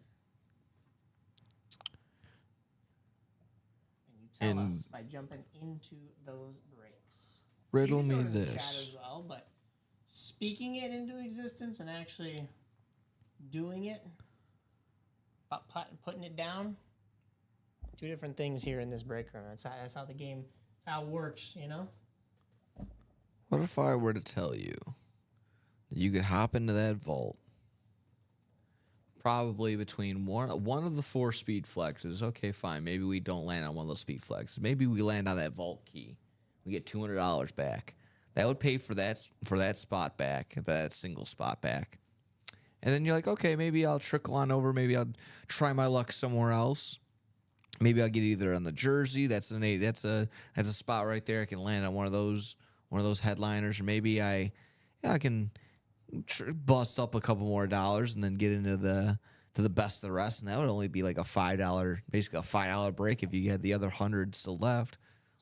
And you tell us by jumping into those breaks. Riddle You can me throw it in the chat this. as well, but speaking it into existence and actually doing it, putting it down, 2 different things here in this break room. That's how the game, that's how it works, What if I were to tell you that you could hop into that vault, probably between one of the 4 speed flexes? Okay, fine. Maybe we don't land on one of those speed flexes. Maybe we land on that vault key. We get $200 back. That would pay for that spot back, that single spot back. And then you're like, okay, maybe I'll trickle on over. Maybe I'll try my luck somewhere else. Maybe I'll get either on the jersey. That's a spot right there. I can land on one of those headliners, or maybe I can bust up a couple more dollars and then get into the best of the rest, and that would only be like basically a $5 break if you had the other 100 still left.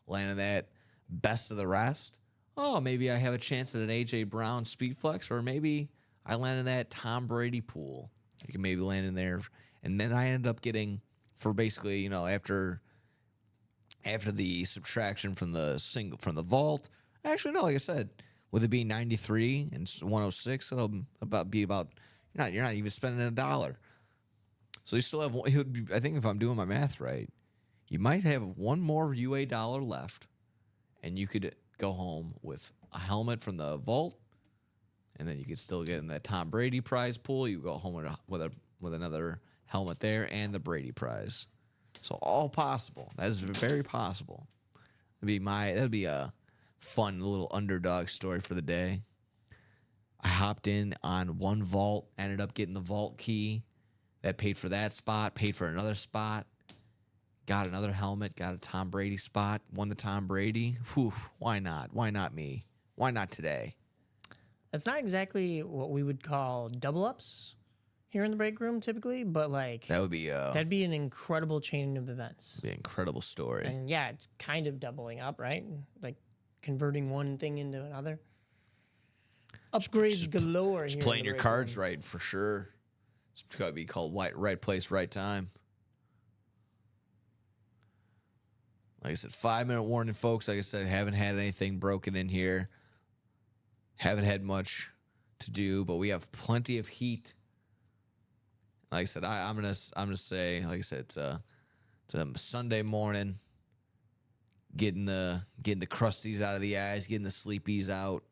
Landing that best of the rest. Oh, maybe I have a chance at an AJ Brown speed flex, or maybe I land in that Tom Brady pool. I can maybe land in there, and then I end up getting, for basically, after the subtraction from the vault. Actually, no, like I said, with it being 93 and 106, it'll be about You're not even spending $1. So you still have. I think if I'm doing my math right, you might have one more UA dollar left, and you could go home with a helmet from the vault, and then you could still get in that Tom Brady prize pool. You go home with another helmet there and the Brady prize. So all possible. That is very possible. That'd be a fun little underdog story for the day. I hopped in on one vault, ended up getting the vault key. That paid for that spot, paid for another spot. Got another helmet, got a Tom Brady spot, won the Tom Brady. Whew, why not? Why not me? Why not today? That's not exactly what we would call double ups here in the break room typically, but like That'd be an incredible chain of events. an incredible story. And yeah, it's kind of doubling up, right? Like converting one thing into another. Upgrades galore. Just here playing in the your break cards room. right for sure. It's got to be called right place, right time. Like I said, 5-minute warning, folks. Like I said, haven't had anything broken in here. Haven't had much to do, but we have plenty of heat. Like I said, I'm gonna say, like I said, it's a Sunday morning. Getting the crusties out of the eyes, getting the sleepies out.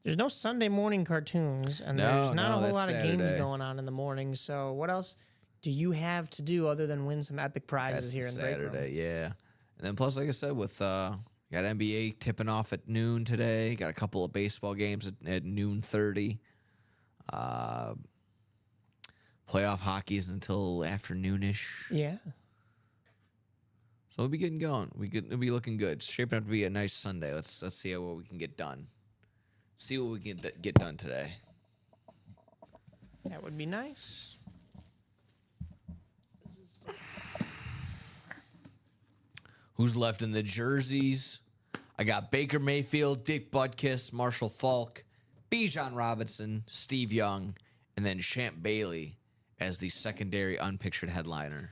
There's no Sunday morning cartoons, and there's not a whole lot of games going on in the morning. So what else do you have to do other than win some epic prizes here in the break room? Saturday, yeah. And then plus, like I said, with got NBA tipping off at noon today. Got a couple of baseball games at noon 30. Playoff hockey's until afternoonish. Yeah. So we'll be getting going. It'll be looking good. It's shaping up to be a nice Sunday. Let's see what we can get done. See what we can get done today. That would be nice. Who's left in the jerseys? I got Baker Mayfield, Dick Butkus, Marshall Falk, Bijan Robinson, Steve Young, and then Champ Bailey as the secondary unpictured headliner.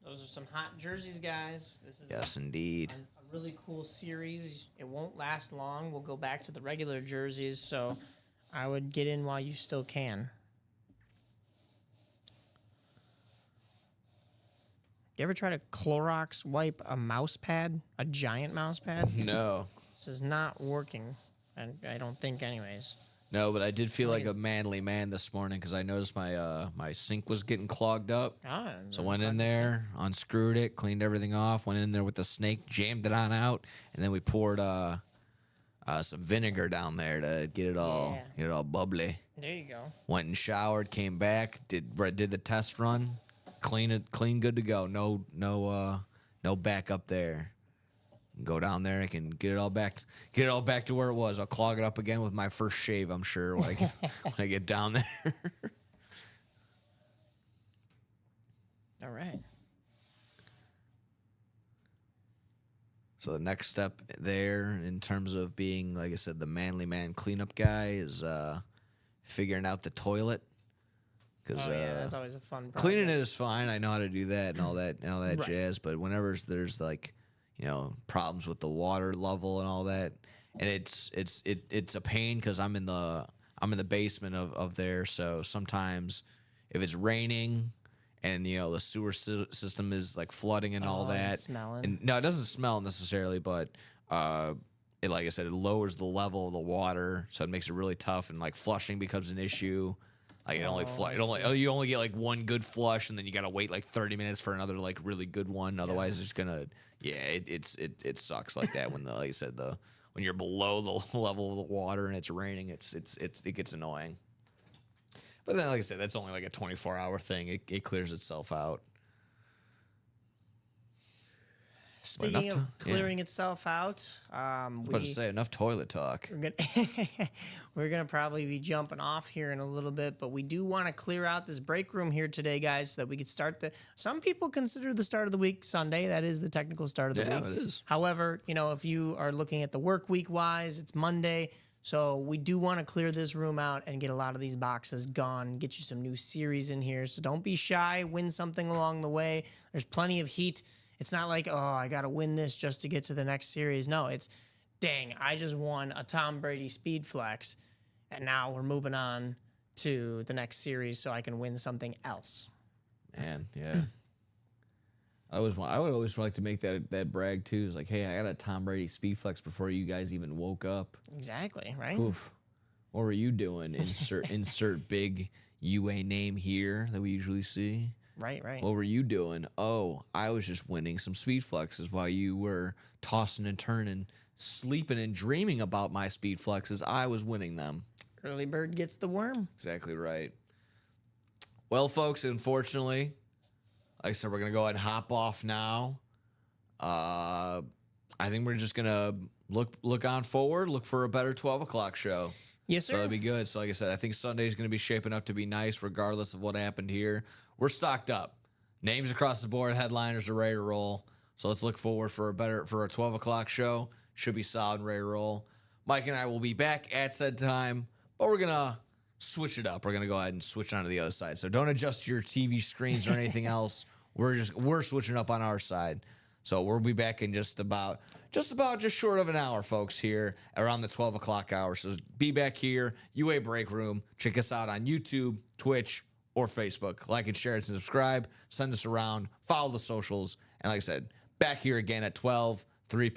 Those are some hot jerseys, guys. This is Yes, indeed. a really cool series. It won't last long. We'll go back to the regular jerseys, so I would get in while you still can. You ever try to Clorox wipe a mouse pad, a giant mouse pad? No. This is not working, and I don't think, anyways. No, but I did feel like a manly man this morning because I noticed my sink was getting clogged up. So went in there, unscrewed it, cleaned everything off, went in there with the snake, jammed it on out, and then we poured some vinegar down there to get it all bubbly. There you go. Went and showered, came back, did the test run, clean, good to go. No backup there. Go down there, I can get it all back to where it was. I'll clog it up again with my first shave, I'm sure, when I get down there. All right. So the next step there in terms of being, like I said, the manly man cleanup guy is figuring out the toilet. Oh yeah, that's always a fun project. Cleaning it is fine. I know how to do that and all that Right. jazz. But whenever there's like, problems with the water level and all that, and it's a pain because I'm in the basement of there. So sometimes if it's raining and the sewer system is like flooding and all Is it that, smelling? and no, it doesn't smell necessarily, but it, like I said, it lowers the level of the water, so it makes it really tough, and like flushing becomes an issue. Like you only get like one good flush, and then you gotta wait like 30 minutes for another like really good one. Otherwise, it's gonna it sucks like that when like I said when you're below the level of the water and it's raining, it gets annoying. But then, like I said, that's only like a 24-hour thing. It clears itself out. Speaking of clearing itself out, I was about to say enough toilet talk. We're gonna probably be jumping off here in a little bit, but we do want to clear out this break room here today, guys, so that we could start some people consider the start of the week Sunday. That is the technical start of the week. Yeah, it is. However, if you are looking at the work week wise, it's Monday. So we do want to clear this room out and get a lot of these boxes gone, get you some new series in here. So don't be shy, win something along the way. There's plenty of heat. It's not like, oh, I got to win this just to get to the next series. No, it's, dang, I just won a Tom Brady Speed Flex. and now we're moving on to the next series so I can win something else. Man, yeah. I would always like to make that brag too. It's like, hey, I got a Tom Brady speed flex before you guys even woke up. Exactly, right? Oof. What were you doing? Insert big UA name here that we usually see. Right. What were you doing? Oh, I was just winning some speed flexes while you were tossing and turning, sleeping and dreaming about my speed flexes. I was winning them. Early bird gets the worm. Exactly right. Well, folks, unfortunately, like I said, we're going to go ahead and hop off now. I think we're just going to look on forward, look for a better 12 o'clock show. Yes, sir. So that'd be good. So like I said, I think Sunday's going to be shaping up to be nice regardless of what happened here. We're stocked up. Names across the board, headliners are ready to roll. So let's look forward for a 12 o'clock show. Should be solid and ready to roll. Mike and I will be back at said time, but we're going to switch it up. We're going to go ahead and switch on to the other side. So don't adjust your TV screens or anything else. We're switching up on our side. So we'll be back in just short of an hour, folks, here around the 12 o'clock hour. So be back here, UA Break Room. Check us out on YouTube, Twitch, or Facebook. Like and share and subscribe. Send us around. Follow the socials. And like I said, back here again at 12, 3 p.m.